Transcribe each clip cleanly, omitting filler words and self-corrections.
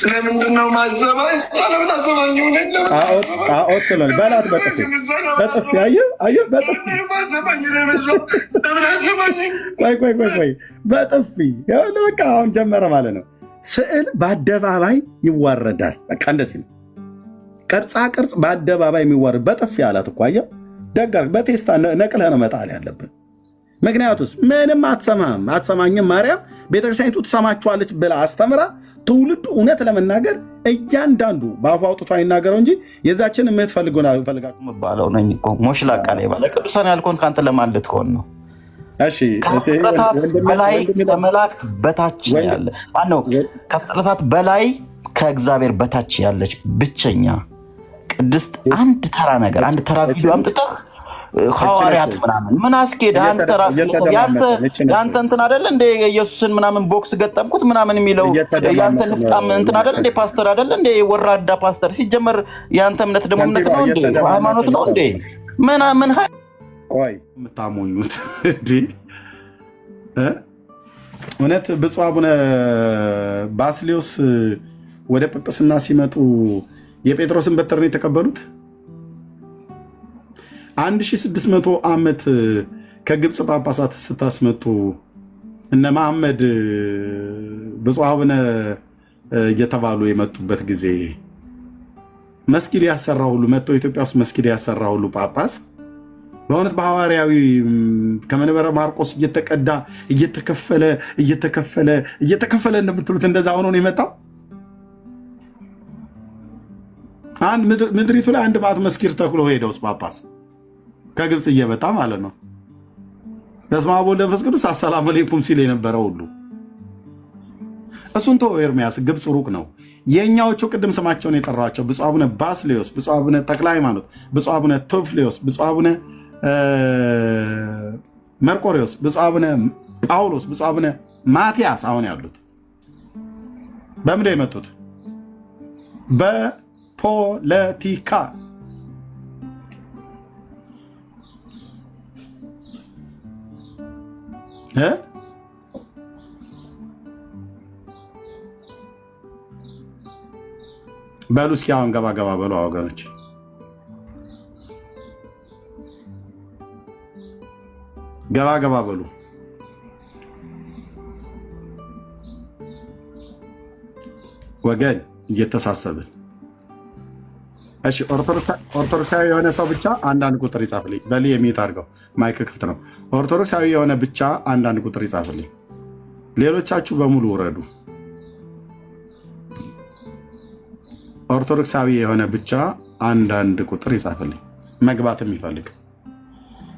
ስለምንድን ነው ማዘባኝ? ስለምን አዘባኝ? ጣዖት ስለሆነ በላት በጥፊ በጥፊ አየህ በጥፊ ቆይ በጥፊ በቃ አሁን ጀመረ ማለት ነው። ስዕል በአደባባይ ይዋረዳል። በቃ እንደዚህ ነው። ቅርጻ ቅርጽ በአደባባይ የሚዋረድ በጥፊ አላት እኮ አየህ። ደጋር በቴስታ ነቅለህ ነው መጣል ያለብን። ምክንያቱስ ምንም አትሰማኝም ማርያም ቤተክርስቲያኒቱ ትሰማችኋለች ብላ አስተምራ ትውልዱ እውነት ለመናገር እያንዳንዱ በአፉ አውጥቶ አይናገረው እንጂ የዛችን የምትፈልጋችሁ መባለው ነኝ እኮ ሞሽላቃ ላይ ባለ ቅዱሳን ያልኮን ከአንተ ለማለት ከሆን ነው። እሺ በላይ ከመላእክት በታች ያለ ማነው? ከፍጥረታት በላይ ከእግዚአብሔር በታች ያለች ብቸኛ ቅድስት አንድ ተራ ነገር አንድ ተራ ቪዲዮ አምጥተህ ሐዋርያት ምናምን ምን አስኬድ ያንተ እንትን አይደለ እንደ ኢየሱስን ምናምን ቦክስ ገጠምኩት ምናምን የሚለው ያንተ ንፍጣም እንትን አይደለ እንደ ፓስተር አይደለ እንደ ወራዳ ፓስተር። ሲጀመር ያንተ እምነት ደግሞ እምነት ነው እንዴ? ሃይማኖት ነው እንዴ? ምን ቆይ የምታሞኙት እንዴ? እውነት ብፁዕ አቡነ ባስልዮስ ወደ ጵጵስና ሲመጡ የጴጥሮስን በትር ነው የተቀበሉት። 1600 ዓመት ከግብፅ ጳጳሳት ስታስመጡ እነ መሐመድ ብፁዕ አቡነ እየተባሉ የመጡበት ጊዜ መስጊድ ያሰራ ሁሉ መጥቶ ኢትዮጵያ ውስጥ መስጊድ ያሰራ ሁሉ ጳጳስ በእውነት በሐዋርያዊ ከመንበረ ማርቆስ እየተቀዳ እየተከፈለ እንደምትሉት እንደዛ ሆኖ ነው የመጣው። አንድ ምድሪቱ ላይ አንድ ማት መስጊድ ተክሎ ሄደውስ ጳጳስ ከግብፅ እየመጣ ማለት ነው። በስመ አብ ወወልድ ወመንፈስ ቅዱስ አሰላሙ አለይኩም ሲል የነበረው ሁሉ እሱን ተወው። ኤርሚያስ ግብፅ ሩቅ ነው። የእኛዎቹ ቅድም ስማቸውን የጠራቸው ብፁዕ አቡነ ባስልዮስ፣ ብፁዕ አቡነ ተክለ ሃይማኖት፣ ብፁዕ አቡነ ቴዎፍሌዎስ፣ ብፁዕ አቡነ መርቆሬዎስ፣ ብፁዕ አቡነ ጳውሎስ፣ ብፁዕ አቡነ ማትያስ አሁን ያሉት በምንድን ነው የመጡት? በፖለቲካ በሉ እስኪ አሁን ገባ በሉ ወገኖች፣ ገባ በሉ። ወገን እየተሳሰብን እሺ። ኦርቶዶክሳዊ የሆነ ሰው ብቻ አንዳንድ ቁጥር ይጻፍልኝ። በል የሚት አድርገው ማይክ ክፍት ነው። ኦርቶዶክሳዊ የሆነ ብቻ አንዳንድ ቁጥር ይጻፍልኝ። ሌሎቻችሁ በሙሉ ውረዱ። ኦርቶዶክሳዊ የሆነ ብቻ አንዳንድ ቁጥር ይጻፍልኝ። መግባት የሚፈልግ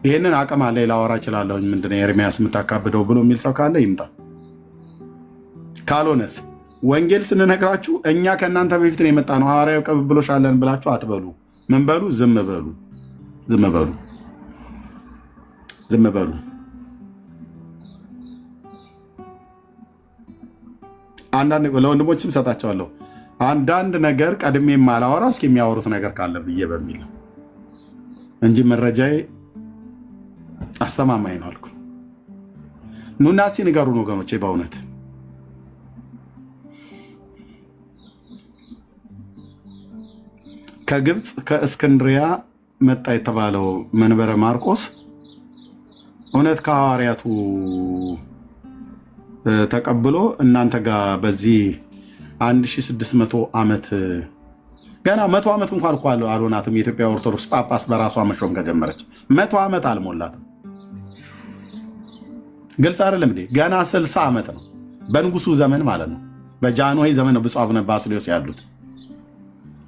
ይህንን አቅም አለ ላወራ እችላለሁኝ። ምንድነው ኤርሚያስ የምታካብደው ብሎ የሚል ሰው ካለ ይምጣ። ካልሆነስ ወንጌል ስንነግራችሁ እኛ ከእናንተ በፊት ነው የመጣ ነው ሐዋርያዊ ቅብብሎሽ አለን ብላችሁ አትበሉ። ምን በሉ? ዝም በሉ። አንዳንድ ለወንድሞችም ሰጣቸዋለሁ። አንዳንድ ነገር ቀድሜ የማላወራው እስኪ የሚያወሩት ነገር ካለ ብዬ በሚል እንጂ መረጃዬ አስተማማኝ ነው አልኩ። ኑና እስኪ ንገሩን ወገኖቼ በእውነት ከግብፅ ከእስክንድሪያ መጣ የተባለው መንበረ ማርቆስ እውነት ከሐዋርያቱ ተቀብሎ እናንተ ጋር በዚህ 1600 ዓመት ገና 100 ዓመት እንኳን እኮ አልሆናትም። የኢትዮጵያ ኦርቶዶክስ ጳጳስ በራሷ መሾም ከጀመረች 100 ዓመት አልሞላትም። ግልጽ አይደለም እንዴ? ገና 60 ዓመት ነው። በንጉሱ ዘመን ማለት ነው። በጃንሆይ ዘመን ነው ብፁዕ አቡነ ባስልዮስ ያሉት።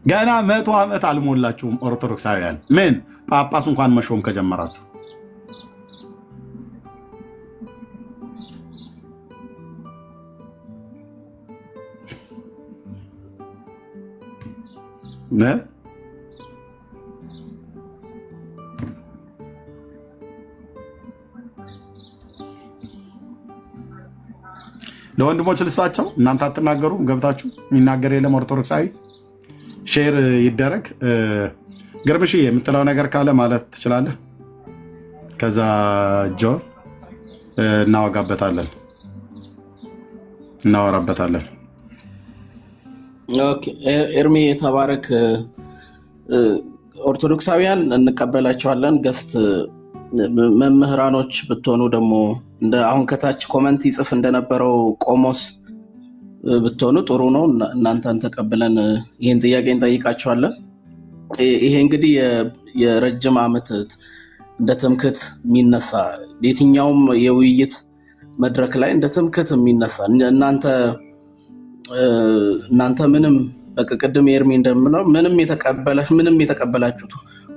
ገና 100 ዓመት አልሞላችሁም ኦርቶዶክሳውያን። ምን ጳጳስ እንኳን መሾም ከጀመራችሁ ለወንድሞች ልስጣቸው። እናንተ አትናገሩም። ገብታችሁ የሚናገር የለም። ኦርቶዶክሳዊ ሼር ይደረግ። ግርምሽ የምትለው ነገር ካለ ማለት ትችላለህ። ከዛ ጆን እናወራበታለን። ኦኬ ኤርሚ ተባረክ። ኦርቶዶክሳውያን እንቀበላቸዋለን። ገስት መምህራኖች ብትሆኑ ደግሞ እንደ አሁን ከታች ኮመንት ይጽፍ እንደነበረው ቆሞስ ብትሆኑ ጥሩ ነው። እናንተን ተቀብለን ይህን ጥያቄ እንጠይቃቸዋለን። ይሄ እንግዲህ የረጅም ዓመት እንደ ትምክህት የሚነሳ የትኛውም የውይይት መድረክ ላይ እንደ ትምክህት የሚነሳ እናንተ ምንም በቃ ቅድም ኤርሚ እንደምለው ምንም የተቀበላችሁት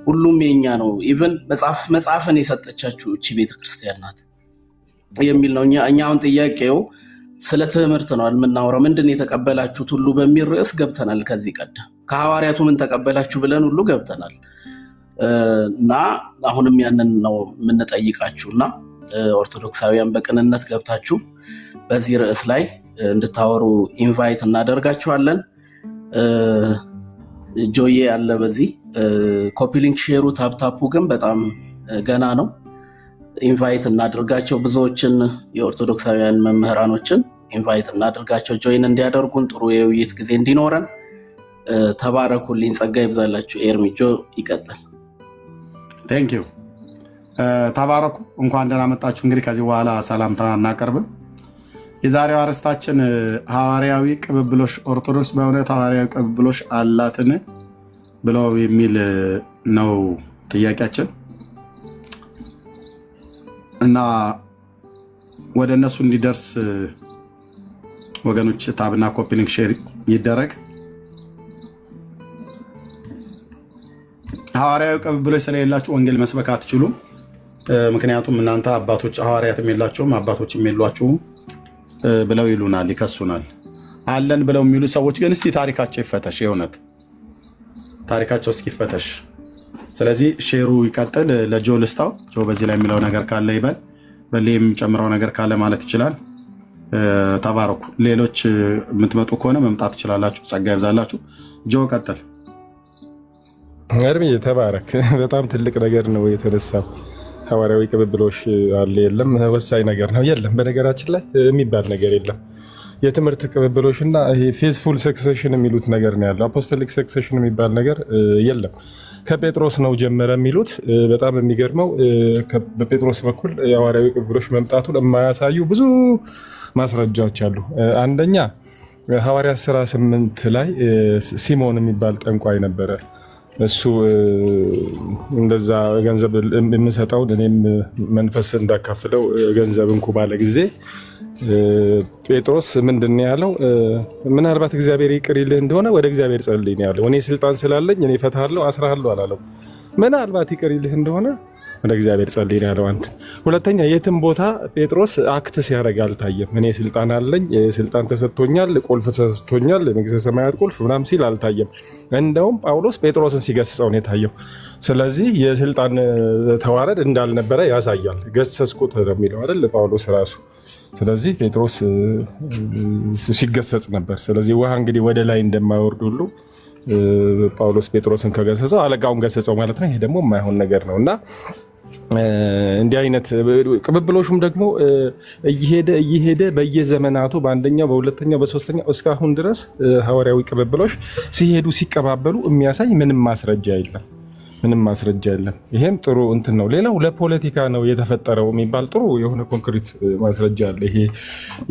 ሁሉም የኛ ነው። ኢቭን መጽሐፍን የሰጠቻችሁ እቺ ቤተክርስቲያን ናት የሚል ነው። እኛ አሁን ጥያቄው ስለ ትምህርት ነው የምናወራው። ምንድን የተቀበላችሁት ሁሉ በሚል ርዕስ ገብተናል። ከዚህ ቀደም ከሐዋርያቱ ምን ተቀበላችሁ ብለን ሁሉ ገብተናል እና አሁንም ያንን ነው የምንጠይቃችሁና ኦርቶዶክሳውያን በቅንነት ገብታችሁ በዚህ ርዕስ ላይ እንድታወሩ ኢንቫይት እናደርጋችኋለን። ጆዬ ያለ በዚህ ኮፒ ሊንክ ሼሩ ታፕታፑ ግን በጣም ገና ነው። ኢንቫይት እናደርጋቸው። ብዙዎችን የኦርቶዶክሳውያን መምህራኖችን ኢንቫይት እናደርጋቸው ጆይን እንዲያደርጉን ጥሩ የውይይት ጊዜ እንዲኖረን። ተባረኩልኝ። ጸጋ ይብዛላችሁ። ኤርሚ ጆ ይቀጥል። ቴንክ ዩ ተባረኩ። እንኳን ደህና መጣችሁ። እንግዲህ ከዚህ በኋላ ሰላምታ እናቀርብም። የዛሬው አርዕስታችን ሐዋርያዊ ቅብብሎሽ ኦርቶዶክስ በእውነት ሐዋርያዊ ቅብብሎሽ አላትን ብለው የሚል ነው ጥያቄያችን እና ወደ እነሱ እንዲደርስ ወገኖች ታብና ኮፒ ሊንክ ሼር ይደረግ። ሐዋርያዊ ቅብብሎሽ ስለሌላችሁ ወንጌል መስበክ አትችሉም። ምክንያቱም እናንተ አባቶች ሐዋርያትም የላችሁም አባቶችም የሏችሁም ብለው ይሉናል፣ ይከሱናል። አለን ብለው የሚሉ ሰዎች ግን እስቲ ታሪካቸው ይፈተሽ፣ የእውነት ታሪካቸው እስኪ ይፈተሽ። ስለዚህ ሼሩ ይቀጥል። ለጆ ልስታው። ጆ በዚህ ላይ የሚለው ነገር ካለ ይበል፣ በሌ የሚጨምረው ነገር ካለ ማለት ይችላል። ተባረኩ። ሌሎች የምትመጡ ከሆነ መምጣት ትችላላችሁ። ጸጋ ይብዛላችሁ። ጆ ቀጥል። እርምዬ ተባረክ። በጣም ትልቅ ነገር ነው የተነሳው። ሐዋርያዊ ቅብብሎሽ አለ የለም፣ ወሳኝ ነገር ነው። የለም በነገራችን ላይ የሚባል ነገር የለም። የትምህርት ቅብብሎሽ እና ፌዝፉል ሰክሴሽን የሚሉት ነገር ነው ያለው። አፖስቶሊክ ሰክሴሽን የሚባል ነገር የለም። ከጴጥሮስ ነው ጀመረ የሚሉት። በጣም የሚገርመው በጴጥሮስ በኩል የሐዋርያዊ ቅብብሎሽ መምጣቱን የማያሳዩ ብዙ ማስረጃዎች አሉ። አንደኛ ሐዋርያት ሥራ 8 ላይ ሲሞን የሚባል ጠንቋይ ነበረ። እሱ እንደዛ ገንዘብ የምሰጠውን እኔም መንፈስ እንዳካፍለው ገንዘብ እንኩ ባለ ጊዜ ጴጥሮስ ምንድን ነው ያለው? ምናልባት እግዚአብሔር ይቅር ይልህ እንደሆነ ወደ እግዚአብሔር ጸልይ ነው ያለው። እኔ ስልጣን ስላለኝ እኔ እፈታለሁ አስራለሁ አላለው። ምናልባት ይቅር ይልህ እንደሆነ ወደ እግዚአብሔር ጸልይ ነው ያለው። አንድ ሁለተኛ፣ የትም ቦታ ጴጥሮስ አክት ሲያደርግ አልታየም። እኔ ስልጣን አለኝ፣ ስልጣን ተሰጥቶኛል፣ ቁልፍ ተሰጥቶኛል፣ የመንግስተ ሰማያት ቁልፍ ምናምን ሲል አልታየም። እንደውም ጳውሎስ ጴጥሮስን ሲገስጸው ነው የታየው። ስለዚህ የስልጣን ተዋረድ እንዳልነበረ ያሳያል። ገሰስኩት ነው የሚለው አይደል ጳውሎስ ራሱ። ስለዚህ ጴጥሮስ ሲገሰጽ ነበር። ስለዚህ ውሃ እንግዲህ ወደ ላይ እንደማይወርድ ሁሉ ጳውሎስ ጴጥሮስን ከገሰጸው አለቃውን ገሰጸው ማለት ነው። ይሄ ደግሞ የማይሆን ነገር ነው እና እንዲህ አይነት ቅብብሎሹም ደግሞ እየሄደ በየዘመናቱ በአንደኛው በሁለተኛው በሶስተኛው እስካሁን ድረስ ሐዋርያዊ ቅብብሎሽ ሲሄዱ ሲቀባበሉ የሚያሳይ ምንም ማስረጃ የለም። ይሄም ጥሩ እንትን ነው። ሌላው ለፖለቲካ ነው የተፈጠረው የሚባል ጥሩ የሆነ ኮንክሪት ማስረጃ አለ። ይሄ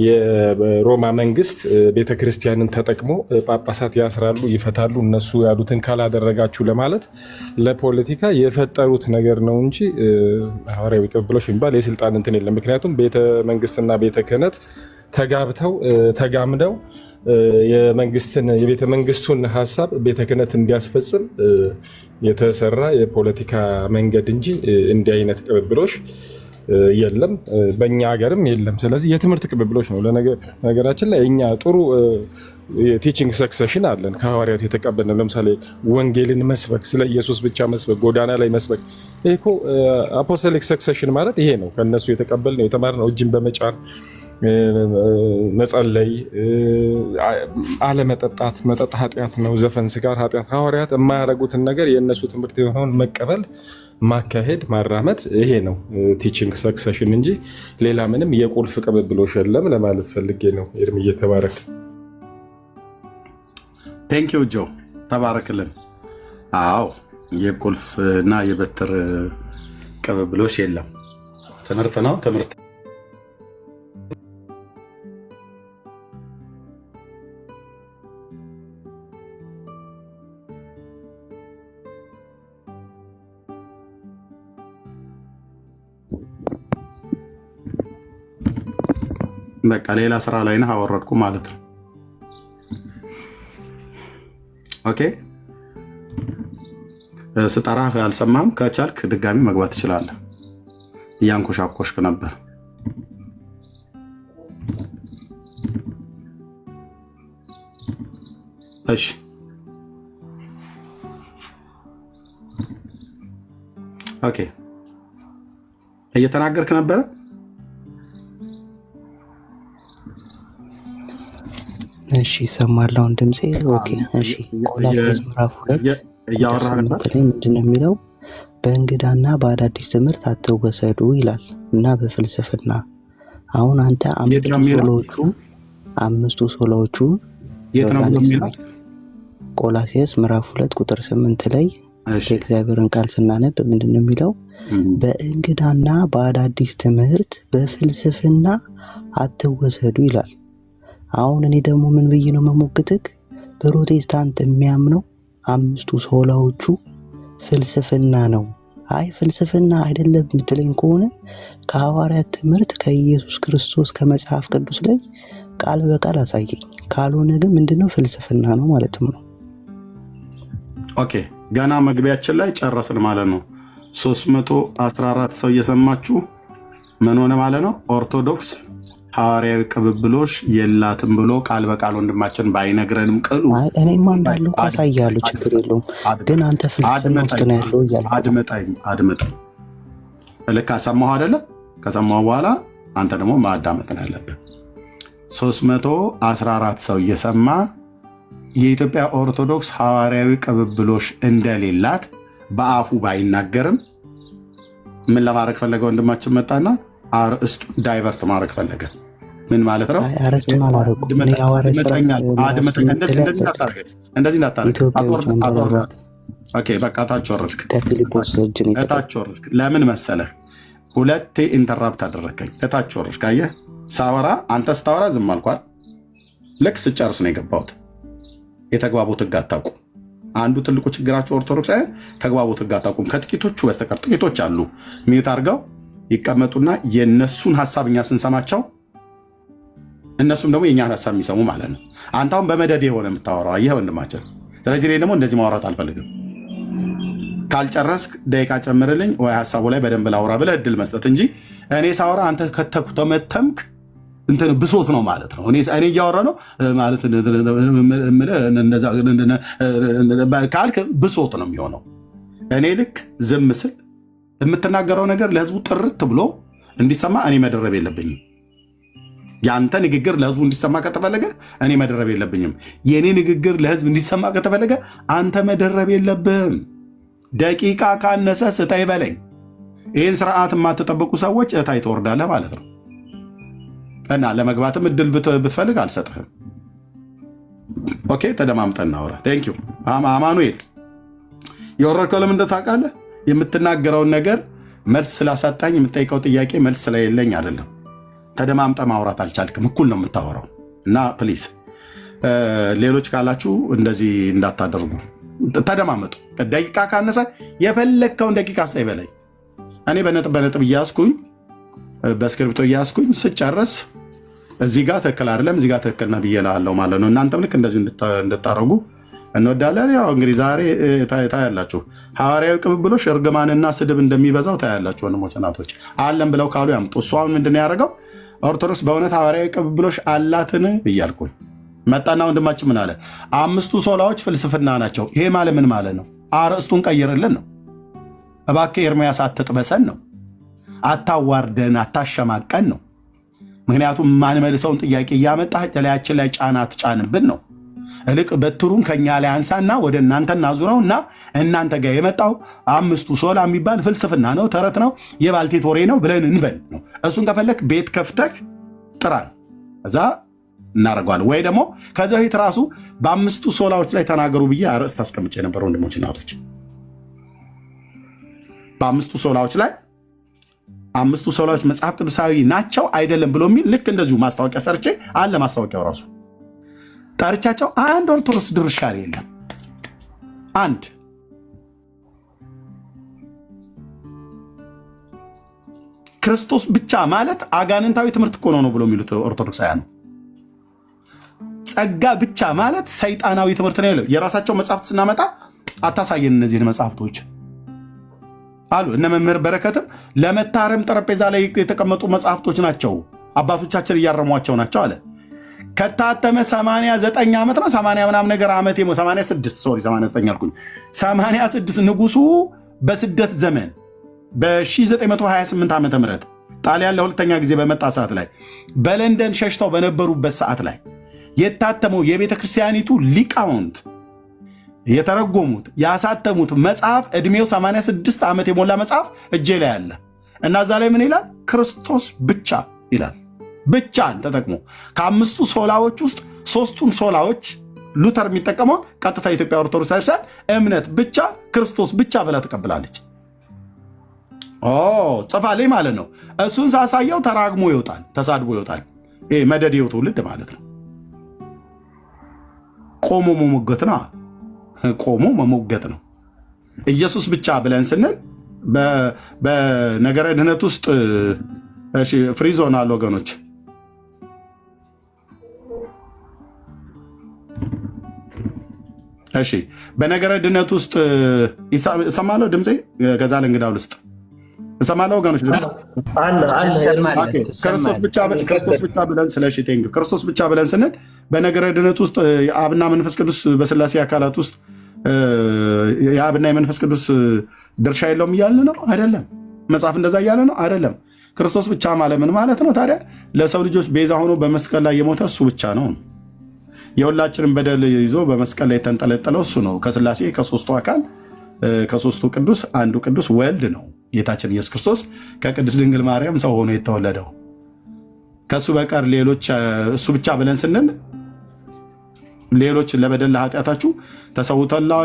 የሮማ መንግስት ቤተክርስቲያንን ተጠቅሞ ጳጳሳት ያስራሉ፣ ይፈታሉ፣ እነሱ ያሉትን ካላደረጋችሁ ለማለት ለፖለቲካ የፈጠሩት ነገር ነው እንጂ ሐዋርያዊ ቅብብሎሽ የሚባል የስልጣን እንትን የለም። ምክንያቱም ቤተ መንግስትና ቤተ ክህነት ተጋብተው ተጋምደው የቤተ መንግስቱን ሀሳብ ቤተ ክህነት እንዲያስፈጽም የተሰራ የፖለቲካ መንገድ እንጂ እንዲህ አይነት ቅብብሎሽ የለም፣ በእኛ ሀገርም የለም። ስለዚህ የትምህርት ቅብብሎሽ ነው። ለነገራችን ላይ እኛ ጥሩ ቲቺንግ ሰክሰሽን አለን ከሐዋርያት የተቀበልነው። ለምሳሌ ወንጌልን መስበክ፣ ስለ ኢየሱስ ብቻ መስበክ፣ ጎዳና ላይ መስበክ። ይሄ እኮ አፖስቶሊክ ሰክሰሽን ማለት ይሄ ነው። ከነሱ የተቀበልነው የተማርነው እጅን በመጫን መጸለይ፣ አለመጠጣት፣ መጠጥ ኃጢአት ነው፣ ዘፈን ስጋር ኃጢአት። ሐዋርያት የማያደርጉትን ነገር የእነሱ ትምህርት የሆነውን መቀበል፣ ማካሄድ፣ ማራመድ ይሄ ነው ቲቺንግ ሰክሰሽን እንጂ ሌላ ምንም የቁልፍ ቅብብሎሽ የለም ለማለት ፈልጌ ነው። ኤርምዬ ተባረክ። ቴንኪው ጆ ተባረክልን። አዎ የቁልፍ እና የበትር ቅብብሎሽ የለም። ትምህርት ነው ትምህርት። በቃ ሌላ ስራ ላይ ነህ አወረድኩ ማለት ነው። ኦኬ ስጠራህ አልሰማም። ከቻልክ ድጋሚ መግባት ትችላለህ። እያንኮሻኮሽክ ነበር። እሺ ኦኬ እየተናገርክ ነበረ። እሺ ይሰማል አሁን ድምጼ? ኦኬ እሺ። ቆላስይስ ምዕራፍ 2 እያወራህ ነበር። ምንድን ነው የሚለው? በእንግዳና በአዳዲስ ትምህርት አትወሰዱ ይላል እና በፍልስፍና አሁን አንተ አምስቱ ሶሎዎቹ የት ነው የሚለው? ቆላስይስ ምዕራፍ 2 ቁጥር 8 ላይ የእግዚአብሔርን ቃል ስናነብ ምንድን ነው የሚለው? በእንግዳና በአዳዲስ ትምህርት በፍልስፍና አትወሰዱ ይላል። አሁን እኔ ደግሞ ምን ብዬ ነው መሞግትክ? ፕሮቴስታንት የሚያምነው አምስቱ ሶላዎቹ ፍልስፍና ነው። አይ ፍልስፍና አይደለም የምትለኝ ከሆነ ከሐዋርያት ትምህርት ከኢየሱስ ክርስቶስ ከመጽሐፍ ቅዱስ ላይ ቃል በቃል አሳየኝ። ካልሆነ ግን ምንድነው ፍልስፍና ነው ማለትም ነው። ኦኬ ገና መግቢያችን ላይ ጨረስን ማለት ነው። 314 ሰው እየሰማችሁ ምን ሆነ ማለት ነው? ኦርቶዶክስ ሐዋርያዊ ቅብብሎሽ የላትም ብሎ ቃል በቃል ወንድማችን ባይነግረንም ቅሉ እኔማ እንዳለው አሳያለሁ፣ ችግር የለውም። ግን አንተ ፍልስፍና ውስጥ ነው ያለው እያለ አድምጠኝ። ልክ ሰማሁ አይደለም? ከሰማሁ በኋላ አንተ ደግሞ ማዳመጥ ነው ያለብህ። 314 ሰው እየሰማ የኢትዮጵያ ኦርቶዶክስ ሐዋርያዊ ቅብብሎሽ እንደሌላት በአፉ ባይናገርም ምን ለማድረግ ፈለገ? ወንድማችን መጣና አርእስቱ ዳይቨርት ማድረግ ፈለገ። ምን ማለት ነው? አርእስቱን አላረኩም። እንደዚህ እንዳታረግ። ኦኬ በቃ ታች ወረድክ። እታች ወረድክ። ለምን መሰለህ? ሁለቴ ኢንተራፕት አደረከኝ። እታች ወረድክ። አየህ ሳወራ፣ አንተ ስታወራ ዝም አልኳል። ልክ ስጨርስ ነው የገባሁት። የተግባቦት ሕግ አታውቁም። አንዱ ትልቁ ችግራቸው ኦርቶዶክሳውያን ተግባቦት ሕግ አታውቁም። ከጥቂቶቹ በስተቀር ጥቂቶች አሉ ሚዩት አድርገው ይቀመጡና የነሱን ሀሳብ እኛ ስንሰማቸው እነሱም ደግሞ የእኛን ሀሳብ የሚሰሙ ማለት ነው። አንተ አሁን በመደድ የሆነ የምታወራው አየህ ወንድማችን። ስለዚህ ላይ ደግሞ እንደዚህ ማውራት አልፈልግም። ካልጨረስክ ደቂቃ ጨምርልኝ ወይ ሀሳቡ ላይ በደንብ ላውራ ብለህ እድል መስጠት እንጂ እኔ ሳወራ አንተ ከተመተምክ እንትን ብሶት ነው ማለት ነው። እኔ እያወራ ነው ማለት ካልክ ብሶት ነው የሚሆነው። እኔ ልክ ዝም ስል የምትናገረው ነገር ለህዝቡ ጥርት ብሎ እንዲሰማ እኔ መደረብ የለብኝም። የአንተ ንግግር ለህዝቡ እንዲሰማ ከተፈለገ እኔ መደረብ የለብኝም። የእኔ ንግግር ለህዝብ እንዲሰማ ከተፈለገ አንተ መደረብ የለብህም። ደቂቃ ካነሰ ስታይ በለኝ። ይህን ስርዓት የማትጠብቁ ሰዎች እታይ ትወርዳለህ ማለት ነው። እና ለመግባትም እድል ብትፈልግ አልሰጥህም። ኦኬ ተደማምጠን እናውራ። ቴንክ ዩ አማኑኤል። የወረድከው ለምን ታውቃለህ? የምትናገረውን ነገር መልስ ስላሳጣኝ የምጠይቀው ጥያቄ መልስ ስለሌለኝ አይደለም። ተደማምጠ ማውራት አልቻልክም። እኩል ነው የምታወራው። እና ፕሊዝ ሌሎች ካላችሁ እንደዚህ እንዳታደርጉ፣ ተደማመጡ። ደቂቃ ካነሰ የፈለግከውን ደቂቃ ስታይ በላይ እኔ በነጥብ እያስኩኝ በእስክሪብቶ እያስኩኝ ስጨርስ እዚህ ጋር ትክክል አይደለም እዚህ ጋር ትክክል ነህ ብዬ እልሃለሁ ማለት ነው። እናንተም ልክ እንደዚህ እንድታደርጉ እንወዳለን። ያው እንግዲህ ዛሬ ታያላችሁ ሐዋርያዊ ቅብብሎሽ እርግማንና ስድብ እንደሚበዛው ታያላችሁ። ወንድሞች እናቶች አለን ብለው ካሉ ያምጡ። እሱ አሁን ምንድን ነው ያደረገው? ኦርቶዶክስ በእውነት ሐዋርያዊ ቅብብሎሽ አላትን ብያልኩኝ። መጣና ወንድማችን ምን አለ? አምስቱ ሶላዎች ፍልስፍና ናቸው። ይሄ ማለት ምን ማለት ነው? አርእስቱን ቀይርልን ነው። እባክህ ኤርምያስ አትጥበሰን ነው። አታዋርደን፣ አታሸማቀን ነው። ምክንያቱም ማንመልሰውን ጥያቄ እያመጣህ ላያችን ላይ ጫና ትጫንብን ነው። እልቅ በትሩን ከኛ ላይ አንሳና ወደ እናንተ እናዙረው እና እናንተ ጋር የመጣው አምስቱ ሶላ የሚባል ፍልስፍና ነው፣ ተረት ነው፣ የባልቴት ወሬ ነው ብለን እንበል ነው። እሱን ከፈለክ ቤት ከፍተህ ጥራን። እዛ እናደርገዋለን። ወይ ደግሞ ከዚ በፊት ራሱ በአምስቱ ሶላዎች ላይ ተናገሩ ብዬ አርዕስት አስቀምጬ ነበር። ወንድሞች እናቶች፣ በአምስቱ ሶላዎች ላይ አምስቱ ሶላዎች መጽሐፍ ቅዱሳዊ ናቸው አይደለም ብሎ የሚል ልክ እንደዚሁ ማስታወቂያ ሰርቼ አለ። ማስታወቂያው ራሱ ጠርቻቸው አንድ ኦርቶዶክስ ድርሻ የለም። አንድ ክርስቶስ ብቻ ማለት አጋንንታዊ ትምህርት እኮ ነው ብሎ የሚሉት ኦርቶዶክሳውያን ነው። ጸጋ ብቻ ማለት ሰይጣናዊ ትምህርት ነው ያለው። የራሳቸው መጽሐፍት ስናመጣ አታሳየን እነዚህን መጽሐፍቶች አሉ። እነ መምህር በረከትም ለመታረም ጠረጴዛ ላይ የተቀመጡ መጽሐፍቶች ናቸው፣ አባቶቻችን እያረሟቸው ናቸው አለ። ከታተመ 89 ዓመት ነው 80 ምናምን ነገር ዓመት 89 አልኩኝ 86 ንጉሱ በስደት ዘመን በ1928 ዓመተ ምህረት ጣሊያን ለሁለተኛ ጊዜ በመጣ ሰዓት ላይ በለንደን ሸሽተው በነበሩበት ሰዓት ላይ የታተመው የቤተ ክርስቲያኒቱ ሊቃውንት የተረጎሙት ያሳተሙት መጽሐፍ ዕድሜው 86 ዓመት የሞላ መጽሐፍ እጄ ላይ አለ እና እዛ ላይ ምን ይላል? ክርስቶስ ብቻ ይላል። ብቻን ተጠቅሞ ከአምስቱ ሶላዎች ውስጥ ሶስቱን ሶላዎች ሉተር የሚጠቀመው ቀጥታ የኢትዮጵያ ኦርቶዶክስ ቤተክርስቲያን እምነት ብቻ ክርስቶስ ብቻ ብላ ተቀብላለች። ጽፋልኝ ማለት ነው። እሱን ሳሳየው ተራግሞ ይወጣል፣ ተሳድቦ ይወጣል። ይሄ መደዴው ትውልድ ማለት ነው። ቆሞ መሞገት ነው። ቆሞ መሞገት ነው። ኢየሱስ ብቻ ብለን ስንል በነገረ ድህነት ውስጥ ፍሪዞን አሉ ወገኖች። እሺ በነገረ ድህነት ውስጥ እሰማለሁ ድምፄ ገዛ ለእንግዳው ውስጥ እሰማለሁ ወገኖች። ክርስቶስ ብቻ ብለን ስለሺ ቴንክ ክርስቶስ ብቻ ብለን ስንል በነገረ ድህነት ውስጥ አብና መንፈስ ቅዱስ በስላሴ አካላት ውስጥ የአብና የመንፈስ ቅዱስ ድርሻ የለውም እያልን ነው አይደለም። መጽሐፍ እንደዛ እያለ ነው አይደለም። ክርስቶስ ብቻ ማለት ምን ማለት ነው ታዲያ? ለሰው ልጆች ቤዛ ሆኖ በመስቀል ላይ የሞተ እሱ ብቻ ነው። የሁላችንም በደል ይዞ በመስቀል ላይ የተንጠለጠለው እሱ ነው። ከስላሴ ከሶስቱ አካል ከሶስቱ ቅዱስ አንዱ ቅዱስ ወልድ ነው። ጌታችን ኢየሱስ ክርስቶስ ከቅድስት ድንግል ማርያም ሰው ሆኖ የተወለደው ከእሱ በቀር ሌሎች እሱ ብቻ ብለን ስንል ሌሎች ለበደል ለኃጢአታችሁ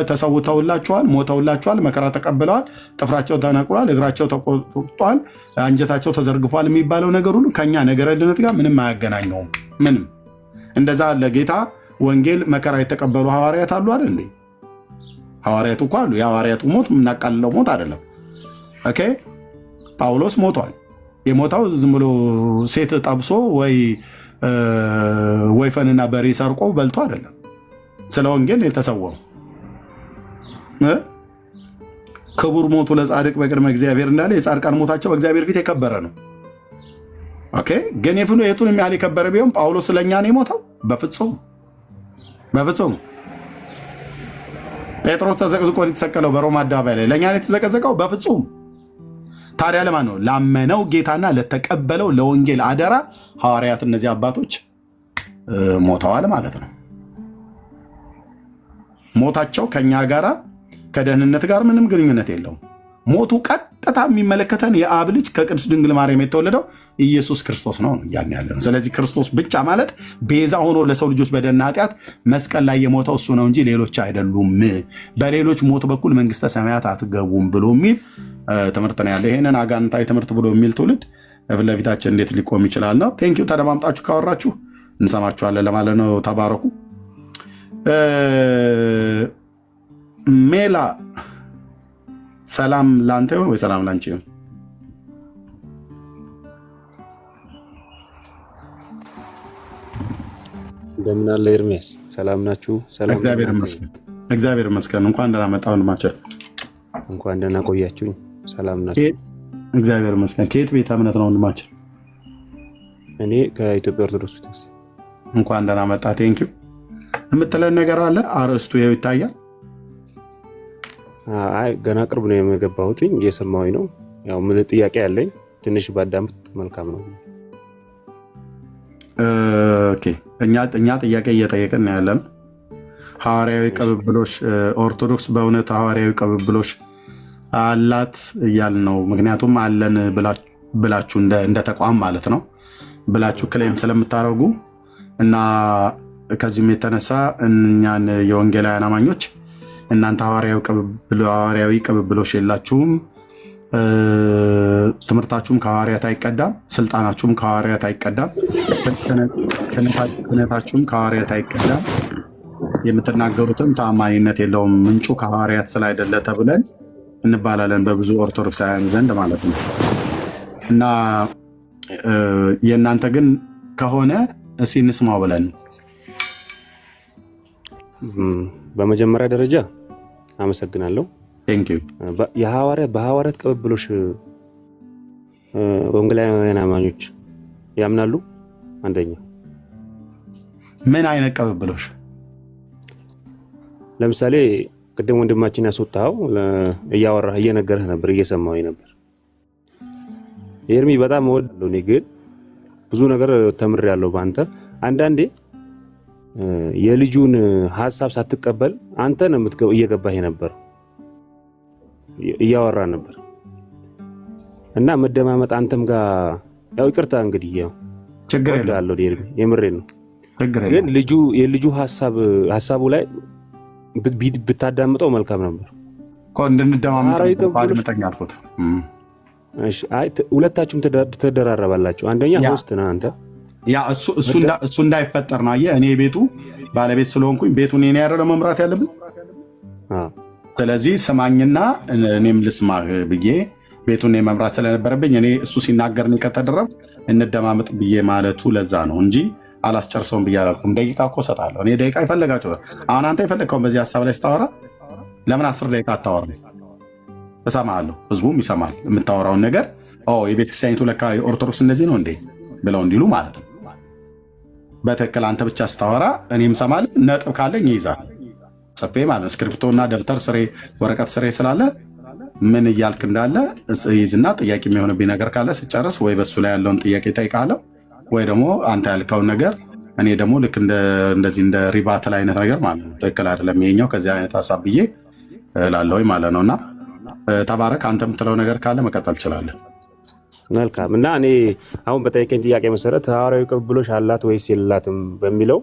ተሰውተውላችኋል፣ ሞተውላችኋል፣ መከራ ተቀብለዋል፣ ጥፍራቸው ተነቅሏል፣ እግራቸው ተቆርጧል፣ አንጀታቸው ተዘርግፏል የሚባለው ነገር ሁሉ ከኛ ነገረ ድነት ጋር ምንም አያገናኘውም። ምንም እንደዛ ለጌታ ወንጌል መከራ የተቀበሉ ሐዋርያት አሉ አይደል እንዴ? ሐዋርያቱ እኮ አሉ። የሐዋርያቱ ሞት የምናቃልለው ሞት አይደለም። ኦኬ ጳውሎስ ሞቷል። የሞታው ዝም ብሎ ሴት ጠብሶ ወይ ወይፈንና በሬ ሰርቆ በልቶ አይደለም። ስለ ወንጌል የተሰወው ክቡር ሞቱ ለጻድቅ በቅድመ እግዚአብሔር እንዳለ የጻድቃን ሞታቸው በእግዚአብሔር ፊት የከበረ ነው። ኦኬ ግን የቱንም ያህል የከበረ ቢሆን ጳውሎስ ስለኛ ነው የሞተው? በፍጹም በፍጹም። ጴጥሮስ ተዘቅዝቆ የተሰቀለው በሮማ አደባባይ ላይ ለእኛ ነው የተዘቀዘቀው? በፍጹም። ታዲያ ለማን ነው? ላመነው ጌታና ለተቀበለው ለወንጌል አደራ ሐዋርያት እነዚህ አባቶች ሞተዋል ማለት ነው። ሞታቸው ከኛ ጋራ ከደህንነት ጋር ምንም ግንኙነት የለውም። ሞቱ ቀጥታ የሚመለከተን የአብ ልጅ ከቅድስት ድንግል ማርያም የተወለደው ኢየሱስ ክርስቶስ ነው እያልን ያለ ነው። ስለዚህ ክርስቶስ ብቻ ማለት ቤዛ ሆኖ ለሰው ልጆች በደልና ኃጢአት መስቀል ላይ የሞተው እሱ ነው እንጂ ሌሎች አይደሉም። በሌሎች ሞት በኩል መንግስተ ሰማያት አትገቡም ብሎ የሚል ትምህርት ነው ያለ። ይህንን አጋንንታዊ ትምህርት ብሎ የሚል ትውልድ ፊት ለፊታችን እንዴት ሊቆም ይችላል ነው። ቴንኪው ተደማምጣችሁ ካወራችሁ እንሰማችኋለን ለማለት ነው። ተባረኩ። ሜላ ሰላም ላንተ ይሁን ወይ ሰላም ላንቺ ይሁን? እንደምን አለ ኤርሚያስ? ሰላም ናችሁ? ሰላም እግዚአብሔር ይመስገን። እንኳን ደህና መጣ ወንድማችን። እንኳን ደህና ቆያችሁኝ። ሰላም ናችሁ? እግዚአብሔር ይመስገን። ከየት ቤተ እምነት ነው ወንድማችን? እኔ ከኢትዮጵያ ኦርቶዶክስ ቤተክርስቲያን። እንኳን ደህና መጣ። ቴንኪው። የምትለን ነገር አለ? አርዕስቱ ይኸው ይታያል። አይ ገና ቅርብ ነው የገባሁትኝ፣ እየሰማሁኝ ነው። ያው ምን ጥያቄ ያለኝ ትንሽ ባዳምጥ መልካም ነው። ኦኬ እኛ ጥያቄ እየጠየቅን ነው ያለን። ሐዋርያዊ ቅብብሎሽ ኦርቶዶክስ በእውነት ሐዋርያዊ ቅብብሎሽ አላት እያልን ነው። ምክንያቱም አለን ብላችሁ እንደ ተቋም ማለት ነው ብላችሁ ክሌም ስለምታደርጉ እና ከዚህም የተነሳ እኛን የወንጌላውያን አማኞች እናንተ ሐዋርያዊ ቅብብሎሽ የላችሁም፣ ትምህርታችሁም ከሐዋርያት አይቀዳም፣ ስልጣናችሁም ከሐዋርያት አይቀዳም፣ ክህነታችሁም ከሐዋርያት አይቀዳም፣ የምትናገሩትም ተአማኒነት የለውም ምንጩ ከሐዋርያት ስላይደለ ተብለን እንባላለን በብዙ ኦርቶዶክሳውያን ዘንድ ማለት ነው። እና የእናንተ ግን ከሆነ እስኪ እንስማው ብለን በመጀመሪያ ደረጃ አመሰግናለሁ። በሐዋርያት ቅብብሎሽ ወንጌላውያን አማኞች ያምናሉ? አንደኛ ምን አይነት ቅብብሎሽ? ለምሳሌ ቅድም ወንድማችን ያስወጣው እያወራህ እየነገረህ ነበር፣ እየሰማሁኝ ነበር። ኤርሚ በጣም እወዳለሁ። እኔ ግን ብዙ ነገር ተምሬያለሁ በአንተ። አንዳንዴ የልጁን ሀሳብ ሳትቀበል አንተ ነው እየገባህ ነበር፣ እያወራ ነበር እና መደማመጥ አንተም ጋር ያው ይቅርታ እንግዲህ ያው ችግር የለም ኤርሚ፣ የምሬን ነው። ግን የልጁ ሀሳቡ ላይ ብታዳምጠው መልካም ነበር እኮ እንድንደማመጥ ባልመጠኛ አልኩት። ሁለታችሁም ትደራረባላችሁ። አንደኛ ሆስት ነህ አንተ። ያ እሱ እንዳይፈጠር ነው። አየህ እኔ ቤቱ ባለቤት ስለሆንኩኝ ቤቱን እኔ ያለው ለመምራት ያለብን። ስለዚህ ስማኝና እኔም ልስማህ ብዬ ቤቱን መምራት ስለነበረብኝ እኔ እሱ ሲናገር እኔ ከተደረብ እንደማመጥ ብዬ ማለቱ ለዛ ነው እንጂ አላስጨርሰውም ብዬ አላልኩም። ደቂቃ እኮ እሰጣለሁ እኔ ደቂቃ ይፈልጋቸው። አሁን አንተ የፈለግከውን በዚህ ሀሳብ ላይ ስታወራ ለምን 10 ደቂቃ አታወራም? እሰማለሁ፣ ህዝቡም ይሰማል የምታወራውን ነገር። የቤተክርስቲያኒቱ ለካ ኦርቶዶክስ እንደዚህ ነው እንዴ ብለው እንዲሉ ማለት ነው። በትክክል አንተ ብቻ ስታወራ እኔም እሰማለሁ። ነጥብ ካለኝ ይይዛል ጽፌ ማለት ነው። እስክሪፕቶና ደብተር ስሬ ወረቀት ስሬ ስላለ ምን እያልክ እንዳለ ይዝና ጥያቄ የሚሆንብኝ ነገር ካለ ስጨርስ ወይ በሱ ላይ ያለውን ጥያቄ ጠይቃለሁ ወይ ደግሞ አንተ ያልከውን ነገር እኔ ደግሞ ልክ እንደዚህ እንደ ሪባትል አይነት ነገር ማለት ነው። ትክክል አይደለም ይሄኛው ከዚህ አይነት ሀሳብ ብዬ እላለሁ ማለት ነውና ተባረክ። አንተ የምትለው ነገር ካለ መቀጠል ትችላለህ። መልካም። እና እኔ አሁን በጠየቀኝ ጥያቄ መሰረት ሐዋርያዊ ቅብብሎሽ አላት ወይስ የላትም በሚለው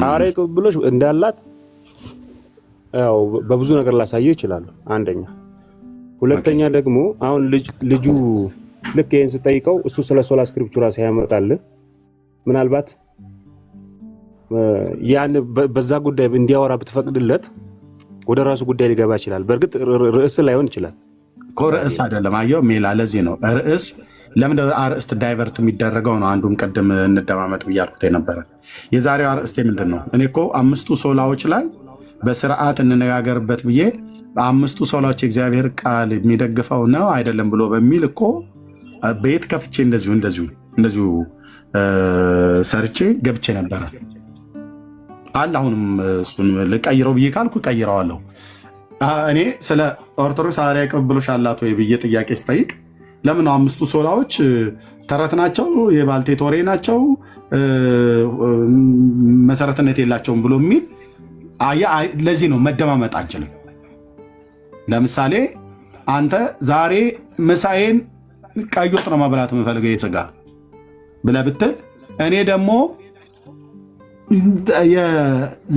ሐዋርያዊ ቅብብሎሽ እንዳላት ያው በብዙ ነገር ላሳየው ይችላል። አንደኛ። ሁለተኛ ደግሞ አሁን ልጁ ልክ ይሄን ስጠይቀው እሱ ስለ ሶላ ስክሪፕቹራ ሲያመጣልህ ምናልባት ያን በዛ ጉዳይ እንዲያወራ ብትፈቅድለት ወደ ራሱ ጉዳይ ሊገባ ይችላል። በእርግጥ ርዕስ ላይሆን ይችላል እኮ ርዕስ አይደለም። አየው ሜላ ለዚህ ነው ርዕስ ለምን አርእስት ዳይቨርት የሚደረገው ነው። አንዱም ቅድም እንደማመጥ ብያልኩት የነበረ የዛሬው አርእስቴ ምንድን ነው? እኔ እኮ 5ቱ ሶላዎች ላይ በስርዓት እንነጋገርበት ብዬ በ5ቱ ሶላዎች የእግዚአብሔር ቃል የሚደግፈው ነው አይደለም ብሎ በሚል እኮ ቤት ከፍቼ እንደዚሁ ሰርቼ ገብቼ ነበረ አለ። አሁንም እሱን ልቀይረው ብዬ ካልኩ ቀይረዋለሁ። እኔ ስለ ኦርቶዶክስ ሐዋርያዊ ቅብብሎሽ አላት ወይ ብዬ ጥያቄ ስጠይቅ ለምን 5ቱ ሶላዎች ተረት ናቸው፣ የባልቴት ወሬ ናቸው፣ መሰረትነት የላቸውም ብሎ የሚል ለዚህ ነው መደማመጥ አንችልም። ለምሳሌ አንተ ዛሬ ምሳዬን ቀይ ወጥ ነው መብላት የምፈልገው የስጋ ብለህ ብትል እኔ ደግሞ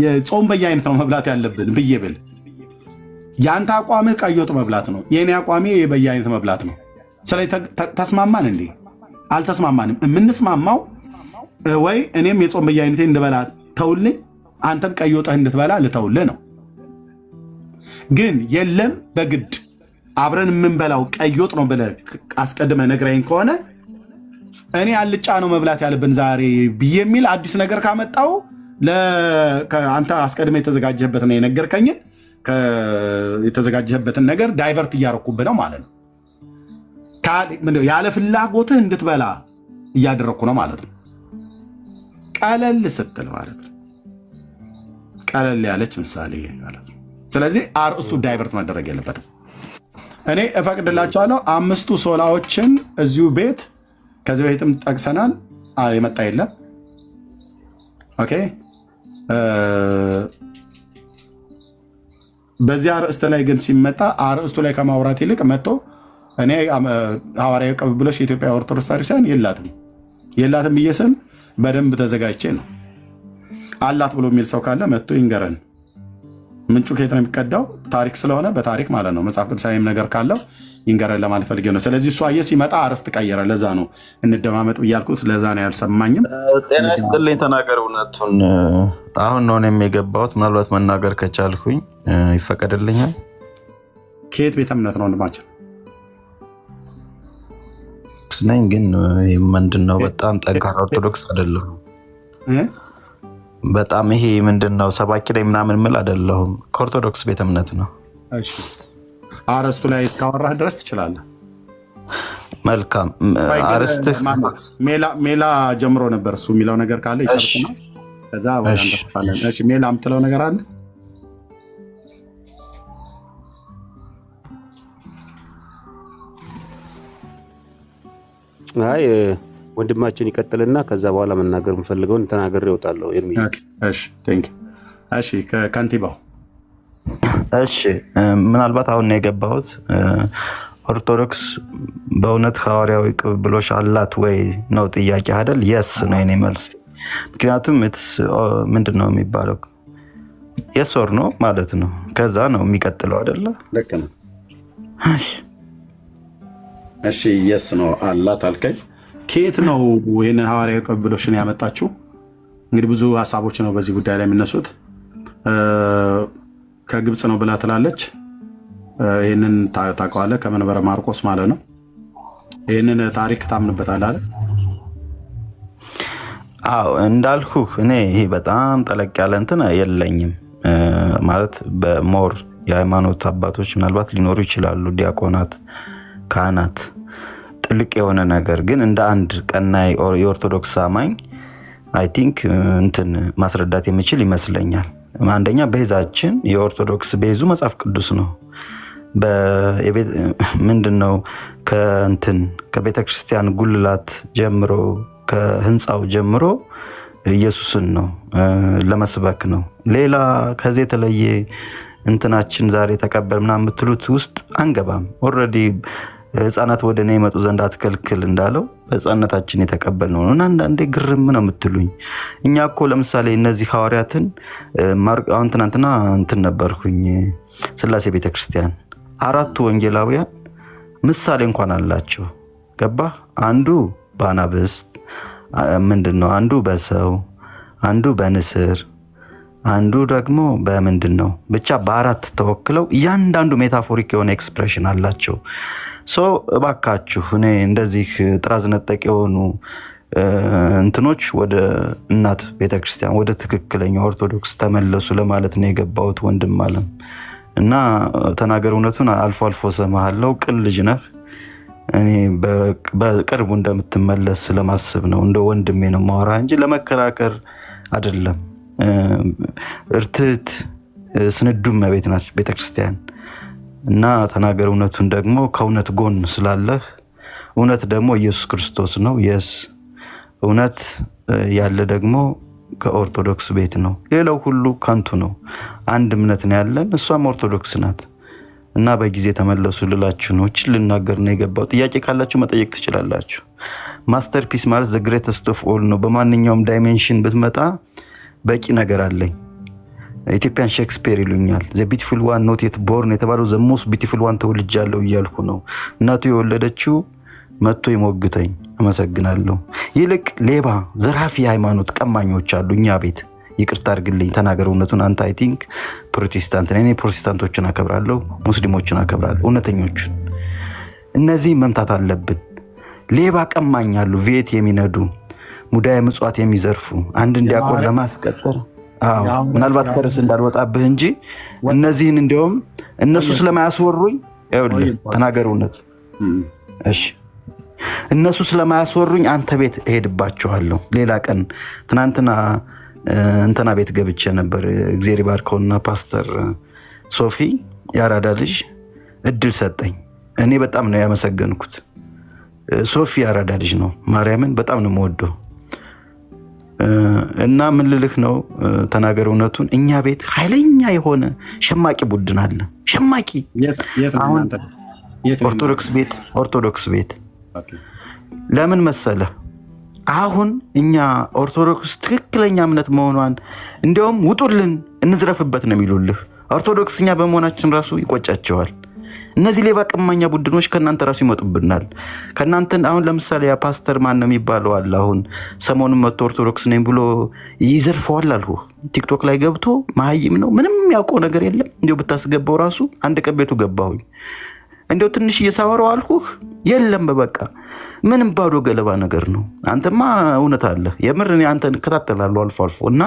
የጾም በየአይነት ነው መብላት ያለብን ብዬ ብል የአንተ አቋምህ ቀይ ወጥ መብላት ነው፣ የእኔ አቋሜ በየአይነት መብላት ነው። ስለዚህ ተስማማን እንዴ? አልተስማማንም። የምንስማማው ወይ እኔም የጾም በየአይነቴ እንድበላ ተውልኝ፣ አንተም ቀይ ወጥህ እንድትበላ ልተውልህ ነው። ግን የለም በግድ አብረን የምንበላው ቀይ ወጥ ነው ብለህ አስቀድመህ ነግረኸኝ ከሆነ እኔ አልጫ ነው መብላት ያለብን ዛሬ ብዬ የሚል አዲስ ነገር ካመጣው አንተ አስቀድመህ የተዘጋጀህበት ነው የነገርከኝን የተዘጋጀህበትን ነገር ዳይቨርት እያረኩብህ ነው ማለት ነው። ያለ ፍላጎትህ እንድትበላ እያደረግኩ ነው ማለት ነው። ቀለል ስትል ማለት ነው። ቀለል ያለች ምሳሌ ማለት ነው። ስለዚህ አርእስቱ ዳይቨርት መደረግ የለበትም። እኔ እፈቅድላቸዋለሁ 5ቱ ሶላዎችን እዚሁ ቤት ከዚህ በፊትም ጠቅሰናል። የመጣ የለም። ኦኬ በዚህ አርእስት ላይ ግን ሲመጣ አርእስቱ ላይ ከማውራት ይልቅ መጥቶ እኔ ሐዋርያዊ ቅብብሎሽ የኢትዮጵያ ኦርቶዶክስ ቤተክርስቲያን የላትም ብዬ ስም በደንብ ተዘጋጅቼ ነው አላት ብሎ የሚል ሰው ካለ መጥቶ ይንገረን። ምንጩ ከየት ነው የሚቀዳው? ታሪክ ስለሆነ በታሪክ ማለት ነው። መጽሐፍ ቅዱሳዊም ነገር ካለው ይንገረን ለማለት ፈልጌ ነው። ስለዚህ እሱ አየህ ሲመጣ አርዕስት ቀየረ። ለዛ ነው እንደማመጥ ብያልኩት። ለዛ ነው ያልሰማኝም። ጤና ይስጥልኝ። ተናገር እውነቱን። አሁን ነው እኔም የገባሁት። ምናልባት መናገር ከቻልኩኝ ይፈቀድልኛል? ከየት ቤተ እምነት ነው ወንድማችን? ነኝ ግን ምንድነው በጣም ጠንካራ ኦርቶዶክስ አይደለሁም። በጣም ይሄ ምንድነው ሰባኪ ላይ ምናምን ምል አይደለሁም። ከኦርቶዶክስ ቤተ እምነት ነው። እሺ አረስቱ ላይ እስካወራህ ድረስ ትችላለህ። መልካም አረስትህ ሜላ ጀምሮ ነበር እሱ የሚለው ነገር ካለ ይጨርስና ከዛ ወደ አንተ ተፋለን። እሺ ሜላ የምትለው ነገር አለ? አይ ወንድማችን ይቀጥልና ከዛ በኋላ መናገር የምፈልገውን ተናግሬ እወጣለሁ። እሺ ቴንክ ዩ። እሺ ከካንቲባው እሺ ምናልባት አሁን ነው የገባሁት። ኦርቶዶክስ በእውነት ሐዋርያዊ ቅብብሎሽ አላት ወይ ነው ጥያቄ አይደል? የስ ነው የኔ መልስ። ምክንያቱም ምንድን ነው የሚባለው የስ ኦር ኖ ማለት ነው። ከዛ ነው የሚቀጥለው አይደለ? ልክ ነው። እሺ የስ ነው አላት አልከኝ። ከየት ነው ይህን ሐዋርያዊ ቅብብሎሽን ያመጣችው? እንግዲህ ብዙ ሀሳቦች ነው በዚህ ጉዳይ ላይ የሚነሱት። ከግብፅ ነው ብላ ትላለች። ይህንን ታውቀዋለህ? ከመንበረ ማርቆስ ማለት ነው። ይህንን ታሪክ ታምንበታለህ አይደል? አዎ እንዳልኩህ እኔ ይሄ በጣም ጠለቅ ያለ እንትን የለኝም ማለት በሞር የሃይማኖት አባቶች ምናልባት ሊኖሩ ይችላሉ፣ ዲያቆናት፣ ካህናት ጥልቅ የሆነ ነገር ግን እንደ አንድ ቀናይ የኦርቶዶክስ አማኝ አይ ቲንክ እንትን ማስረዳት የሚችል ይመስለኛል። አንደኛ ቤዛችን የኦርቶዶክስ ቤዙ መጽሐፍ ቅዱስ ነው። ምንድነው ከቤተ ክርስቲያን ጉልላት ጀምሮ ከህንፃው ጀምሮ ኢየሱስን ነው ለመስበክ ነው። ሌላ ከዚህ የተለየ እንትናችን ዛሬ ተቀበል ምናምን የምትሉት ውስጥ አንገባም። ኦልሬዲ ህፃናት ወደ እኔ ይመጡ ዘንድ አትከልክል እንዳለው በህፃነታችን የተቀበልነው ነው። እና አንዳንዴ ግርም ነው የምትሉኝ። እኛ እኮ ለምሳሌ እነዚህ ሐዋርያትን አሁን ትናንትና እንትን ነበርኩኝ ስላሴ ቤተክርስቲያን 4ቱ ወንጌላውያን ምሳሌ እንኳን አላቸው። ገባህ? አንዱ በአናብስት ምንድነው፣ አንዱ በሰው፣ አንዱ በንስር፣ አንዱ ደግሞ በምንድነው ብቻ በ4 ተወክለው እያንዳንዱ ሜታፎሪክ የሆነ ኤክስፕሬሽን አላቸው። እባካችሁ እኔ እንደዚህ ጥራዝ ነጠቅ የሆኑ እንትኖች ወደ እናት ቤተክርስቲያን ወደ ትክክለኛ ኦርቶዶክስ ተመለሱ ለማለት ነው የገባሁት። ወንድም አለም እና ተናገር እውነቱን አልፎ አልፎ ሰማሃለው። ቅን ልጅ ነህ። እኔ በቅርቡ እንደምትመለስ ስለማስብ ነው እንደ ወንድሜ ነው ማወራ እንጂ ለመከራከር አይደለም። እርትት ስንዱም ቤት ናት ቤተክርስቲያን እና ተናገር እውነቱን ደግሞ ከእውነት ጎን ስላለህ እውነት ደግሞ ኢየሱስ ክርስቶስ ነው። የስ እውነት ያለ ደግሞ ከኦርቶዶክስ ቤት ነው። ሌላው ሁሉ ከንቱ ነው። አንድ እምነት ነው ያለን፣ እሷም ኦርቶዶክስ ናት። እና በጊዜ ተመለሱ ልላችሁ ነው። እቺ ልናገር ነው የገባው። ጥያቄ ካላችሁ መጠየቅ ትችላላችሁ። ማስተርፒስ ማለት ዘ ግሬተስት ኦፍ ኦል ነው። በማንኛውም ዳይሜንሽን ብትመጣ በቂ ነገር አለኝ። ኢትዮጵያን ሼክስፒር ይሉኛል። ዘ ቢዩቲፉል ዋን ኖት የት ቦርን የተባለው ዘ ሞስት ቢዩቲፉል ዋን ተወልጃለሁ እያልኩ ነው። እናቱ የወለደችው መጥቶ ይሞግተኝ። አመሰግናለሁ። ይልቅ ሌባ፣ ዘራፊ፣ ሃይማኖት ቀማኞች አሉ እኛ ቤት። ይቅርታ አድርግልኝ፣ ተናገር እውነቱን። አንተ አይ ቲንክ ፕሮቴስታንት ነኝ። እኔ ፕሮቴስታንቶችን አከብራለሁ፣ ሙስሊሞችን አከብራለሁ፣ እውነተኞችን። እነዚህ መምታት አለብን። ሌባ፣ ቀማኝ አሉ፣ ቪየት የሚነዱ ሙዳየ ምጽዋት የሚዘርፉ አንድ እንዲያቆን ለማስቀጠር ምናልባት ከርስ እንዳልወጣብህ እንጂ እነዚህን እንዲያውም እነሱ ስለማያስወሩኝ ተናገር እውነት። እሺ እነሱ ስለማያስወሩኝ አንተ ቤት እሄድባቸዋለሁ ሌላ ቀን። ትናንትና እንትና ቤት ገብቼ ነበር። እግዚአብሔር ይባርከውና ፓስተር ሶፊ ያራዳ ልጅ እድል ሰጠኝ። እኔ በጣም ነው ያመሰገንኩት። ሶፊ ያራዳ ልጅ ነው። ማርያምን በጣም ነው የምወደው። እና ምን ልልህ ነው ተናገር እውነቱን። እኛ ቤት ኃይለኛ የሆነ ሸማቂ ቡድን አለ። ሸማቂ ኦርቶዶክስ ቤት ለምን መሰለህ? አሁን እኛ ኦርቶዶክስ ትክክለኛ እምነት መሆኗን እንዲያውም ውጡልን እንዝረፍበት ነው የሚሉልህ። ኦርቶዶክስ እኛ በመሆናችን ራሱ ይቆጫቸዋል። እነዚህ ሌባ ቀማኛ ቡድኖች ከእናንተ ራሱ ይመጡብናል። ከእናንተ አሁን ለምሳሌ ያ ፓስተር ማን ነው የሚባለው አለ አሁን ሰሞኑን መጥቶ ኦርቶዶክስ ነኝ ብሎ ይዘርፈዋል አልሁህ። ቲክቶክ ላይ ገብቶ መሀይም ነው፣ ምንም ያውቀው ነገር የለም። እንዲሁ ብታስገባው ራሱ አንድ ቀን ቤቱ ገባሁኝ እንዲሁ ትንሽ እየሳወረው አልሁህ የለም በበቃ ምንም ባዶ ገለባ ነገር ነው። አንተማ እውነት አለ የምር እኔ አንተን እከታተላለሁ አልፎ አልፎ እና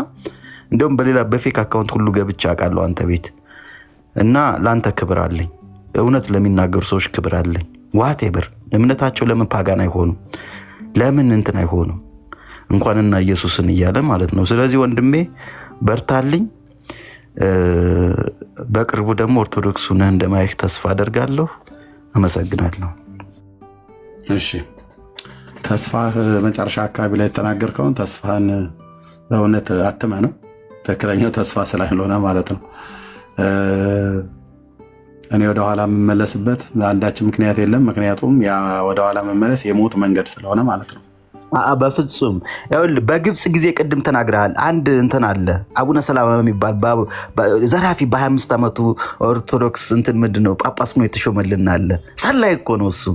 እንዲሁም በሌላ በፌክ አካውንት ሁሉ ገብቼ አውቃለሁ አንተ ቤት እና ለአንተ ክብር አለኝ። እውነት ለሚናገሩ ሰዎች ክብር አለኝ። ዋቴበር እምነታቸው ለምን ፓጋን አይሆኑም? ለምን እንትን አይሆኑም? እንኳንና ኢየሱስን እያለ ማለት ነው። ስለዚህ ወንድሜ በርታልኝ። በቅርቡ ደግሞ ኦርቶዶክሱ ነህ እንደማይክ ተስፋ አደርጋለሁ። አመሰግናለሁ። እሺ ተስፋ መጨረሻ አካባቢ ላይ የተናገርከውን ተስፋን በእውነት አትመ ነው ትክክለኛው ተስፋ ስላልሆነ ማለት ነው። እኔ ወደኋላ የምመለስበት አንዳች ምክንያት የለም። ምክንያቱም ያ ወደኋላ መመለስ የሞት መንገድ ስለሆነ ማለት ነው። በፍጹም በግብፅ ጊዜ ቅድም ተናግረሃል። አንድ እንትን አለ አቡነ ሰላማ የሚባል ዘራፊ በ25 ዓመቱ ኦርቶዶክስ እንትን ምንድን ነው ጳጳስ ነው የተሾመልን አለ። ሰላይ እኮ ነው እሱ።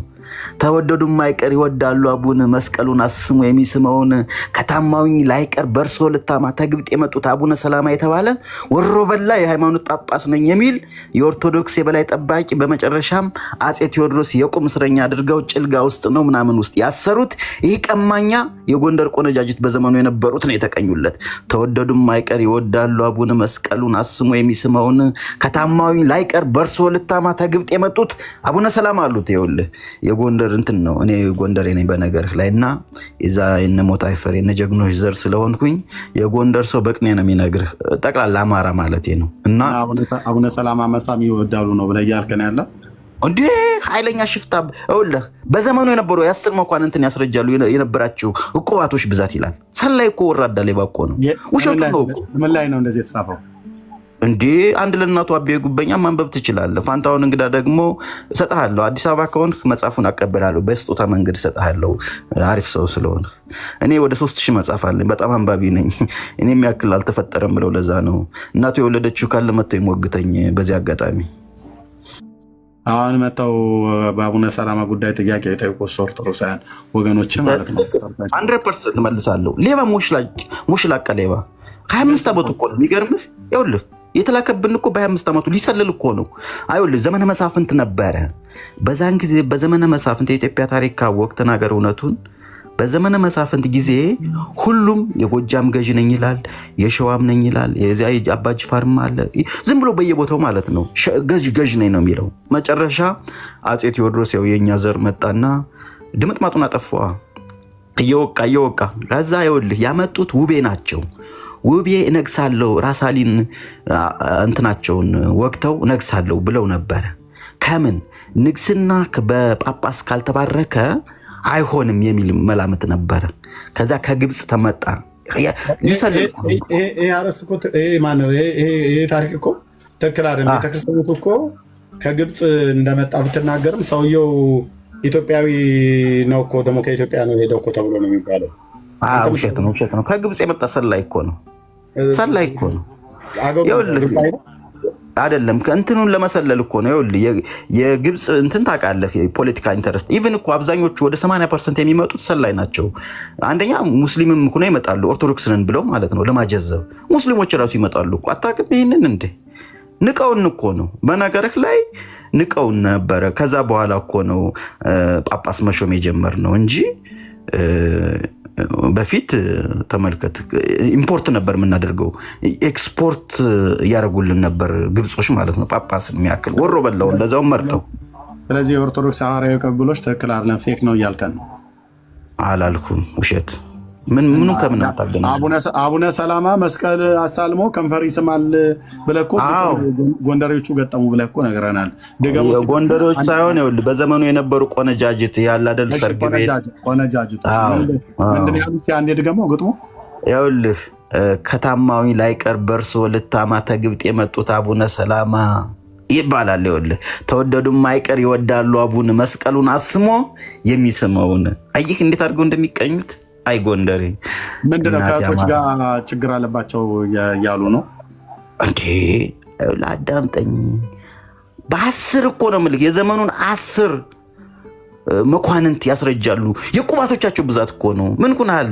ተወደዱ ማይቀር ይወዳሉ አቡን መስቀሉን አስሙ የሚስመውን ከታማውኝ ላይቀር በርሶ ልታማ ተግብጥ የመጡት አቡነ ሰላማ የተባለ ወሮ በላ የሃይማኖት ጳጳስ ነኝ የሚል የኦርቶዶክስ የበላይ ጠባቂ በመጨረሻም አጼ ቴዎድሮስ የቁም እስረኛ አድርገው ጭልጋ ውስጥ ነው ምናምን ውስጥ ያሰሩት ይህ ቀማኛ የጎንደር ቆነጃጅት በዘመኑ የነበሩት ነው የተቀኙለት። ተወደዱ ማይቀር ይወዳሉ አቡን መስቀሉን አስሙ የሚስመውን ከታማውኝ ላይቀር በርሶ ልታማ ተግብጥ የመጡት አቡነ ሰላማ አሉት። ይኸውልህ ጎንደር እንትን ነው። እኔ ጎንደሬ ነኝ በነገርህ ላይ እና እዛ የነ ሞት አይፈር የነ ጀግኖች ዘር ስለሆንኩኝ የጎንደር ሰው በቅኔ ነው የሚነግርህ። ጠቅላላ አማራ ማለቴ ነው። እና አቡነ ሰላማ መሳም ይወዳሉ ነው ብለህ እያልከን ያለ እንዴ ኃይለኛ ሽፍታ እውልህ በዘመኑ የነበሩ የአስር መኳንንትን ያስረጃሉ የነበራቸው ዕቁባቶች ብዛት ይላል። ሰላይ እኮ ወራዳ ሌባ እኮ ነው። ውሸቱ ነው እኮ። ምን ላይ ነው እንደዚህ የተጻፈው? እንዴ አንድ ለእናቱ አቤ ጉበኛ ማንበብ ትችላለህ። ፋንታውን እንግዳ ደግሞ እሰጥሃለሁ። አዲስ አበባ ከሆንክ መጽሐፉን አቀበላለሁ። በስጦታ መንገድ እሰጥሃለሁ። አሪፍ ሰው ስለሆነ እኔ ወደ 3000 መጽሐፍ አለኝ። በጣም አንባቢ ነኝ። እኔ የሚያክል አልተፈጠረም ብለው ለዛ ነው እናቱ የወለደችው ካለ መጥተው ይሞግተኝ። በዚህ አጋጣሚ አሁን መጥተው በአቡነ ሰላማ ጉዳይ ጥያቄ የጠየቁ ኦርቶዶክሳውያን ወገኖች ማለት ነው 100% መልሳለሁ። ሌባ ሙሽላቃ ሌባ 25 ዓመቱ እኮ ነው የሚገርምህ። ይኸውልህ የተላከብን እኮ በ25 ዓመቱ ሊሰልል እኮ ነው። አይወል ዘመነ መሳፍንት ነበረ በዛን ጊዜ። በዘመነ መሳፍንት የኢትዮጵያ ታሪክ ካወቅ ተናገር እውነቱን። በዘመነ መሳፍንት ጊዜ ሁሉም የጎጃም ገዥ ነኝ ይላል፣ የሸዋም ነኝ ይላል፣ የዚያ አባ ጅፋርም አለ። ዝም ብሎ በየቦታው ማለት ነው ገዥ ነኝ ነው የሚለው። መጨረሻ አጼ ቴዎድሮስ ያው የኛ ዘር መጣና ድምጥማጡን አጠፋ። እየወቃ ከዛ ይኸውልህ ያመጡት ውቤ ናቸው። ውቤ እነግሳለሁ ራሳሊን እንትናቸውን ወቅተው እነግሳለሁ ብለው ነበር። ከምን ንግስና በጳጳስ ካልተባረከ አይሆንም የሚል መላምት ነበረ። ከዛ ከግብፅ ተመጣ ሊሰልል ታሪክ እኮ ትክክል አይደለም። ቤተክርስቲያኑ እኮ ከግብፅ እንደመጣ ብትናገርም ሰውየው ኢትዮጵያዊ ነው እኮ ደግሞ ከኢትዮጵያ ነው ሄደው እኮ ተብሎ ነው የሚባለው። ውሸት ነው። ከግብፅ የመጣ ሰላይ እኮ ነው። አይደለም ከእንትኑን ለመሰለል እኮ ነው። የግብፅ እንትን ታውቃለህ፣ ፖለቲካ ኢንተረስት ኢቭን እኮ አብዛኞቹ ወደ 80% የሚመጡት ሰላይ ናቸው። አንደኛ ሙስሊምም ሆነው ይመጣሉ ኦርቶዶክስ ነን ብለው ማለት ነው ለማጀዘብ። ሙስሊሞች ራሱ ይመጣሉ እኮ አታውቅም ይሄንን እንዴ? ንቀውን እኮ ነው በነገርህ ላይ ንቀውን ነበረ። ከዛ በኋላ እኮ ነው ጳጳስ መሾም የጀመርነው እንጂ በፊት ተመልከት ኢምፖርት ነበር የምናደርገው፣ ኤክስፖርት እያደረጉልን ነበር ግብጾች ማለት ነው። ጳጳስን የሚያክል ወሮ በላውን ለዛው መርጠው። ስለዚህ የኦርቶዶክስ ሐዋርያዊ ቅብብሎች ትክክል አይደለም፣ ፌክ ነው እያልከን ነው? አላልኩም። ውሸት ምኑ ከምን አታገናኝ? አቡነ ሰላማ መስቀል አሳልሞ ከንፈር ይስማል ብለህ እኮ ጎንደሬዎቹ ገጠሙ ብለህ እኮ ነግረናል። ጎንደሬዎች ሳይሆን ይኸውልህ በዘመኑ የነበሩ ቆነጃጅት ያለ አይደል ሰርግ ቤት ቆነጃጅት ምንድን ያሉት? አንዴ ድገመው ግጥሙ። ይኸውልህ ከታማዊ ላይቀር በርሶ ልታማ ተግብጥ የመጡት አቡነ ሰላማ ይባላል። ይኸውልህ ተወደዱም ማይቀር ይወዳሉ አቡን መስቀሉን አስሞ የሚስመውን። አየህ እንዴት አድርገው እንደሚቀኙት አይ ጎንደሬ ምንድነው ከእህቶች ጋር ችግር አለባቸው ያሉ ነው እንዴ? ለአዳምጠኝ። በ10 እኮ ነው የምልህ የዘመኑን 10 መኳንንት ያስረጃሉ። የቁባቶቻቸው ብዛት እኮ ነው። ምን ኩናል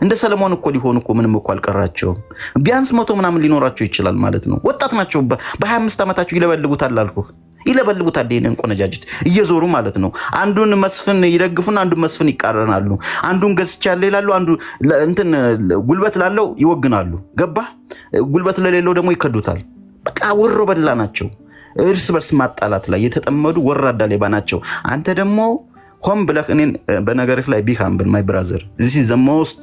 እንደ ሰለሞን እኮ ሊሆን እኮ ምንም እኮ አልቀራቸውም። ቢያንስ 100 ምናምን ሊኖራቸው ይችላል ማለት ነው። ወጣት ናቸው። በ25 ዓመታቸው ይለበልቡታል አልኩህ። ይለበልቡታል ይሄንን ቆነጃጅት እየዞሩ ማለት ነው። አንዱን መስፍን ይደግፉና አንዱን መስፍን ይቃረናሉ። አንዱን ገዝቻለሁ ይላሉ፣ አንዱ እንትን ጉልበት ላለው ይወግናሉ። ገባ? ጉልበት ለሌለው ደግሞ ይከዱታል። በቃ ወሮ በላ ናቸው። እርስ በርስ ማጣላት ላይ የተጠመዱ ወራዳ ሌባ ናቸው። አንተ ደግሞ ሆም ብለህ እኔን በነገርህ ላይ ቢ ሃምብል ማይ ብራዘር this is the most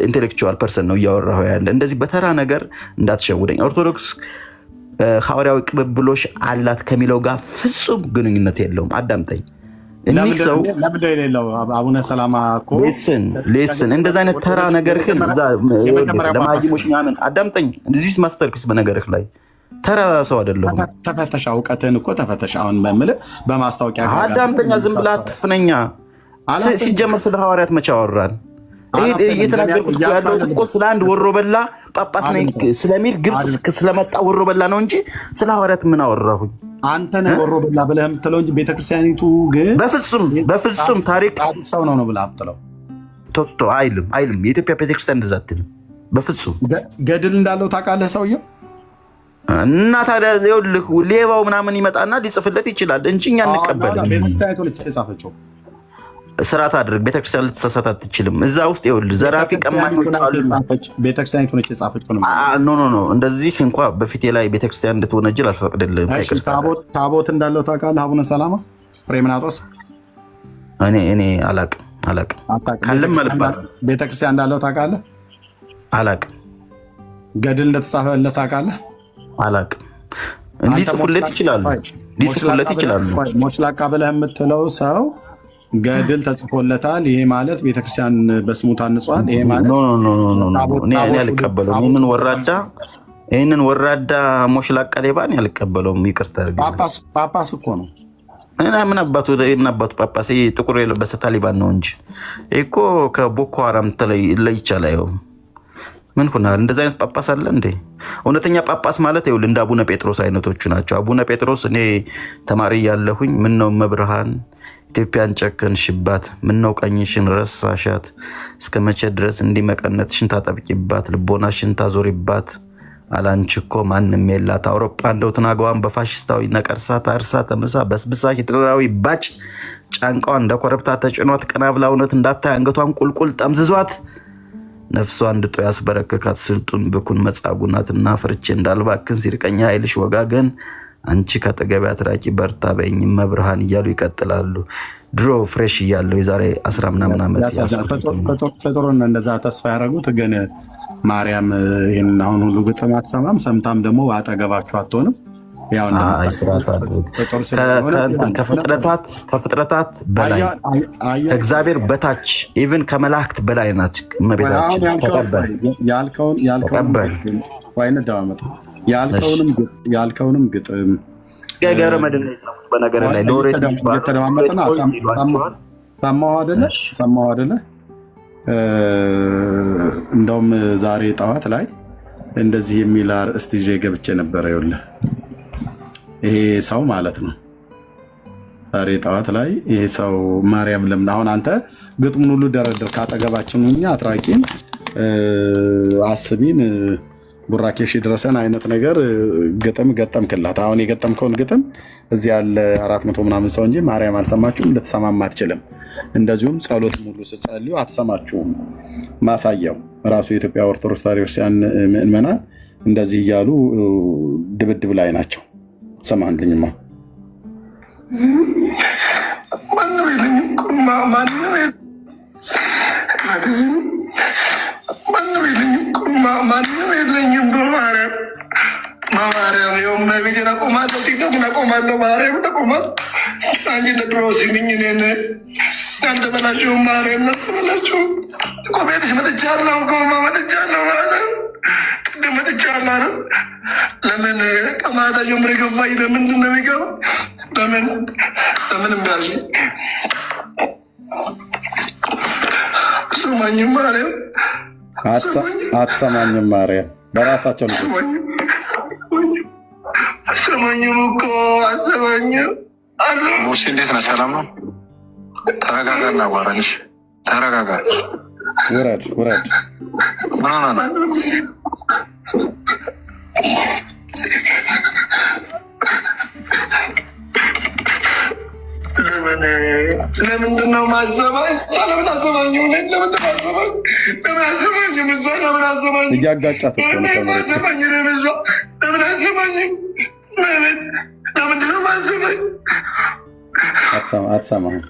intellectual person ነው እያወራሁ ያለ። እንደዚህ በተራ ነገር እንዳትሸውደኝ። ኦርቶዶክስ ሐዋርያዊ ቅብብሎሽ አላት ከሚለው ጋር ፍጹም ግንኙነት የለውም። አዳምጠኝ። እኒህ ሰው ለምንድን የሌለው አቡነ ሰላማ እኮ ሌስን እንደዚህ አይነት ተራ ነገርህን ለማይሞሽ ምናምን አዳምጠኝ። this ማስተርፒስ በነገርህ ላይ ተራ ሰው አይደለም። ተፈተሽ እውቀትህን እኮ ተፈተሽ። አሁን መምልህ በማስታወቂያ አዳምጠኛ። ዝም ብላ አትፍነኛ። ሲጀመር ስለ ሐዋርያት መቼ አወራን? እየተናገርኩት ያለው እኮ ስለ አንድ ወሮ በላ ጳጳስ ነኝ ስለሚል ግብጽ ስለመጣ ወሮ በላ ነው እንጂ ስለ ሐዋርያት ምን አወራሁኝ? አንተ ነህ ወሮ በላ ብለህ የምትለው እንጂ ቤተክርስቲያኒቱ ግን በፍጹም ታሪክ ሰው ነው ብለህ የምትለው ቶቶ አይልም። የኢትዮጵያ ቤተክርስቲያን እንደዛ አትልም በፍጹም። ገድል እንዳለው ታውቃለህ ሰውየው። እና ታዲያ ይኸውልህ ሌባው ምናምን ይመጣና ሊጽፍለት ይችላል እንጂ እኛ እንቀበልም። ቤተክርስቲያኒቱ ልትጻፈችው ስርዓት አድርግ። ቤተክርስቲያን ልትሳሳት አትችልም። እዛ ውስጥ ይኸውልህ ዘራፊ ቀማኞች አሉ። ቤተክርስቲያኒቱ ነች የጻፈችው ነው። ኖ እንደዚህ እንኳ በፊቴ ላይ ቤተክርስቲያን እንድትወነጅል አልፈቅድልህም። ታቦት እንዳለው ታውቃለህ? አቡነ ሰላማ ፍሬምናጦስ እኔ አላቅም ካለም መልባል ቤተክርስቲያን እንዳለው ታውቃለህ? አላቅም። ገድል እንደተጻፈለት ታውቃለህ? አላቅም። ሊጽፉለት ይችላሉ። ሞሽላቃ ብለህ የምትለው ሰው ገድል ተጽፎለታል። ይሄ ማለት ቤተክርስቲያን በስሙ ታንጿል። ይሄ ማለት እኔ አልቀበለውም። ይህንን ወራዳ ሞሽላቃ ሌባን አልቀበለውም። ይቅርታ ጳጳስ እኮ ነው። ምን አባቱ ጳጳስ ጥቁር የለበሰ ታሊባን ነው እንጂ እኮ ከቦኮ ሀራም ለይቻል አየው። ምን ሆናል? እንደዚህ አይነት ጳጳስ አለ እንዴ? እውነተኛ ጳጳስ ማለት ይኸውልህ እንደ አቡነ ጴጥሮስ አይነቶቹ ናቸው። አቡነ ጴጥሮስ እኔ ተማሪ ያለሁኝ ምን ነው መብርሃን ኢትዮጵያን ጨከንሽባት፣ ምን ነው ቀኝሽን ረሳሻት፣ እስከ መቼ ድረስ እንዲመቀነትሽን ታጠብቂባት፣ ልቦናሽን ታዞሪባት፣ አላንቺ እኮ ማንም የላት። አውሮፓ እንደው ትናገዋን በፋሽስታዊ ነቀርሳ ታርሳ ተምሳ በስብሳ ሂትለራዊ ባጭ ጫንቃዋን እንደ ኮረብታ ተጭኗት ቀና ብላ እውነት እንዳታይ አንገቷን ቁልቁል ጠምዝዟት ነፍሷ እንድጦ ያስበረከካት ስልጡን ብኩን መጻጉናትና ፍርቼ እንዳልባክን ሲርቀኛ ኃይልሽ ወጋገን አንቺ ከጠገቢያ ትራቂ በርታ በኝ መብርሃን እያሉ ይቀጥላሉ። ድሮ ፍሬሽ እያለው የዛሬ 10 ምናምን ዓመት ፍጡሩን እንደዛ ተስፋ ያደረጉት ግን ማርያም ይህን አሁን ሁሉ ግጥም አትሰማም፣ ሰምታም ደግሞ አጠገባችሁ አትሆንም። ከፍጥረታት በላይ ከእግዚአብሔር በታች ኢቭን ከመላእክት በላይ ናች እመቤታችን። ያልከውንም ግጥም ገረ መድን በነገር ላይ የተደማመጥና ሰማሁ አደለ? እንደውም ዛሬ ጠዋት ላይ እንደዚህ የሚል አርእስት ይዤ ገብቼ ነበረ። ይኸውልህ ይሄ ሰው ማለት ነው። ዛሬ ጠዋት ላይ ይሄ ሰው ማርያም ለምን አሁን አንተ ግጥሙን ሁሉ ደረድር ካጠገባችን እኛ አትራቂን አስቢን ቡራኬሽ ድረሰን አይነት ነገር ግጥም ገጠምክላት። አሁን የገጠምከውን ግጥም እዚህ ያለ 400 ምናምን ሰው እንጂ ማርያም አልሰማችሁም፣ ልትሰማም አትችልም። እንደዚሁም ጸሎት ሙሉ ስትጸልዩ አትሰማችሁም። ማሳያው ራሱ የኢትዮጵያ ኦርቶዶክስ ተዋሕዶ ቤተክርስቲያን ምዕመናን እንደዚህ እያሉ ድብድብ ላይ ናቸው። ሰማህልኝማ? ማንም የለኝም ማንም የለኝም። በማርያም ይኸው እመቤቴን አቆማለሁ፣ ቲክቶክን አቆማለሁ፣ ማርያምን አቆማለሁ። አንቺ ለድሮ ሲልኝ እኔን ያልተበላሽው ማርያም ያልተበላሽው እኮ ቤትሽ መጥቻለሁ እኮ መጥቻለሁ ማለት ቅድም መጥቻለሁ። ለምን ከማታ ጀምሮ የገባኝ ለምንድን ነው የሚገባው? ለምን እምቢ አልሽኝ? አትሰማኝም ማርያም፣ አትሰማኝም ማርያም። በራሳቸው አትሰማኝም እኮ አትሰማኝም። ሙርሲ እንዴት ነህ? ሰላም ነው? ተረጋጋ እና አዋራኝ። ተረጋጋ። ውረድ ውረድ። ምን ሆነህ ነው? ለምንድን ነው ማዘማኝ? ለምን አዘማኝ? ለምን አዘማኝ? እያጋጫት እኮ ነው። ለምን አዘማኝ? ለምንድን ነው ማዘማኝ? አትሰማህም።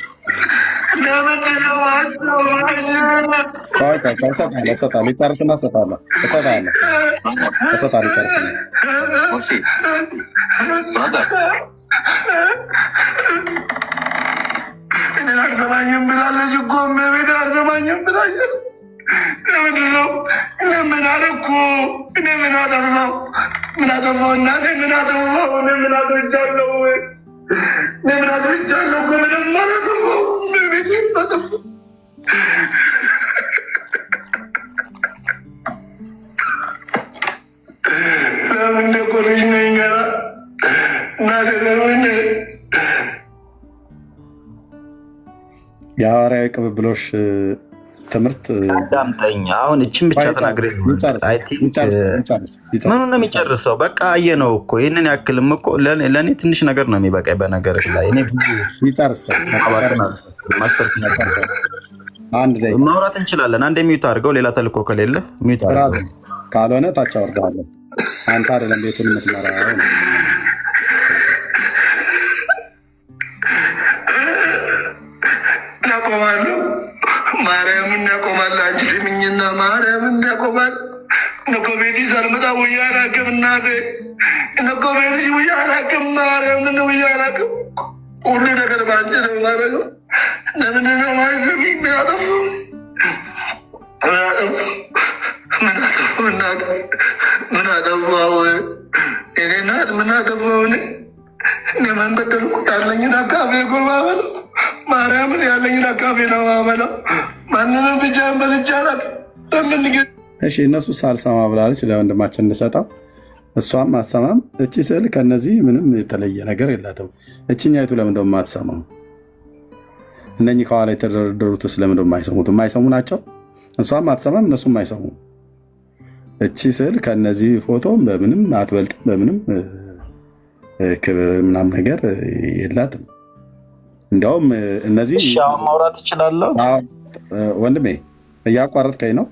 እሰጥሃለሁ። ይጨርስና እሰጥሃለሁ። ይጨርስና ሙርሲ ብራዘር እኔን አልሰማኝም ብላለች እኮ እመቤት፣ አልሰማኝም ብላለች። ለምንድን ነው? እኔ ምን አደረኩ? እኔ ምን አጠፋሁ? ምን አጠፋሁ? እናቴ ምን አጠፋሁ? እኔ ምን አጥፍቻለሁ? እኔ ምን አጥፍቻለሁ? ምንም አላጠፋሁ። እመቤቴ አጠፋሁ። ለምን እኮ ልጅ ነኝ ገና እናቴ ለምን የሐዋርያዊ ቅብብሎሽ ትምህርት ዳምጠኝ። አሁን እችን ብቻ ተናግሬ ምኑ ነው የሚጨርሰው? በቃ አየነው እኮ ይህንን ያክልም እኮ ለእኔ ትንሽ ነገር ነው የሚበቃኝ። በነገር ላይ እኔ ማውራት እንችላለን። አንድ ሚዩት አድርገው፣ ሌላ ተልኮ ከሌለ ሚዩት አድርገው፣ ካልሆነ ታች አወርዳለሁ። አንተ አይደለም ቤቱን የምትመራው። እናቆማለሁ። ማርያምን እናቆማለሁ። አንቺ ስምኝና ማርያምን እናቆማለሁ። እነኮ ቤቲ ሰርምጣ ውያ አላውቅም እናቴ፣ እነኮ ቤትሽ ውያ አላውቅም። ማርያምን ውያ አላውቅም። ሁሉ ነገር በአንቺ ነው ማድረገው። ለምንድን ነው ማይሰሚኝ? ምን አጠፋሁ? ምን አጠፋሁ? እኔ ናት ምን አጠፋሁ? እኔ ማን በደልኩ? ያለኝን አካፌ እኮ ማበለው ማርያምን ያለኝን አካፌ ነው ማበለው። ማንንም ብቻን በልቻላት ለምን? እሺ እነሱ ሳልሰማ ብላለች ለወንድማችን እንሰጠው። እሷም አትሰማም። እቺ ስዕል ከነዚህ ምንም የተለየ ነገር የላትም። እችኛይቱ ለምን ደሞ አትሰማም? እነኚህ ከኋላ የተደረደሩትስ ለምን ደሞ አይሰሙት? የማይሰሙ ናቸው። እሷም አትሰማም፣ እነሱም አይሰሙም። እቺ ስዕል ከነዚህ ፎቶ በምንም አትበልጥም። በምንም ክብር ምናምን ነገር የላትም። እንዲያውም እነዚህ ማውራት እችላለሁ ወንድሜ። እያቋረጥከኝ ነው።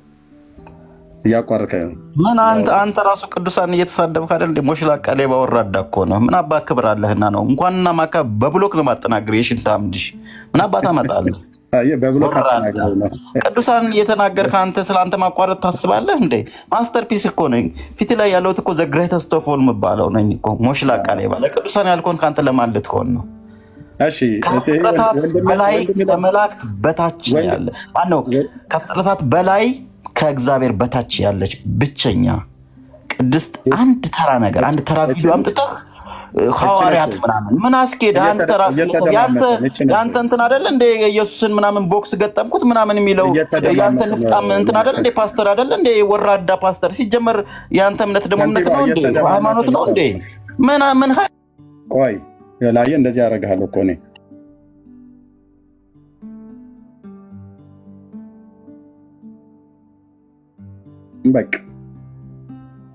ምን አንተ ራሱ ቅዱሳን እየተሳደብክ አይደል? ሞሽላቃ ሌባ ወራዳ እኮ ነው። ምን አባ ክብር አለህና ነው? እንኳንና ማካ በብሎክ ነው ማጠናገር። የሽንታም ልጅ ምን አባ ታመጣለህ? ቅዱሳን እየተናገርክ አንተ ስለ አንተ ማቋረጥ ታስባለህ እንዴ? ማስተርፒስ እኮ ነኝ። ፊት ላይ ያለሁት እኮ ዘ ግሬተስት ኦፍ ኦል የምባለው ነኝ እኮ። ሞሽላቃ ሌባ ለቅዱሳን ያልከውን ከአንተ ለማን ልትሆን ነው? ከፍጥረታት በላይ ከመላእክት በታች ያለ ማነው? ከፍጥረታት በላይ ከእግዚአብሔር በታች ያለች ብቸኛ ቅድስት አንድ ተራ ነገር አንድ ተራ ቪዲዮ አምጥተህ ሐዋርያት ምናምን ምን አስኬድ? አንተ ተራ ያንተ እንትን አይደለ እንደ ኢየሱስን ምናምን ቦክስ ገጠምኩት ምናምን የሚለው ያንተ ንፍጣም እንትን አይደለ እንደ ፓስተር አይደለ እንደ ወራዳ ፓስተር። ሲጀመር ያንተ እምነት ደግሞ እምነት ነው እንዴ? ሃይማኖት ነው እንዴ? ምን ቆይ የላየ እንደዚህ ያደርግሃለሁ እኮ እኔ በቃ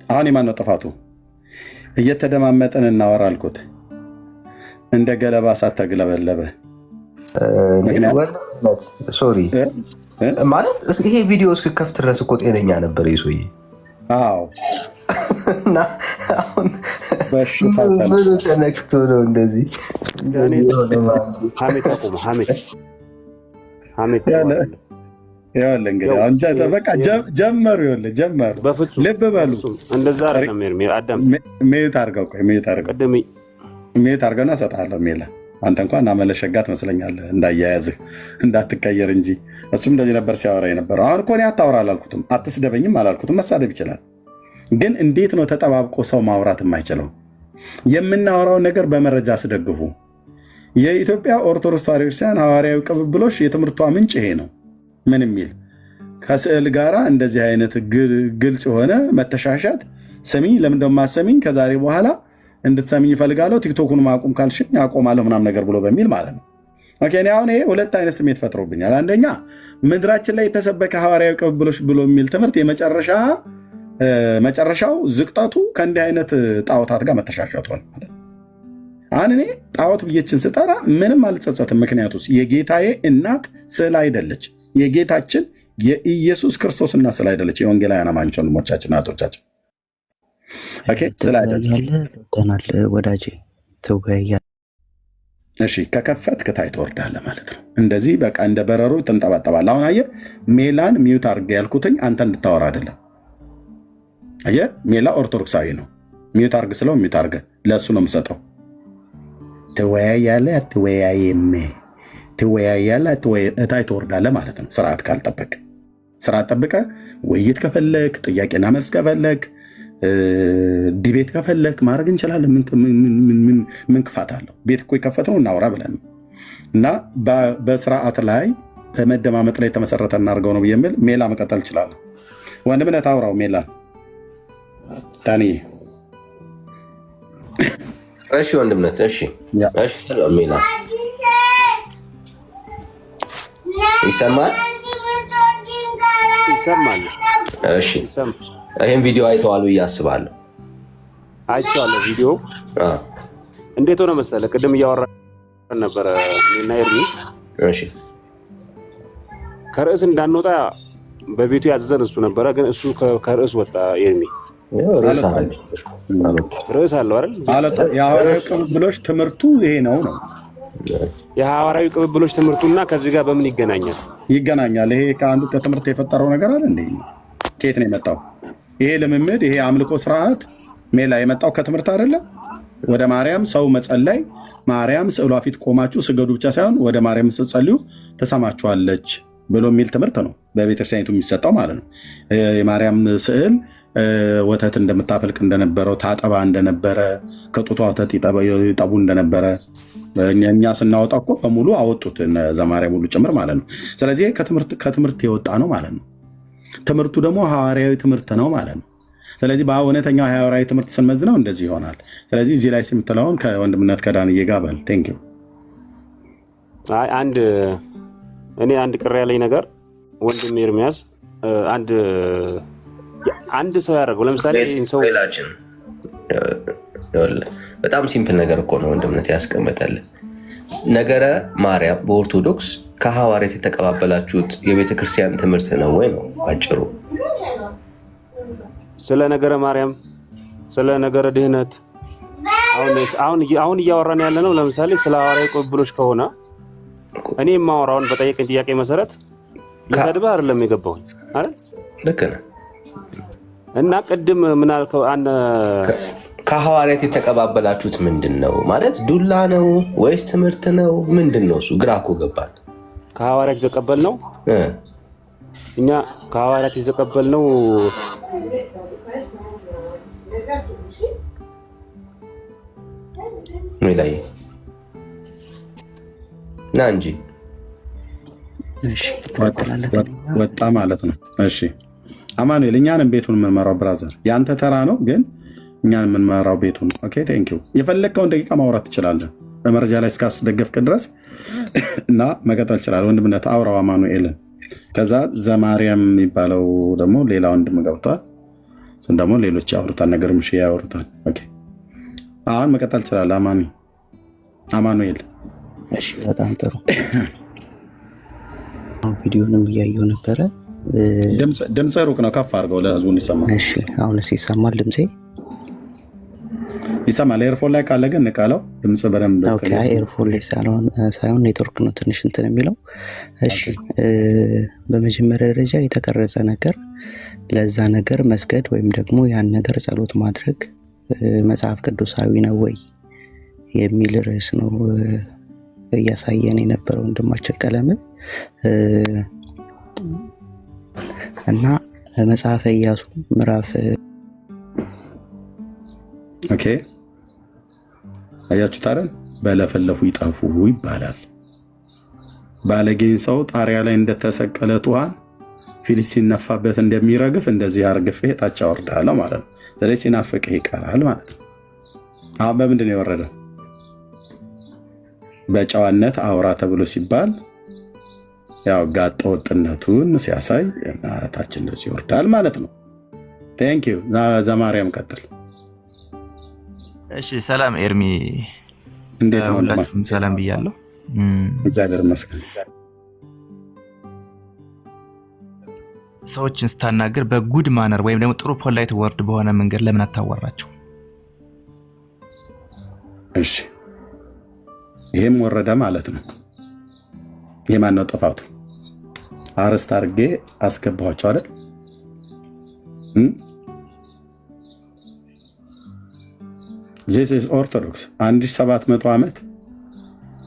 አሁን የማን ነው ጥፋቱ? እየተደማመጠን እናወራ አልኩት። እንደ ገለባ ሳተግለበለበ ሶሪ ማለት ይሄ ቪዲዮ እስክከፍት ድረስ እኮ ጤነኛ ነበር ይሶዬ። አዎ እና አሁን ምን ተነክቶ ነው እንደዚህ? ይኸውልህ እንግዲህ በቃ ጀመሩ። ጀመሩ። ልብ በሉ። ሚዩት አድርገው ሚዩት አድርገውና እሰጥሃለሁ። ሜላ አንተ እንኳን አመለሸጋ ትመስለኛለህ እንዳያያዝህ እንዳትቀየር እንጂ እሱም እንደዚህ ነበር ሲያወራ የነበረው። አሁን እኮ እኔ አታውራ አላልኩትም፣ አትስደበኝም አላልኩትም። መሳደብ ይችላል፣ ግን እንዴት ነው ተጠባብቆ ሰው ማውራት የማይችለው? የምናወራውን ነገር በመረጃ አስደግፉ። የኢትዮጵያ ኦርቶዶክስ ተዋሕዶ ቤተክርስቲያን ሐዋርያዊ ቅብብሎሽ የትምህርቷ ምንጭ ይሄ ነው። ምን የሚል ከስዕል ጋራ እንደዚህ አይነት ግልጽ የሆነ መተሻሸት ስሚ፣ ለምን እንደማሰሚኝ ከዛሬ በኋላ እንድትሰሚኝ ይፈልጋለሁ፣ ቲክቶኩን ማቆም ካልሽኝ አቆማለሁ ምናምን ነገር ብሎ በሚል ማለት ነው። ኦኬ እኔ አሁን ይሄ ሁለት አይነት ስሜት ፈጥሮብኛል። አንደኛ ምድራችን ላይ የተሰበከ ሐዋርያዊ ቅብብሎች ብሎ የሚል ትምህርት መጨረሻው ዝቅጠቱ ከእንዲህ አይነት ጣዖታት ጋር መተሻሸት ሆነ ማለት ነው። አሁን እኔ ጣዖት ብዬችን ስጠራ ምንም አልጸጸትም። ምክንያቱስ የጌታዬ እናት ስዕል አይደለች፣ የጌታችን የኢየሱስ ክርስቶስ እናት ስዕል አይደለች። የወንጌላውያን አማኞች ወንድሞቻችን እናቶቻችን ስዕል አይደለች። ወዳጄ ትወያያለህ። እሺ ከከፈትክ ታይ ትወርዳለህ ማለት ነው። እንደዚህ በቃ እንደ በረሮ ትንጠባጠባለህ። አሁን አየህ ሜላን ሚዩት አድርገህ ያልኩትኝ አንተ እንድታወራ አይደለም። አየህ ሜላ ኦርቶዶክሳዊ ነው። ሚዩት አድርግ ስለው ሚዩት አድርገህ ለእሱ ነው የምሰጠው። ትወያያለህ አትወያይም፣ ትወያያለህ እታይ ትወርዳለህ ማለት ነው። ስርዓት ካልጠበቅ፣ ስርዓት ጠብቀህ ውይይት ከፈለክ፣ ጥያቄና መልስ ከፈለክ፣ ዲቤት ከፈለክ ማድረግ እንችላለን። ምን ክፋት አለው? ቤት እኮ የከፈት ነው እናውራ ብለን እና በስርዓት ላይ በመደማመጥ ላይ የተመሰረተ እናድርገው ነው የሚል ሜላ መቀጠል እችላለሁ። ወንድምነት አውራው ሜላ ዳንዬ። እሺ ወንድምነት። እሺ ሰላም ሜላ ይሰማል? ይሰማል። እሺ ይህን ቪዲዮ አይተዋል ብዬ አስባለሁ። አይቼዋለሁ። ቪዲዮ እንዴት ሆነ መሰለህ? ቅድም እያወራን ነበረ እኔና ኤርሚ። እሺ ከርዕስ እንዳንወጣ በቤቱ ያዘዘን እሱ ነበረ፣ ግን እሱ ከርዕስ ወጣ። ኤርሚ ርዕስ አለው አይደል? የሐዋርያዊ ቅብብሎች ትምህርቱ ይሄ ነው። የሐዋርያዊ ቅብብሎች ትምህርቱና ከዚህ ጋር በምን ይገናኛል? ይገናኛል። ይሄ ከአንዱ ከትምህርት የፈጠረው ነገር አለ እንዴ? ከየት ነው የመጣው? ይሄ ልምምድ፣ ይሄ አምልኮ ስርዓት ሜላ የመጣው ከትምህርት አይደለም? ወደ ማርያም ሰው መጸለይ፣ ማርያም ስዕሏ ፊት ቆማችሁ ስገዱ ብቻ ሳይሆን ወደ ማርያም ስትጸልዩ ትሰማችኋለች ብሎ የሚል ትምህርት ነው በቤተክርስቲያኒቱ የሚሰጠው ማለት ነው። የማርያም ስዕል ወተት እንደምታፈልቅ እንደነበረው ታጠባ እንደነበረ፣ ከጡቷ ወተት ይጠቡ እንደነበረ እኛ ስናወጣ እኮ በሙሉ አወጡት ዘማርያም ሁሉ ጭምር ማለት ነው። ስለዚህ ከትምህርት የወጣ ነው ማለት ነው። ትምህርቱ ደግሞ ሐዋርያዊ ትምህርት ነው ማለት ነው። ስለዚህ በእውነተኛው ሐዋርያዊ ትምህርት ስንመዝነው እንደዚህ ይሆናል። ስለዚህ እዚህ ላይ የምትለውን ከወንድምነት ከዳንዬ ጋር በል። ቴንክ ዩ። አንድ ቅር ያለኝ ነገር ወንድም ኤርሚያስ አንድ ሰው ያደረገው ለምሳሌ ሰው በጣም ሲምፕል ነገር እኮ ነው ወንድምነት ያስቀመጠልን። ነገረ ማርያም በኦርቶዶክስ ከሐዋርያት የተቀባበላችሁት የቤተክርስቲያን ትምህርት ነው ወይ ነው አጭሩ። ስለ ነገረ ማርያም፣ ስለ ነገረ ድህነት አሁን እያወራን ያለ ነው። ለምሳሌ ስለ ሐዋርያዊ ቅብብሎች ከሆነ እኔ የማወራውን በጠየቀኝ ጥያቄ መሰረት ልሰድብህ አይደለም የገባሁኝ አይደል? ልክ ነህ። እና ቅድም ምን አልከው? ከሐዋርያት የተቀባበላችሁት ምንድን ነው ማለት? ዱላ ነው ወይስ ትምህርት ነው? ምንድን ነው እሱ? ግራ እኮ ገባን። ከሐዋርያት የተቀበልነው እኛ ከሐዋርያት የተቀበልነው ሚላይ ና እንጂ ወጣ ማለት ነው። እሺ አማኑኤል፣ እኛንም ቤቱን የምንመራው ብራዘር፣ የአንተ ተራ ነው ግን እኛን የምንመራው ቤቱን። ኦኬ ቴንክ ዩ። የፈለግከውን ደቂቃ ማውራት ትችላለህ በመረጃ ላይ እስካስደገፍክ ድረስ እና መቀጠል ትችላለህ። ወንድምነት አውራው አማኑኤልን። ከዛ ዘማርያም የሚባለው ደግሞ ሌላ ወንድም ገብቷል። እሱን ደግሞ ሌሎች ያወሩታል፣ ነገርም ያወሩታል። ኦኬ አሁን መቀጠል ትችላለህ አማኑኤል። እሺ በጣም ጥሩ። ቪዲዮንም እያየሁ ነበረ። ድምፅ ሩቅ ነው፣ ከፍ አድርገው ለህዝቡ እንዲሰማ። እሺ አሁንስ ይሰማል? ድምፄ ይሰማል? ኤርፎን ላይ ካለ ግን ንቃለው። ድምፅ በደንብ ኤርፎን ላይ ሳይሆን ኔትወርክ ነው ትንሽ እንትን የሚለው። እሺ በመጀመሪያ ደረጃ የተቀረጸ ነገር ለዛ ነገር መስገድ ወይም ደግሞ ያን ነገር ጸሎት ማድረግ መጽሐፍ ቅዱሳዊ ነው ወይ የሚል ርዕስ ነው እያሳየን የነበረው ወንድማችን ቀለም እና መጽሐፈ ኢያሱ ምዕራፍ ኦኬ አያችሁ ታዲያ በለፈለፉ ይጠፉ ይባላል። ባለጌን ሰው ጣሪያ ላይ እንደተሰቀለ ጡሃን ፊሊስ ሲነፋበት እንደሚረግፍ እንደዚህ አርግፌ ታች አወርድሃለሁ ማለት ነው። ስለዚህ ሲናፍቅህ ይቀራል ማለት ነው። አሁን በምንድን ነው የወረደው? በጨዋነት አውራ ተብሎ ሲባል ያው ጋጠ ወጥነቱን ሲያሳይ ታች እንደዚህ ይወርዳል ማለት ነው። ቴንኪው ዘማርያም ቀጥል። እሺ ሰላም ኤርሚ፣ እንዴት ነው? ሁላችሁም ሰላም ብያለሁ። እግዚአብሔር ይመስገን። ሰዎችን ስታናገር በጉድ ማነር ወይም ደግሞ ጥሩ ፖላይት ወርድ በሆነ መንገድ ለምን አታወራቸው? እሺ ይሄም ወረደ ማለት ነው። ይሄ ማን ነው ጥፋቱ? አርስት አድርጌ አስገባኋቸው አይደል? ዚስ ኢዝ ኦርቶዶክስ 1700 ዓመት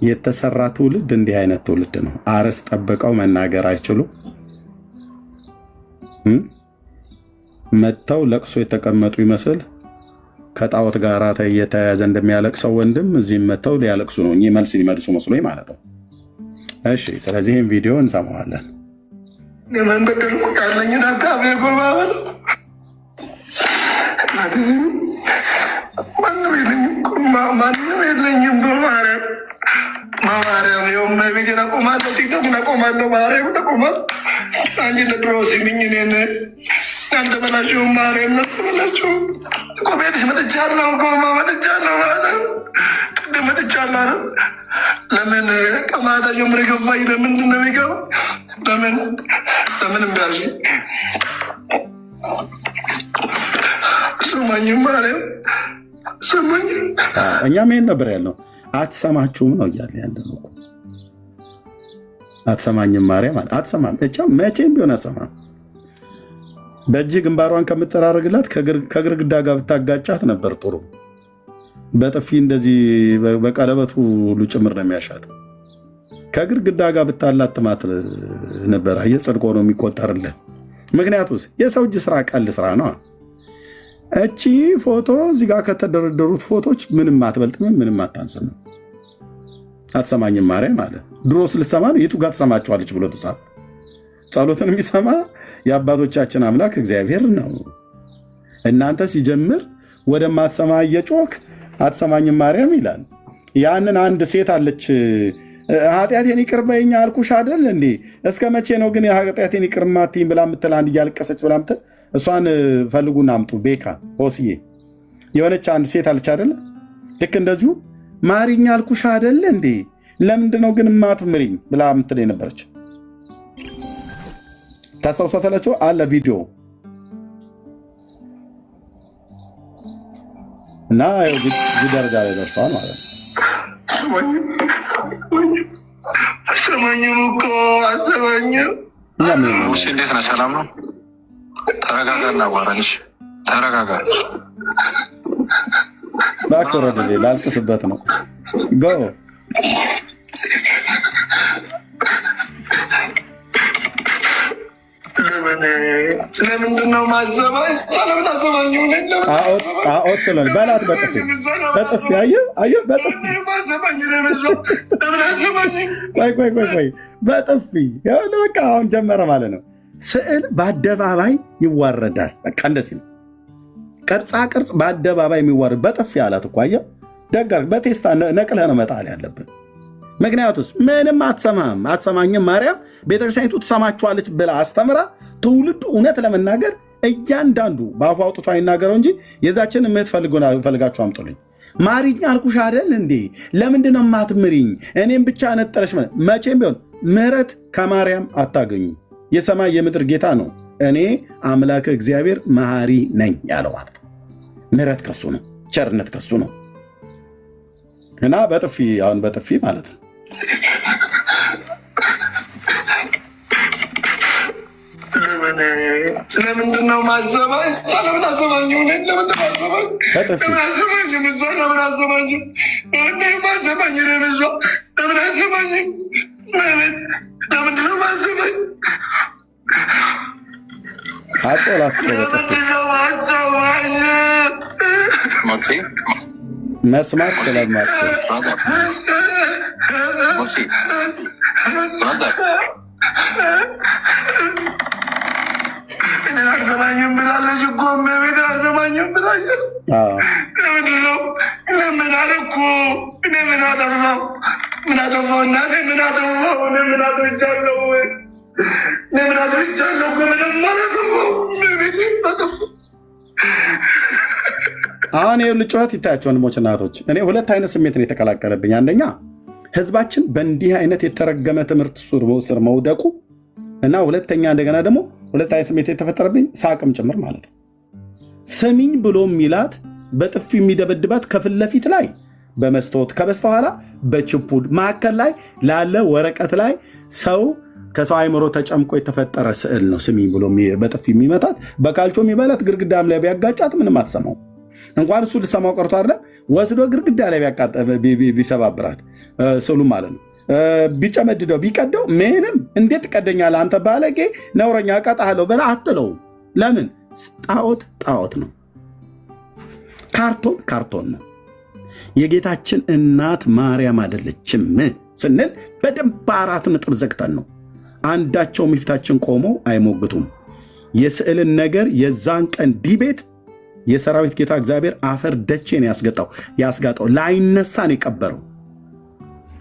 የተሰራ ትውልድ እንዲህ አይነት ትውልድ ነው። አርስት ጠብቀው መናገር አይችሉ መጥተው ለቅሶ የተቀመጡ ይመስል ከጣዖት ጋር የተያያዘ እንደሚያለቅሰው ወንድም እዚህም መጥተው ሊያለቅሱ ነው። እኚህ መልስ ሊመልሱ መስሎኝ ማለት ነው። እሺ ስለዚህ ይህን ቪዲዮ እንሰማዋለን። የመንበደልኩ ካለኝን አካባቢ ጎባበል ማንም የለኝም። በማርያም የውመ ቤቴን አቆማለሁ፣ ቲክቶክን አቆማለሁ፣ ማርያም አቆማለሁ። አንቺ ለድሮ ሲምኝ እኔን ያልተበላሽውም ማርያም ያልተበላሽው እኮ ቤትሽ መጥቻለሁ እኮ መጥቻለሁ ማለት ቅድም መጥቻለሁ። ለምን ከማታ ጀምሮ የገባኝ ለምንድን ነው የሚገባ? ለምን እንዳልሽ ስማኝም ማርያም ስማኝ። እኛም ይሄን ነበር ያለው። አትሰማችሁም ነው እያለ ያለ ነው። አትሰማኝም ማርያም አለ። አትሰማም እቻ መቼም ቢሆን አትሰማም። በእጅ ግንባሯን ከምትጠራርግላት ከግርግዳ ጋር ብታጋጫት ነበር ጥሩ። በጥፊ እንደዚህ በቀለበቱ ሁሉ ጭምር ነው የሚያሻት። ከግርግዳ ጋር ብታላትማት ነበር ጽድቅ ሆኖ የሚቆጠርልን። ምክንያቱስ የሰው እጅ ስራ ቀል ስራ ነው። እቺ ፎቶ እዚህ ጋር ከተደረደሩት ፎቶች ምንም አትበልጥም፣ ምንም አታንስም። አትሰማኝም ማርያም አለ። ድሮስ ልትሰማ ነው? የቱ ጋር ትሰማችኋለች ብሎ ተጻፈ። ጸሎትን የሚሰማ የአባቶቻችን አምላክ እግዚአብሔር ነው። እናንተ ሲጀምር ወደማትሰማ እየጮክ አትሰማኝም ማርያም ይላል። ያንን አንድ ሴት አለች፣ ኃጢአቴን ይቅር በይኝ አልኩሽ አይደል እንዴ? እስከ መቼ ነው ግን የኃጢአቴን ይቅር ማትይኝ ብላ ምትል አንድ እያለቀሰች ብላ ምትል፣ እሷን ፈልጉና አምጡ። ቤካ ሆስዬ የሆነች አንድ ሴት አለች አይደለ? ልክ እንደዚሁ ማሪኝ አልኩሽ አይደል እንዴ? ለምንድነው ግን ማትምሪኝ ብላ ምትል የነበረች ታስታውሳላችሁ? አለ ቪዲዮ እና ደረጃ ላይ ደርሰዋል ማለት ነው። አሰማኝም እኮ አሰማኝም። ሙሴ እንዴት ነህ? ሰላም ነው? ተረጋጋ፣ እናዋራን። ተረጋጋ። እባክህ ወረድ፣ ላልቅስበት ነው። ጎ ስለምንድነው ማዘማኝ? ለምን አዘማኝ? ጣዖት ስለ በላት በጥፊ አየህ፣ በጥፊ ቆይ በጥፊ በቃ አሁን ጀመረ ማለት ነው። ስዕል በአደባባይ ይዋረዳል። በቃ እንደዚህ ነው። ቅርጻ ቅርጽ በአደባባይ የሚዋረድ በጥፊ አላት እኮ አየህ። ደጋር በቴስታ ነቅለህ ነው መጣል ያለብን። ምክንያቱስ ምንም አትሰማኝም ማርያም ቤተክርስቲያኒቱ ትሰማችኋለች ብላ አስተምራ ትውልዱ እውነት ለመናገር እያንዳንዱ በአፉ አውጥቶ አይናገረው እንጂ የዛችን ፈልጋችሁ አምጡልኝ። ማሪኝ አልኩሽ አይደል እንዴ? ለምንድነው ማትምሪኝ? እኔም ብቻ ነጠረሽ። መቼም ቢሆን ምህረት ከማርያም አታገኙ። የሰማይ የምድር ጌታ ነው። እኔ አምላክ እግዚአብሔር መሐሪ ነኝ ያለው ማለት ነው። ምህረት ከሱ ነው፣ ቸርነት ከሱ ነው። እና በጥፊ አሁን በጥፊ ማለት ነው። ስለምንድነው ማዘማኝ? ለምን አዘማኝ? ለምን አዘማኝ? መስማት ስለማትችል አልሰማኝም ብላለች እኮ እመቤቴ አልሰማኝም ብላለች። ለምንድን ነው? ለምን አደረኩ? እኔ ምን አጠፋሁ? ምን አጠፋሁ? እናቴ ምን አጠፋሁ? እኔ ምን አጥፍቻለሁ? እኔ ምን አጥፍቻለሁ? ምንም አላጠፋሁም። እመቤቴ አጠፋሁ። አሁን ይኸውልህ ጩኸት ይታያቸው ወንድሞች እና እህቶች፣ እኔ ሁለት አይነት ስሜት ነው የተቀላቀለብኝ። አንደኛ ህዝባችን በእንዲህ አይነት የተረገመ ትምህርት ስር መውደቁ እና ሁለተኛ እንደገና ደግሞ ሁለት አይነት ስሜት የተፈጠረብኝ ሳቅም ጭምር ማለት ነው። ስሚኝ ብሎ የሚላት በጥፊ የሚደበድባት ከፊት ለፊት ላይ በመስታወት ከበስተኋላ በችፑድ ማዕከል ላይ ላለ ወረቀት ላይ ሰው ከሰው አይምሮ ተጨምቆ የተፈጠረ ስዕል ነው። ስሚኝ ብሎ በጥፊ የሚመታት በካልቾ የሚበላት ግድግዳም ላይ ቢያጋጫት ምንም አትሰማው። እንኳን እሱ ልሰማው ቀርቶ አይደለም ወስዶ ግድግዳ ላይ ቢሰባብራት ስዕሉ ማለት ነው ቢጨመድደው ቢቀደው ምንም እንዴት ትቀደኛለህ አንተ ባለጌ ነውረኛ እቀጣለሁ በላ አትለው። ለምን? ጣዖት ጣዖት ነው፣ ካርቶን ካርቶን ነው። የጌታችን እናት ማርያም አይደለችም ስንል በደንብ 4 ነጥብ ዘግተን ነው። አንዳቸውም ፊታችን ቆመው አይሞግቱም። የስዕልን ነገር የዛን ቀን ዲቤት የሰራዊት ጌታ እግዚአብሔር አፈር ደቼን ያስጋጣው ላይነሳን የቀበረው።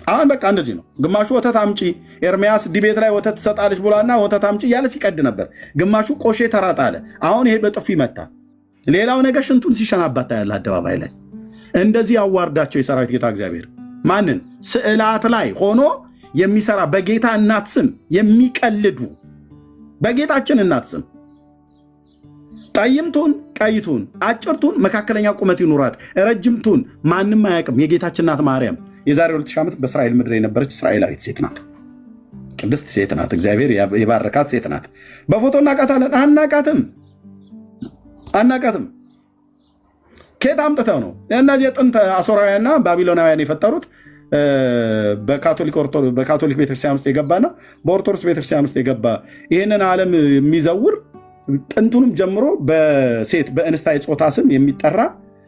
አሁን በቃ እንደዚህ ነው። ግማሹ ወተት አምጪ ኤርሚያስ ዲቤት ላይ ወተት ትሰጣለች ብሏና ወተት አምጪ እያለ ሲቀድ ነበር። ግማሹ ቆሼ ተራጣ አለ። አሁን ይሄ በጥፊ መታ። ሌላው ነገር ሽንቱን ሲሸናባት ያለ አደባባይ ላይ እንደዚህ ያዋርዳቸው የሰራዊት ጌታ እግዚአብሔር። ማንን? ስዕላት ላይ ሆኖ የሚሰራ በጌታ እናት ስም የሚቀልዱ በጌታችን እናት ስም ጠይምቱን ቀይቱን አጭርቱን መካከለኛ ቁመት ይኑራት ረጅምቱን ማንም አያውቅም። የጌታችን እናት ማርያም የዛሬ 2000 ዓመት በእስራኤል ምድር የነበረች እስራኤላዊት ሴት ናት። ቅድስት ሴት ናት። እግዚአብሔር የባረካት ሴት ናት። በፎቶ እናቃታለን? አናቃትም። ከየት አምጥተው ነው? እነዚህ የጥንት አሦራውያንና ባቢሎናውያን የፈጠሩት በካቶሊክ ቤተክርስቲያን ውስጥ የገባና በኦርቶዶክስ ቤተክርስቲያን ውስጥ የገባ ይህንን ዓለም የሚዘውር ጥንቱንም ጀምሮ በሴት በእንስታይ ጾታ ስም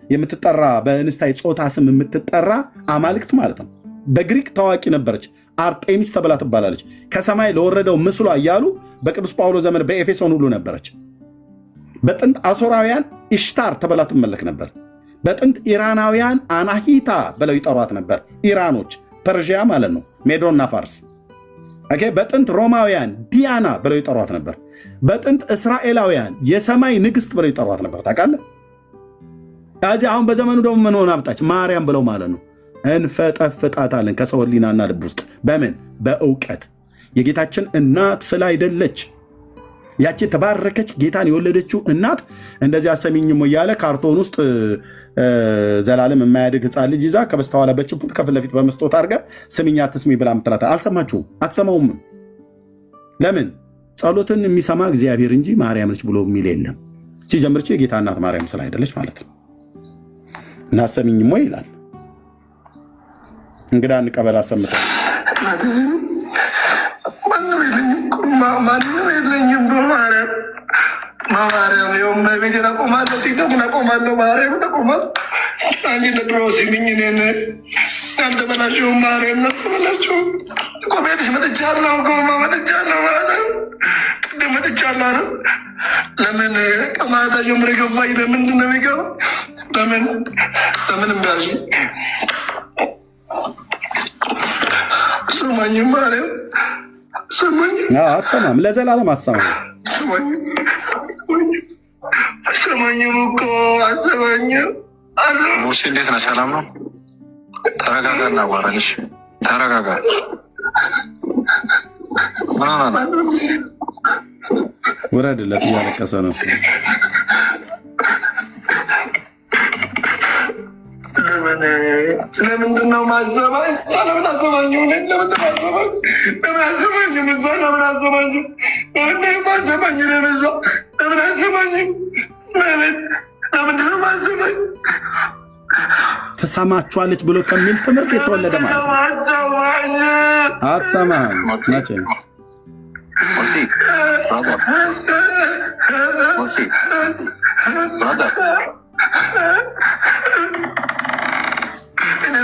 የምትጠራ በእንስታይ ጾታ ስም የምትጠራ አማልክት ማለት ነው። በግሪክ ታዋቂ ነበረች። አርጤሚስ ተብላ ትባላለች። ከሰማይ ለወረደው ምስሏ እያሉ በቅዱስ ጳውሎስ ዘመን በኤፌሶን ሁሉ ነበረች። በጥንት አሦራውያን ኢሽታር ተብላ ትመለክ ነበር። በጥንት ኢራናውያን አናሂታ ብለው ይጠሯት ነበር። ኢራኖች ፐርዥያ ማለት ነው፣ ሜዶና ፋርስ። በጥንት ሮማውያን ዲያና ብለው ይጠሯት ነበር። በጥንት እስራኤላውያን የሰማይ ንግሥት ብለው ይጠሯት ነበር። ታውቃለህ? ከዚህ አሁን በዘመኑ ደግሞ ምን ሆና አምጣች? ማርያም ብለው ማለት ነው። እንፈጠፍጣታለን ከሰው ሕሊናና ልብ ውስጥ። በምን? በእውቀት የጌታችን እናት ስላይደለች ያቺ የተባረከች ጌታን የወለደችው እናት እንደዚህ አሰሚኝም እያለ ካርቶን ውስጥ ዘላለም የማያድግ ሕፃን ልጅ ይዛ ከበስተኋላ በችፑድ ከፊት ለፊት በመስጦት አድርጋ ስሚኝ አትስሚ ብላ ምትላት። አልሰማችሁም? አትሰማውም። ለምን? ጸሎትን የሚሰማ እግዚአብሔር እንጂ ማርያም ነች ብሎ የሚል የለም። ሲጀምርች የጌታ እናት ማርያም ስላይደለች ማለት ነው። እና አሰሚኝም ወይ ይላል። እንግዳ እንቀበል አሰምተ ማንም የለኝም። በማርያም የውመ ቤቴን አቆማለሁ፣ ቲክቶክን አቆማለሁ፣ ማርያም አቆማለሁ። አንቺ ነድሮ ሲልኝ እኔን ያልተበላሸው ማርያም ያልተበላሸው እኮ ቤትሽ መጥቻለሁ፣ ጎማ መጥቻለሁ፣ ማርያም ቅድም መጥቻለሁ። አረ ለምን ከማታ ጀምሮ የገባኝ ለምንድን ነው የሚገባ? ለምን እንዳልሽ ስማኝም ማርያም አትሰማም፣ ለዘላለም አትሰማም። አትሰማኝም እኮ አትሰማኝም። ሙርሲ እንዴት ነህ? ሰላም ነው? ተረጋጋ፣ እናዋራንሽ። ተረጋጋ። ምን ሆነህ ነው? ውረድለት፣ እያለቀሰ ነው። ለምንድን ነው ማዘማኝ? ለምን አዘማኝ? ለምን አዘማኝ? ለምን አዘማኝ? እዛ ለምን አዘማኝ? ለምን ማዘማኝ? ለምዛ ለምን አዘማኝ? ለምንድን ነው ማዘማኝ? ተሰማችኋለች ብሎ ከሚል ትምህርት የተወለደ ማለት ነው። አትሰማም መቼ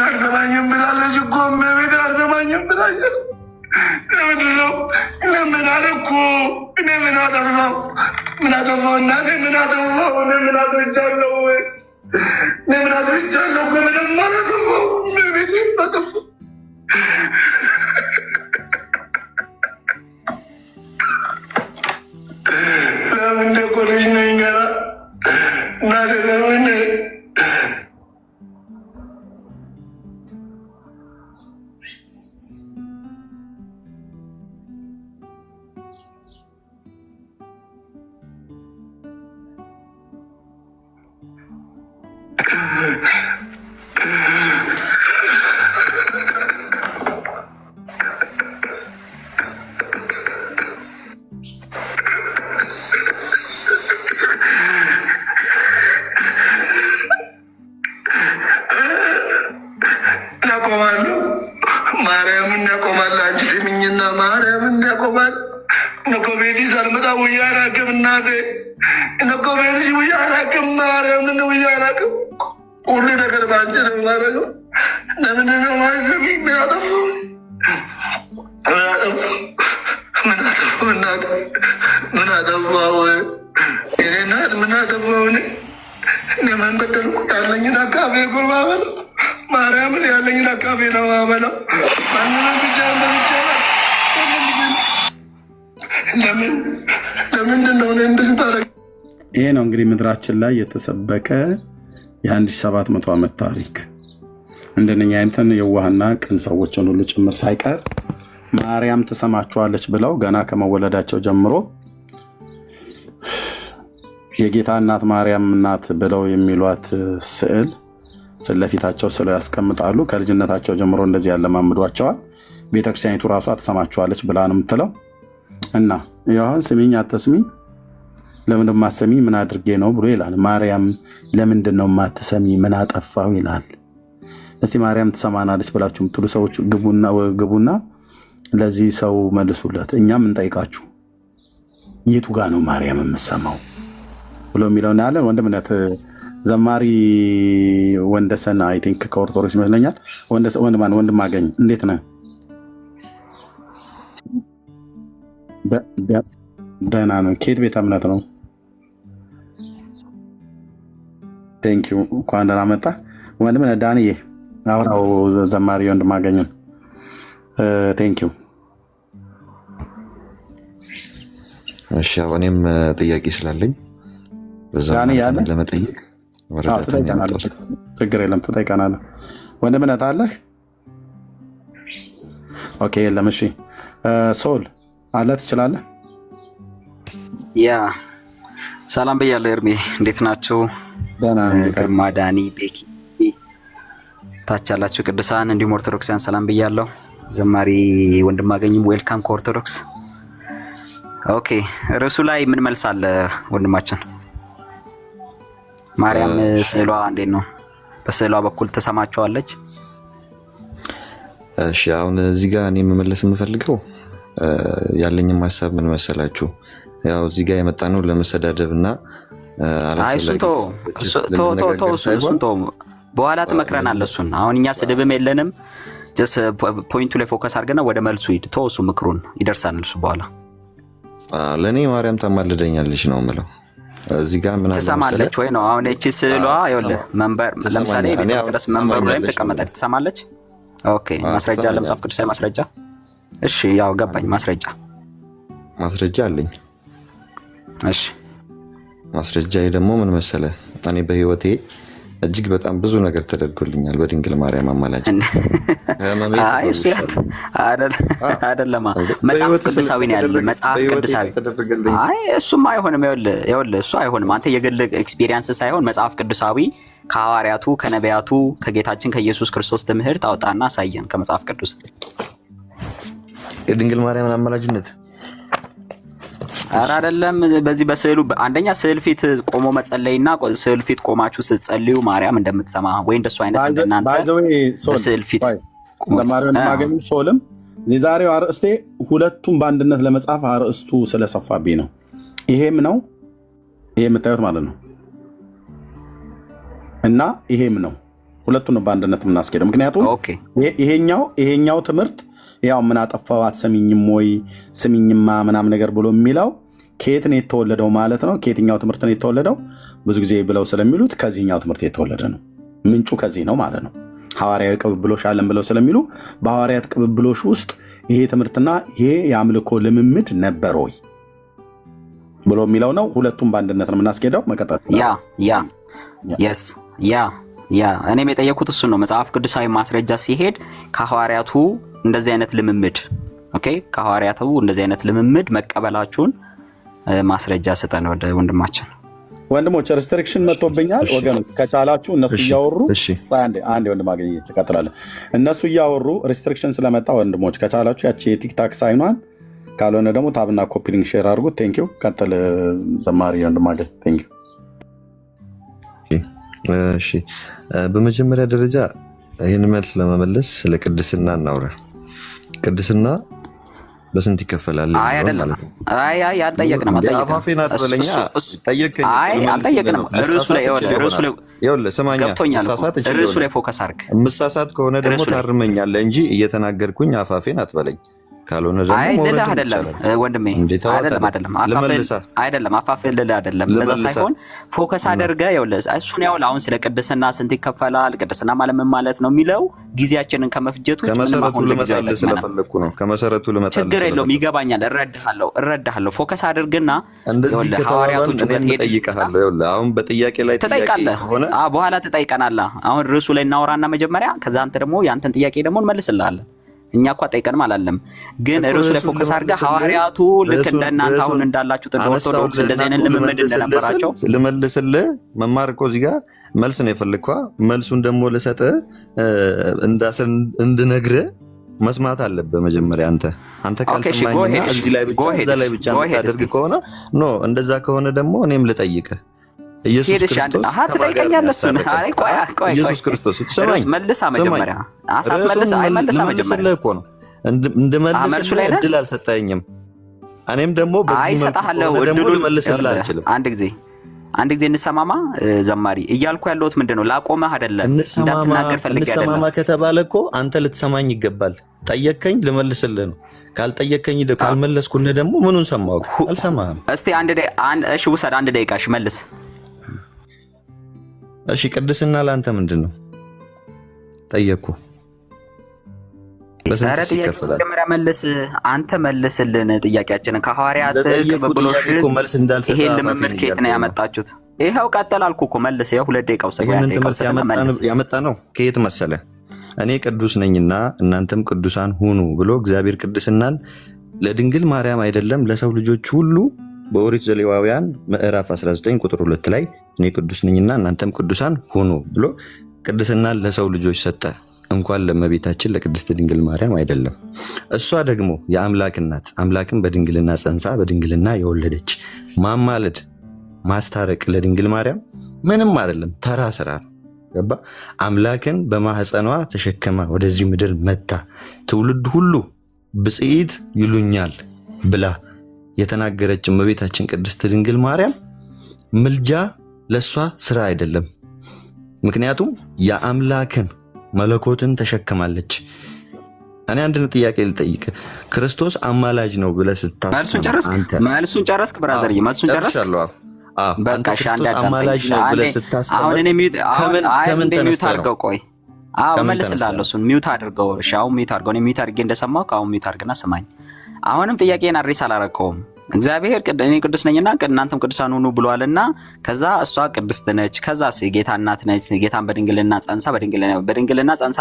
አልሰማኝም ብላለች እኮ እመቤቴ አልሰማኝም ብላለች። ለምንድን ነው? ለምን አደረኩ? እኔ ምን አጠፋሁ? ምን አጠፋሁ እናቴ? ምን አጠፋሁ? ምን አጥፍቻለሁ? ምን አጥፍቻለሁ? ምንም አላጠፋሁም። ቤቴ አጠፋሁ። ለምን ደቆለች ነኝ ገና እናቴ ለምን እናቆማለሁ? ማርያምን እናቆማል። አንቺ ስሚኝና ማርያምን እናቆማል። እነኮ ቤቲ ሳልመጣ ውዬ አላውቅም እናቴ። እነኮ ቤትሽ ውዬ አላውቅም። ማርያምን ውዬ አላውቅም። ሁሉ ነገር በአንቺ ነው የማደርገው። ለምንድን ነው የማይሰሚኝ? ምን አጠፋሁ? ምን አጠፋሁ? ምን አጠፋሁ? እናቴ ምን አጠፋሁ? የእኔ እናት ምን አጠፋሁ? እኔ ምን በደልኩ? ያለኝን አካፌ እኮ ማበላው ማርያምን ያለኝን አካፌ ነው ማበላው። ማንንም ብቻ እንደብቻ ለምንድን ነው እንደዚህ ታደርግ? ይሄ ነው እንግዲህ ምድራችን ላይ የተሰበከ የ1700 ዓመት ታሪክ። እንደነኛ አይነትን የዋህና ቅን ሰዎችን ሁሉ ጭምር ሳይቀር ማርያም ትሰማችኋለች ብለው ገና ከመወለዳቸው ጀምሮ የጌታ እናት ማርያም ናት ብለው የሚሏት ስዕል ፊት ለፊታቸው ስለው ያስቀምጣሉ። ከልጅነታቸው ጀምሮ እንደዚህ ያለማምዷቸዋል። ቤተክርስቲያኒቱ ራሷ ትሰማችኋለች ብላ ነው የምትለው። እና ይሁን ስሚኝ አትስሚኝ ለምን ማሰሚኝ ምን አድርጌ ነው ብሎ ይላል። ማርያም ለምንድን ነው ማትሰሚ? ምን አጠፋው ይላል። እስቲ ማርያም ትሰማናለች ብላችሁ የምትሉ ሰዎች ግቡና ለዚህ ሰው መልሱለት። እኛም እንጠይቃችሁ የቱ ጋር ነው ማርያም የምትሰማው ብሎ የሚለውን ያለን ወንድምነት ዘማሪ ወንደሰን አይ ቲንክ ከኦርቶዶክስ ይመስለኛል። ወንድም አገኝ እንዴት ነህ? ደህና ነው። ከየት ቤተ እምነት ነው? ቴንኪው እንኳን ደህና መጣ ወንድምነት ዳንዬ። አውራው ዘማሪ ወንድም አገኙን ቴንኪው። እሺ እኔም ጥያቄ ስላለኝ በዛ ለመጠየቅ ችግር የለም ትጠይቀናለህ። ወንድምነት አለህ? ኦኬ የለም። እሺ ሶል አለ ትችላለህ? ያ ሰላም ብያለሁ። ኤርሚ እንዴት ናችሁ? ግርማ፣ ዳኒ፣ ቤኪ፣ ታች ያላችሁ ቅዱሳን እንዲሁም ኦርቶዶክሳውያን ሰላም ብያለሁ። ዘማሪ ወንድማገኝም ዌልካም ከኦርቶዶክስ። ኦኬ ርዕሱ ላይ ምን መልስ አለ ወንድማችን? ማርያም ስዕሏ እንዴት ነው? በስዕሏ በኩል ተሰማቸዋለች? እሺ አሁን እዚህ ጋር እኔ መመለስ የምፈልገው ያለኝም ሀሳብ ምን መሰላችሁ? ያው እዚህ ጋር የመጣ ነው ለመሰዳደብ እና በኋላ ትመክረናለህ እሱን። አሁን እኛ ስድብም የለንም። ፖይንቱ ላይ ፎከስ አድርገና ወደ መልሱ ሂድ። እሱ ምክሩን ይደርሳል እሱ በኋላ። ለእኔ ማርያም ታማልደኛለች ነው የምለው። እዚህ ጋር ምን ትሰማለች ወይ ነው አሁን እቺ ስዕሏ? ይኸውልህ መንበር ለምሳሌ ቤተ መቅደስ መንበሩ ላይ ተቀመጠች፣ ትሰማለች? ኦኬ ማስረጃ ለመጽሐፍ ቅዱሳዊ ማስረጃ? እሺ ያው ገባኝ። ማስረጃ አለኝ። እሺ ማስረጃዬ ደግሞ ምን መሰለ? እኔ በህይወቴ እጅግ በጣም ብዙ ነገር ተደርጎልኛል በድንግል ማርያም አማላጅነት። አይደለም መጽሐፍ ቅዱሳዊ ነው ያለው። መጽሐፍ ቅዱሳዊ አይ እሱማ አይሆንም። ይኸውልህ እሱ አይሆንም። አንተ የግል ኤክስፒሪየንስ ሳይሆን መጽሐፍ ቅዱሳዊ ከሐዋርያቱ ከነቢያቱ ከጌታችን ከኢየሱስ ክርስቶስ ትምህርት አውጣና አሳየን ከመጽሐፍ ቅዱስ የድንግል ማርያም አማላጅነት። ኧረ አይደለም። በዚህ በስዕሉ አንደኛ ስዕል ፊት ቆሞ መጸለይና ስዕል ፊት ቆማችሁ ስትጸልዩ ማርያም እንደምትሰማ ወይ እንደሱ አይነት እንደናንተ በስዕል ፊት ዘማሪውን ማገኙ ሶልም የዛሬው አርእስቴ ሁለቱም በአንድነት ለመጻፍ አርእስቱ ስለሰፋብኝ ነው። ይሄም ነው ይሄ የምታዩት ማለት ነው እና ይሄም ነው ሁለቱን በአንድነት የምናስኬደው። ምክንያቱም ይሄኛው ትምህርት ያው ምን አጠፋው አትሰሚኝም ወይ ስሚኝማ ምናምን ነገር ብሎ የሚለው ከየት ነው የተወለደው ማለት ነው? ከየትኛው ትምህርት ነው የተወለደው? ብዙ ጊዜ ብለው ስለሚሉት ከዚህኛው ትምህርት የተወለደ ነው። ምንጩ ከዚህ ነው ማለት ነው። ሐዋርያዊ ቅብብሎሽ አለን ብለው ስለሚሉ በሐዋርያት ቅብብሎሽ ውስጥ ይሄ ትምህርትና ይሄ የአምልኮ ልምምድ ነበር ወይ ብሎ የሚለው ነው። ሁለቱም በአንድነት ነው የምናስኬደው። መቀጠል እኔም የጠየኩት እሱን ነው። መጽሐፍ ቅዱሳዊ ማስረጃ ሲሄድ ከሐዋርያቱ እንደዚህ አይነት ልምምድ ከሐዋርያቱ እንደዚህ አይነት ልምምድ መቀበላችሁን ማስረጃ ስጠን። ወደ ወንድሞች ሪስትሪክሽን መጥቶብኛል ወገኖች፣ ከቻላችሁ እነሱ እያወሩ አንዴ ወንድም አገኘ ትቀጥላለህ። እነሱ እያወሩ ሪስትሪክሽን ስለመጣ ወንድሞች ከቻላችሁ ያቺ የቲክታክ ሳይኗን፣ ካልሆነ ደግሞ ታብና ኮፒሊንግ ሼር አድርጉት። ቴንኪው። ቀጥል ዘማሪ ወንድም አገኘ። ቴንኪው። እሺ በመጀመሪያ ደረጃ ይህን መልስ ለመመለስ ስለ ቅድስና እናውራ። ቅድስና በስንት ይከፈላል? አልጠየቅንም። ርዕሱ ላይ ፎከስ አድርግ። ምሳሳት ከሆነ ደግሞ ታርመኛለህ እንጂ እየተናገርኩኝ አፋፌን አትበለኝ። ካልሆነ አይደለም አፋፍን ልልህ አይደለም። ለዛ ሳይሆን ፎከስ አድርገህ እሱን አሁን ስለ ቅድስና ስንት ይከፈላል፣ ቅድስና ማለት ምን ማለት ነው የሚለው ጊዜያችንን ከመፍጀቱ ከመሰረቱ ልመጣልህ ስለፈለኩ ነው። ከመሰረቱ ልመጣልህ ችግር የለውም፣ ይገባኛል፣ እረዳሃለሁ። ፎከስ አድርግና እንደዚህ ከተባባልን እኔም እጠይቅሃለሁ። አሁን በጥያቄ ላይ ጥያቄ ከሆነ በኋላ ትጠይቀናለህ። አሁን ርዕሱ ላይ እናወራና መጀመሪያ፣ ከዛ አንተ ደግሞ ያንተን ጥያቄ ደግሞ እንመልስልሃለን። እኛ እኮ ጠይቀንም አላለም፣ ግን ርዕሱ ላይ ፎከስ አድርገህ ሐዋርያቱ ልክ እንደናንተ አሁን እንዳላችሁት ኦርቶዶክስ እንደዚህ አይነት ልምምድ እንደነበራቸው ልመልስልህ። መማር እኮ እዚህ ጋር መልስ ነው የፈለግከው። መልሱን ደግሞ ልሰጥህ እንድነግርህ መስማት አለብህ መጀመሪያ። አንተ ካልሰማኝና እዚህ ላይ ብቻ እዛ ላይ ብቻ የምታደርግ ከሆነ እንደዛ ከሆነ ደግሞ እኔም ልጠይቅህ። ኢየሱስ ክርስቶስ ሰማኝ መልሳ መጀመሪያ አሳት መልሳ መጀመሪያ እኮ ነው እንድመልስልህ እድል አልሰጠኝም። እኔም ደግሞ በዚህ መልኩ ደግሞ ልመልስልህ አልችልም። አንድ ጊዜ እንሰማማ። ዘማሪ እያልኩ ያለሁት ምንድነው? ላቆመህ አይደለም እንዳትናገር ፈልጌ አይደለም። እንሰማማ ከተባለ እኮ አንተ ልትሰማኝ ይገባል። ጠየቀኝ ልመልስልህ ነው። ካልጠየቀኝ ካልመለስኩልህ ደግሞ ምኑን ሰማሁ? አልሰማህም። እስቲ እሺ ውሰድ፣ 1 ደቂቃ እሺ መልስ። እሺ ቅድስና ለአንተ ምንድን ነው? ጠየቅኩ። በስንት ይከፈላል? መልስ። አንተ መልስልን ጥያቄያችንን። ከሐዋርያት ቅብብሎሽ ይሄ ልምምድ ከየት ነው ያመጣችሁት? ይኸው ቀጥል አልኩ እኮ መልስ። ይኸው 2 ደቂቃ ውሰድ። ይሄንን ትምህርት ያመጣ ነው ከየት መሰለ? እኔ ቅዱስ ነኝና እናንተም ቅዱሳን ሁኑ ብሎ እግዚአብሔር ቅድስናን ለድንግል ማርያም አይደለም ለሰው ልጆች ሁሉ በኦሪት ዘሌዋውያን ምዕራፍ 19 ቁጥር 2 ላይ እኔ ቅዱስ ነኝና እናንተም ቅዱሳን ሁኑ ብሎ ቅድስናን ለሰው ልጆች ሰጠ። እንኳን ለእመቤታችን ለቅድስት ድንግል ማርያም አይደለም። እሷ ደግሞ የአምላክ እናት፣ አምላክን በድንግልና ጸንሳ በድንግልና የወለደች ማማለድ ማስታረቅ ለድንግል ማርያም ምንም አይደለም፣ ተራ ስራ ነው። ገባ? አምላክን በማህፀኗ ተሸክማ ወደዚህ ምድር መታ ትውልድ ሁሉ ብፅዕት ይሉኛል ብላ የተናገረች እመቤታችን ቅድስት ድንግል ማርያም ምልጃ ለሷ ስራ አይደለም። ምክንያቱም የአምላክን መለኮትን ተሸክማለች። እኔ አንድ ጥያቄ ልጠይቅ። ክርስቶስ አማላጅ ነው ብለህ ስታስብ መልሱን ጨረስክ? ብራዘር መልሱን ጨረስክ? በቃ ክርስቶስ አማላጅ ነው ብለህ ስታስብ ከምን ተነስተህ? ቆይ መልስልሃለሁ። እሱን ሚውት አድርገው። እሺ አሁን ሚውት አድርገው። እኔ ሚውት አድርጌ እንደሰማሁ አሁን ሚውት አድርግና ስማኝ። አሁንም ጥያቄን አድሬስ አላረከውም። እግዚአብሔር እኔ ቅዱስ ነኝና እናንተም ቅዱሳን ሁኑ ብሏልና፣ ከዛ እሷ ቅድስት ነች፣ ከዛ ጌታ እናት ነች፣ ጌታን በድንግልና ጸንሳ በድንግልና ጸንሳ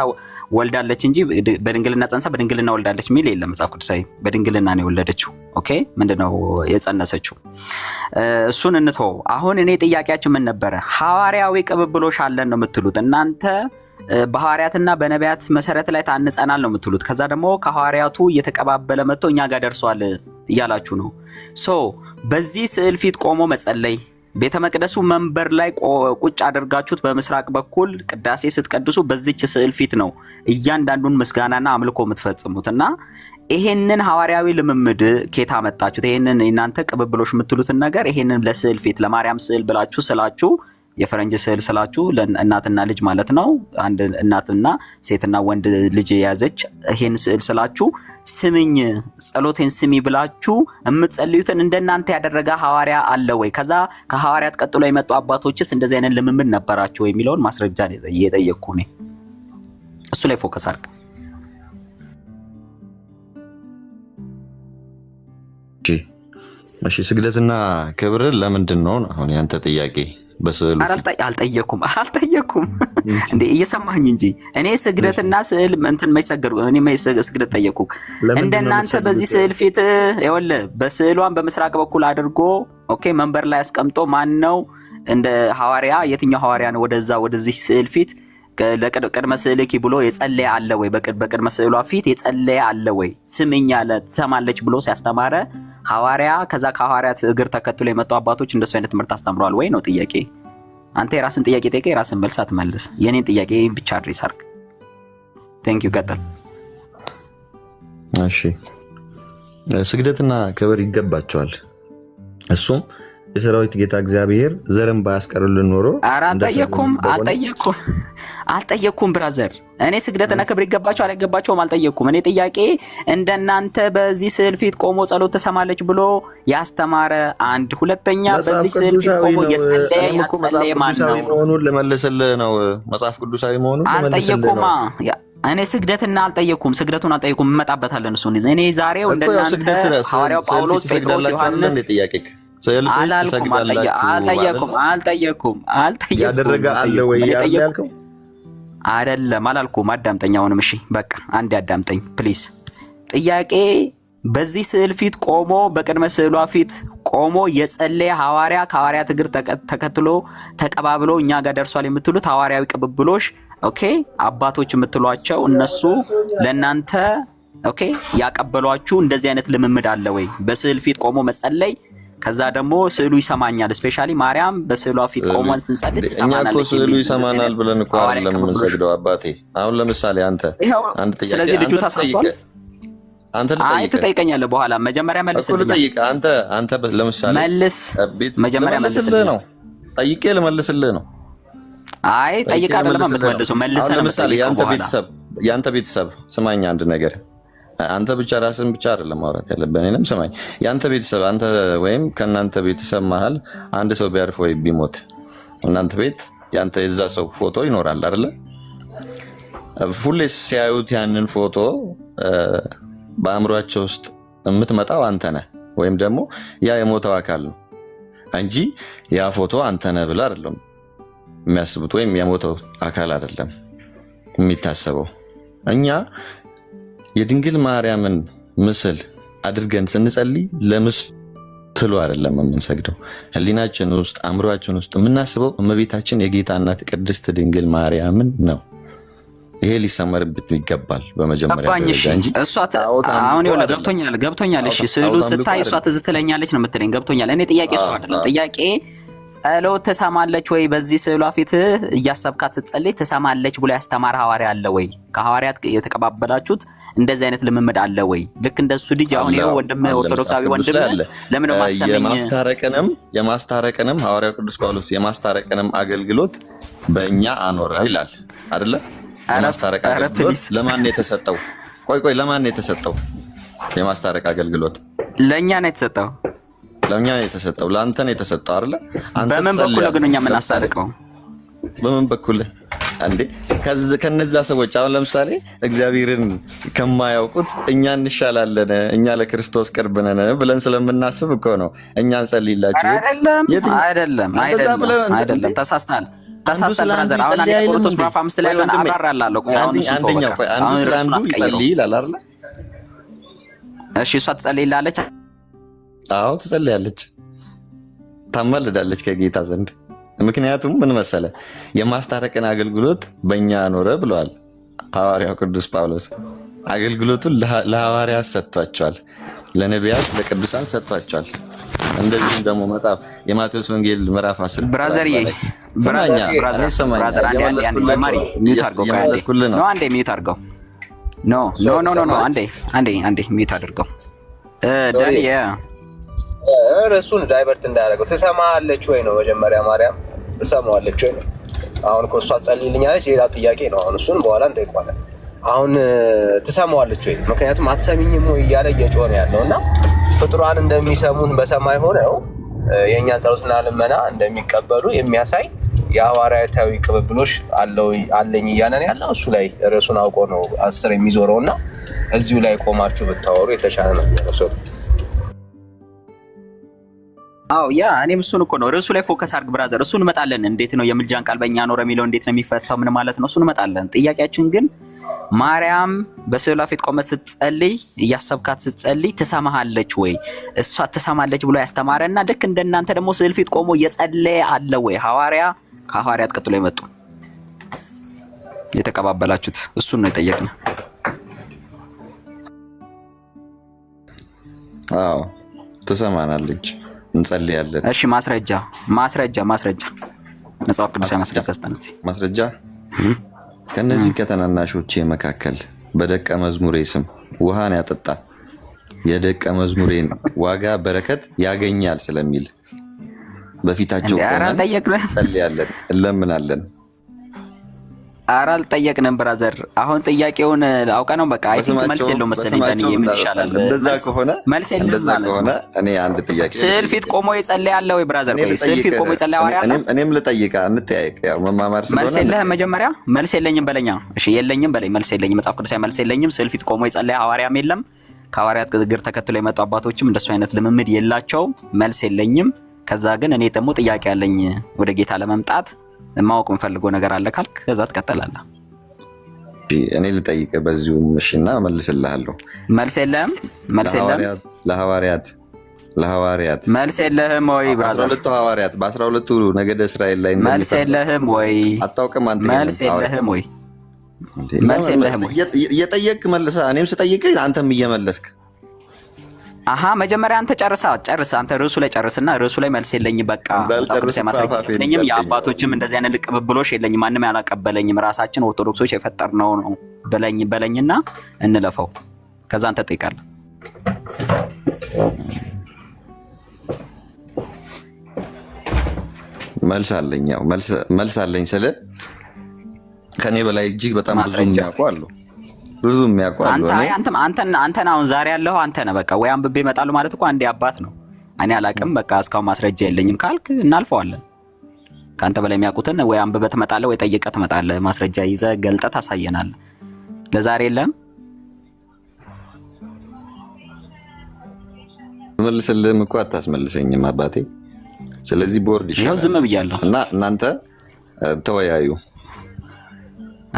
ወልዳለች እንጂ በድንግልና ጸንሳ በድንግልና ወልዳለች የሚል የለም መጽሐፍ ቅዱሳዊ። በድንግልና ነው የወለደችው። ኦኬ ምንድነው የጸነሰችው? እሱን እንተው። አሁን እኔ ጥያቄያችሁ ምን ነበረ? ሐዋርያዊ ቅብብሎሽ አለን ነው የምትሉት እናንተ። በሐዋርያትና በነቢያት መሰረት ላይ ታንጸናል ነው የምትሉት። ከዛ ደግሞ ከሐዋርያቱ እየተቀባበለ መጥቶ እኛ ጋር ደርሷል እያላችሁ ነው። በዚህ ስዕል ፊት ቆሞ መጸለይ፣ ቤተ መቅደሱ መንበር ላይ ቁጭ አድርጋችሁት በምስራቅ በኩል ቅዳሴ ስትቀድሱ በዚች ስዕል ፊት ነው እያንዳንዱን ምስጋናና አምልኮ የምትፈጽሙት። እና ይሄንን ሐዋርያዊ ልምምድ ኬታ መጣችሁት? ይሄንን እናንተ ቅብብሎሽ የምትሉትን ነገር ይሄንን ለስዕል ፊት ለማርያም ስዕል ብላችሁ ስላችሁ የፈረንጅ ስዕል ስላችሁ እናትና ልጅ ማለት ነው። አንድ እናትና ሴትና ወንድ ልጅ የያዘች ይሄን ስዕል ስላችሁ ስምኝ ጸሎቴን ስሚ ብላችሁ የምትጸልዩትን እንደናንተ ያደረገ ሐዋርያ አለ ወይ? ከዛ ከሐዋርያት ቀጥሎ የመጡ አባቶችስ እንደዚህ አይነት ልምምድ ነበራቸው የሚለውን ማስረጃ እየጠየቅኩ ነኝ። እሱ ላይ ፎከስ አድርግ። እሺ ስግደትና ክብር ለምንድን ነው አሁን ያንተ ጥያቄ? በስዕሉ አልጠየኩም እንዴ እየሰማኝ እንጂ እኔ ስግደትና ስዕል እንትን ማይሰገዱ እኔ ስግደት ጠየቁ እንደናንተ በዚህ ስዕል ፊት ይኸውልህ በስዕሏን በምስራቅ በኩል አድርጎ ኦኬ መንበር ላይ አስቀምጦ ማን ነው እንደ ሐዋርያ የትኛው ሐዋርያ ነው ወደዚህ ስዕል ፊት ለቅድመ ስዕልኪ ብሎ የጸለየ አለ ወይ? በቅድመ ስዕሏ ፊት የጸለየ አለ ወይ? ስምኝ አለ ትሰማለች ብሎ ሲያስተማረ ሐዋርያ ከዛ ከሐዋርያት እግር ተከትሎ የመጡ አባቶች እንደሱ አይነት ትምህርት አስተምረዋል ወይ ነው ጥያቄ። አንተ የራስን ጥያቄ ጠይቀህ የራስን መልስ አትመልስ። የኔን ጥያቄ ብቻ አድርስ አርግ። ቴንክ ዩ ቀጥል። እሺ ስግደትና ክብር ይገባቸዋል። እሱም የሰራዊት ጌታ እግዚአብሔር ዘርን ባያስቀርልን ኖሮ አልጠየኩም ብራዘር። እኔ ስግደትና ክብር ይገባቸዋል አይገባቸውም አልጠየኩም። እኔ ጥያቄ እንደናንተ በዚህ ስዕል ፊት ቆሞ ጸሎት ተሰማለች ብሎ ያስተማረ አንድ፣ ሁለተኛ በዚህ ስዕል ፊት ቆሞ የጸለየ ማን ነው መሆኑን ለመለሰልህ ነው። መጽሐፍ ቅዱሳዊ መሆኑን አልጠየኩም። እኔ ስግደቱን አልጠየኩም። እንመጣበታለን እሱን። እኔ ዛሬው እንደናንተ ሐዋርያው ጳውሎስ፣ ጴጥሮስ፣ ዮሐንስ አልጠየኩም ያደረገ አለ ወይ ያልከው አይደለም አላልኩም። አዳምጠኝ አሁንም። እሺ በቃ አንድ አዳምጠኝ ፕሊዝ። ጥያቄ በዚህ ስዕል ፊት ቆሞ በቅድመ ስዕሏ ፊት ቆሞ የጸለየ ሐዋርያ ከሐዋርያት እግር ተከትሎ ተቀባብሎ እኛ ጋር ደርሷል የምትሉት ሐዋርያዊ ቅብብሎሽ ኦኬ አባቶች የምትሏቸው እነሱ ለእናንተ ኦኬ ያቀበሏችሁ እንደዚህ አይነት ልምምድ አለ ወይ? በስዕል ፊት ቆሞ መጸለይ ከዛ ደግሞ ስዕሉ ይሰማኛል። ስፔሻሊ ማርያም በስዕሏ ፊት ቆመን ስንጸልይ ትሰማናለች። እኛ እኮ ስዕሉ ይሰማናል ብለን እኮ አይደለም የምንሰግደው አባቴ። አሁን ለምሳሌ አንተ ጥያቄ ስለዚህ ልጁ ተሳስቷል። አይ ትጠይቀኛለህ በኋላ መጀመሪያ መልስልኝ። አንተ ለምሳሌ መልስ መጀመሪያ መልስልህ ነው። ጠይቄ ልመልስልህ ነው። አይ ጠይቃ አይደለም የምትመልሰው መልሰህ ነው። ለምሳሌ ያንተ ቤተሰብ ስማኝ አንድ ነገር አንተ ብቻ ራስን ብቻ አይደለም ማውራት ያለብን። እኔንም ስማኝ። ያንተ ቤተሰብ አንተ ወይም ከናንተ ቤተሰብ መሃል አንድ ሰው ቢያርፍ ወይ ቢሞት እናንተ ቤት ያንተ የዛ ሰው ፎቶ ይኖራል አይደለ? ሁሌ ሲያዩት ያንን ፎቶ በአእምሯቸው ውስጥ የምትመጣው አንተ ነህ ወይም ደግሞ ያ የሞተው አካል ነው እንጂ ያ ፎቶ አንተ ነህ ብለህ አይደለም የሚያስቡት ወይም የሞተው አካል አይደለም የሚታሰበው። እኛ የድንግል ማርያምን ምስል አድርገን ስንጸልይ ለምስሉ አይደለም የምንሰግደው። ህሊናችን ውስጥ አእምሯችን ውስጥ የምናስበው እመቤታችን የጌታ እናት ቅድስት ድንግል ማርያምን ነው። ይሄ ሊሰመርበት ይገባል በመጀመሪያ ደረጃ እንጂ እሷ አሁን ይወለ ገብቶኛል። እሺ ስዕሉ ስታይ እሷ ትዝ ትለኛለች ነው የምትለኝ። ገብቶኛል። እኔ ጥያቄ እሷ አይደለም ጥያቄ ጸሎት ትሰማለች ወይ? በዚህ ስዕሏ ፊት እያሰብካት ስትጸልይ ትሰማለች ብሎ ያስተማረ ሐዋርያ አለ ወይ? ከሐዋርያት የተቀባበላችሁት እንደዚህ አይነት ልምምድ አለ ወይ? ልክ እንደሱ ልጅ አሁን ይሄው ወንድም ኦርቶዶክሳዊ ወንድም ለምን ማሰመኝ የማስታረቅንም ሐዋርያው ቅዱስ ጳውሎስ የማስታረቅንም አገልግሎት በእኛ አኖረ ይላል አይደለ? የማስታረቅ አገልግሎት ለማን ነው የተሰጠው? ቆይ ለማን ነው የተሰጠው? የማስታረቅ አገልግሎት ለኛ ነው የተሰጠው። ለኛ ነው የተሰጠው። ለአንተ ነው የተሰጠው አይደለ? በምን በኩል ግን እኛ ምን አስታርቀው? በምን በኩል እንዴ? ከነዛ ሰዎች አሁን ለምሳሌ እግዚአብሔርን ከማያውቁት እኛ እንሻላለን፣ እኛ ለክርስቶስ ቅርብ ነን ብለን ስለምናስብ እኮ ነው እኛ እንጸልይላችሁ። አይደለም ተሳስተሃል። ብራዘር አሁን አንዴ ቆሮንቶስ ምዕራፍ 5 ላይ አብራራላለሁ። ቆይ አሁን አንዱ ስለ አንዱ ይጸልይ ይላል አይደል? እሺ እሷ ትጸልይላለች። አዎ ትጸልያለች፣ ታማልዳለች ከጌታ ዘንድ። ምክንያቱም ምን መሰለ የማስታረቅን አገልግሎት በእኛ ኖረ ብለዋል ሐዋርያው ቅዱስ ጳውሎስ። አገልግሎቱን ለሐዋርያት ሰጥቷቸዋል፣ ለነቢያት ለቅዱሳን ሰጥቷቸዋል። እንደዚህም ደግሞ መጽሐፍ የማቴዎስ ወንጌል ምዕራፍ 10 ብራዘር እሱን ዳይቨርት እንዳያደርገው ትሰማለች ወይ ነው መጀመሪያ ማርያም ትሰማዋለች ወይ? አሁን እኮ እሷ ትጸልይልኛለች፣ ሌላ ጥያቄ ነው። አሁን እሱን በኋላ እንጠይቋለን። አሁን ትሰማዋለች ወይ? ምክንያቱም አትሰሚኝም ወይ እያለ እየጮኸ ነው ያለው እና ፍጡራን እንደሚሰሙን በሰማይ ሆነው የእኛን ጸሎትና ልመና እንደሚቀበሉ የሚያሳይ የሐዋርያታዊ ቅብብሎሽ አለኝ እያለን ያለው እሱ ላይ ርዕሱን አውቆ ነው 10 የሚዞረው እና እዚሁ ላይ ቆማችሁ ብታወሩ የተሻለ ነው የሚመስለው። አዎ ያ እኔም እሱን እኮ ነው ርዕሱ ላይ ፎከስ አድርግ ብራዘር። እሱን እንመጣለን። እንዴት ነው የምልጃን ቃል በእኛ ኖረ የሚለው እንዴት ነው የሚፈታው ምን ማለት ነው? እሱን እንመጣለን። ጥያቄያችን ግን ማርያም በስዕሏ ፊት ቆመ ስትጸልይ እያሰብካት ስትጸልይ ትሰማሃለች ወይ? እሷ ትሰማለች ብሎ ያስተማረና ልክ እንደናንተ ደግሞ ስዕል ፊት ቆሞ እየጸለየ አለ ወይ? ሐዋርያ ከሐዋርያት ቀጥሎ የመጡ የተቀባበላችሁት እሱን ነው የጠየቅነው። አዎ ትሰማናለች፣ እንጸልያለን። እሺ ማስረጃ መጽሐፍ ቅዱስ ማስረጃ እስቲ ማስረጃ ከነዚህ ከተናናሾቼ መካከል በደቀ መዝሙሬ ስም ውሃን ያጠጣ የደቀ መዝሙሬን ዋጋ በረከት ያገኛል ስለሚል በፊታቸው ቆመን እንጸልያለን፣ እንለምናለን። ኧረ አልጠየቅንም ብራዘር። አሁን ጥያቄውን አውቀ ነው በቃ አይ ቲንክ መልስ የለውም መሰለኝ። በእኔ ምን ይሻላል? እንደዛ ከሆነ እኔ አንድ ጥያቄ ስዕል ፊት ቆሞ ይጸልያል ወይ ብራዘር? ቆይ ስዕል ፊት ቆሞ ይጸልያል ሐዋርያ? እኔም ልጠይቃ እንጠያየቅ። ያው መማማር ስለሆነ መልስ የለህም መጀመሪያ? መልስ የለኝም በለኛ። እሺ የለኝም በለኝ። መልስ የለኝም መጽሐፍ ቅዱሳዊ መልስ የለኝም። ስዕል ፊት ቆሞ ይጸልያል ሐዋርያም የለም። ከሐዋርያት እግር ተከትሎ የመጡ አባቶችም እንደሱ አይነት ልምምድ የላቸውም። መልስ የለኝም። ከዛ ግን እኔ ደግሞ ጥያቄ ያለኝ ወደ ጌታ ለመምጣት ማወቅ የምፈልገው ነገር አለ ካልክ ከዛ ትቀጥላለህ። እኔ ልጠይቅ በዚሁም እሺና መልስልሃለሁ። መልስ የለህም? መልስ የለህም? ለሐዋርያት መልስ የለህም ወይ ብራዘር? በ12ቱ ነገደ እስራኤል ላይ መልስ የለህም ወይ? አታውቅም አንተ? መልስ የለህም ወይ? መልስ የለህም ወይ? እየጠየቅክ መልሰህ እኔም ስጠይቅ አንተም እየመለስክ አሃ መጀመሪያ አንተ ጨርስ አንተ ርዕሱ ላይ ጨርስና ርዕሱ ላይ መልስ የለኝም በቃ ተቀበለ ማስረጃ የለኝም። የአባቶችም እንደዚህ አይነት ቅብብሎሽ የለኝም፣ ማንንም ያላቀበለኝም፣ ራሳችን ኦርቶዶክሶች የፈጠርነው ነው በለኝና እንለፈው። ከዛ አንተ ጠይቃለህ። መልስ አለኝ ስለ ከኔ በላይ እጅግ በጣም ብዙ የሚያውቁ አሉ። አንተ አሁን ዛሬ ያለው አንተ ነህ። በቃ ወይ አንብቤ እመጣለሁ ማለት እኮ አንዴ አባት ነው። እኔ አላቅም በቃ እስካሁን ማስረጃ የለኝም ካልክ እናልፈዋለን። ከአንተ በላይ የሚያውቁትን ወይ አንብበህ ትመጣለህ ወይ ጠይቀህ ትመጣለህ። ማስረጃ ይዘህ ገልጠህ ታሳየናለህ። ለዛሬ የለም መልስልህም እኮ አታስመልሰኝም አባቴ። ስለዚህ ቦርድ ይሻላል ዝም ብያለሁ እና እናንተ ተወያዩ።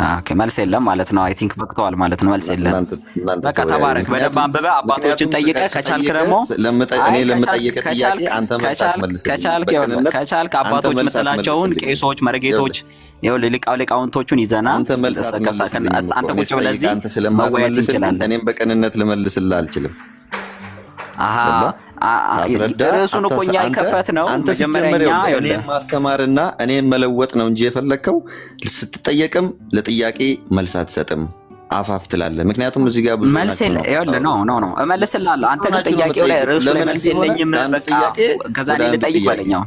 ኦኬ መልስ የለም ማለት ነው። አይ ቲንክ በቅተዋል ማለት ነው። መልስ የለም በቃ ተባረክ። በደንብ አንብበህ አባቶችን ጠይቀህ ከቻልክ ደግሞ እኔ ለምጠይቅ ጥያቄ አንተ መልስ አትመልስልኝ። ከቻልክ አባቶች ምትላቸውን ቄሶች፣ መርጌቶች ሊቃውንቶቹን ይዘና አንተ መልስ አትመልስልኝ። አንተ ቁጭ ብለህ መወያየት እንችላለን። እኔም በቅንነት ልመልስልህ አልችልም። ርዕሱን እኮ እኛ የከፈት ነው መጀመሪያ እኔን ማስተማርና እኔን መለወጥ ነው እንጂ የፈለግከው ስትጠየቅም ለጥያቄ መልስ አትሰጥም፣ አፋፍ ትላለህ። ምክንያቱም እዚህ ጋር ብዙ መልስ ነው እመልስልሃለሁ። አንተ ግን ጥያቄው ላይ ርዕሱ ላይ መልስ የለኝም በቃ ከዛ እኔ ልጠይቅ በለኛው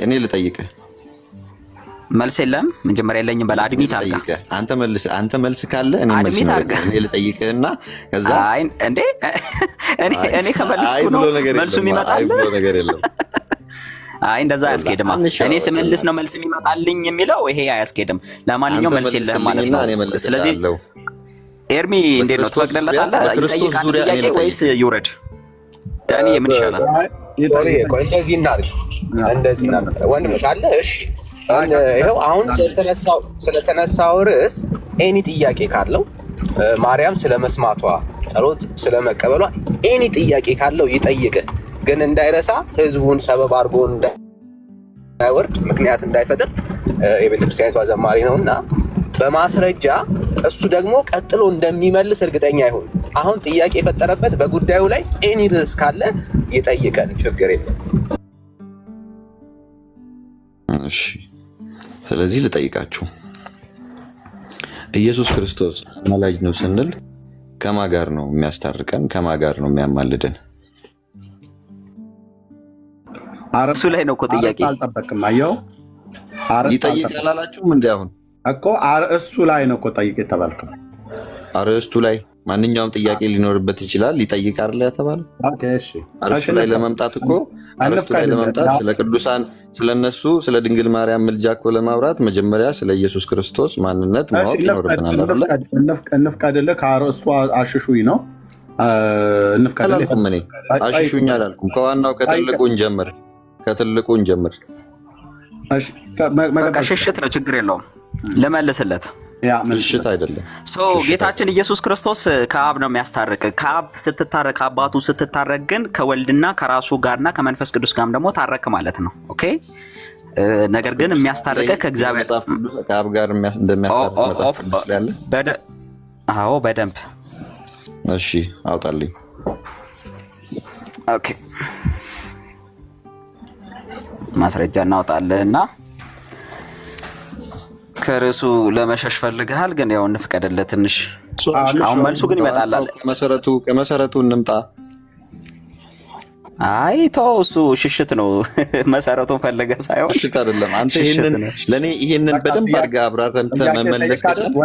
እኔ ልጠይቅህ መልስ የለም መጀመሪያ የለኝም በላ አድሚት አድርጋ አንተ መልስ ካለ እኔ ልጠይቅህና ከዛ አይ እንዴ እኔ ከመልስኩ ነው መልሱ ይመጣል ነገር የለም። አይ እንደዛ አያስኬድም። እኔ ስመልስ ነው መልስ የሚመጣልኝ የሚለው ይሄ አያስኬድም። ለማንኛውም መልስ የለህም ማለት ነው። ስለዚህ ኤርሚ እንዴት ነው ትፈቅድለታለህ? ይጠይቃል ጥያቄ ወይስ ይውረድ? ዳኒ ምን ይሻላል? እንደዚህ እናድርግ ወንድም ካለ እሺ ይኸው አሁን ስለተነሳው ርዕስ ኤኒ ጥያቄ ካለው ማርያም ስለመስማቷ ጸሎት ስለመቀበሏ ኤኒ ጥያቄ ካለው ይጠይቅ። ግን እንዳይረሳ ህዝቡን ሰበብ አድርጎ እንዳይወርድ ምክንያት እንዳይፈጥር የቤተክርስቲያኒቷ ዘማሪ ነውና በማስረጃ እሱ ደግሞ ቀጥሎ እንደሚመልስ እርግጠኛ ይሁን። አሁን ጥያቄ የፈጠረበት በጉዳዩ ላይ ኤኒ ርዕስ ካለ ይጠይቀን፣ ችግር የለም። እሺ ስለዚህ ልጠይቃችሁ፣ ኢየሱስ ክርስቶስ አማላጅ ነው ስንል ከማ ጋር ነው የሚያስታርቀን? ከማ ጋር ነው የሚያማልደን? እሱ ላይ ነው እኮ ጥያቄ። አልጠበቅም። አየው ይጠይቃል አላችሁም? እንዲ አሁን እኮ አርእስቱ ላይ ነው እኮ ጠይቅ የተባልከው። አርእስቱ ላይ ማንኛውም ጥያቄ ሊኖርበት ይችላል። ሊጠይቅ አይደል የተባለው? አርእስቱ ላይ ለመምጣት እኮ አርእስቱ ላይ ለመምጣት ስለ ቅዱሳን ስለነሱ ስለ ድንግል ማርያም ምልጃ እኮ ለማውራት መጀመሪያ ስለ ኢየሱስ ክርስቶስ ማንነት ማወቅ ይኖርብናል አይደል? እንፍቀድልህ። ከአርእስቱ አሽሹኝ ነው አላልኩም። እኔ አሽሹኝ አላልኩም። ከዋናው ከትልቁን ጀምር፣ ከትልቁን ጀምር። ሽሽት ነው፣ ችግር የለውም። ልመልስለት። ሽሽት አይደለም። ጌታችን ኢየሱስ ክርስቶስ ከአብ ነው የሚያስታርቅ። ከአብ ስትታረቅ፣ ከአባቱ ስትታረቅ ግን ከወልድና ከራሱ ጋርና ከመንፈስ ቅዱስ ጋርም ደግሞ ታረክ ማለት ነው። ኦኬ። ነገር ግን የሚያስታርቀ ከእግዚአብሔር ከአብ ጋር እንደሚያስታርቅ መጽሐፍ ቅዱስ ላይ አለ። አዎ በደንብ እሺ፣ አውጣልኝ። ኦኬ፣ ማስረጃ እናውጣለን እና ከርዕሱ ለመሸሽ ፈልገሃል፣ ግን ያው እንፍቀድልህ ትንሽ። አሁን መልሱ ግን ይመጣል። ከመሰረቱ እንምጣ። አይ ተው፣ እሱ ሽሽት ነው። መሰረቱን ፈልገህ ሳይሆን ሽሽት አይደለም። አንተ ለእኔ ይሄንን በደንብ አድርገህ አብራርተህ መመለስ ከቻልክ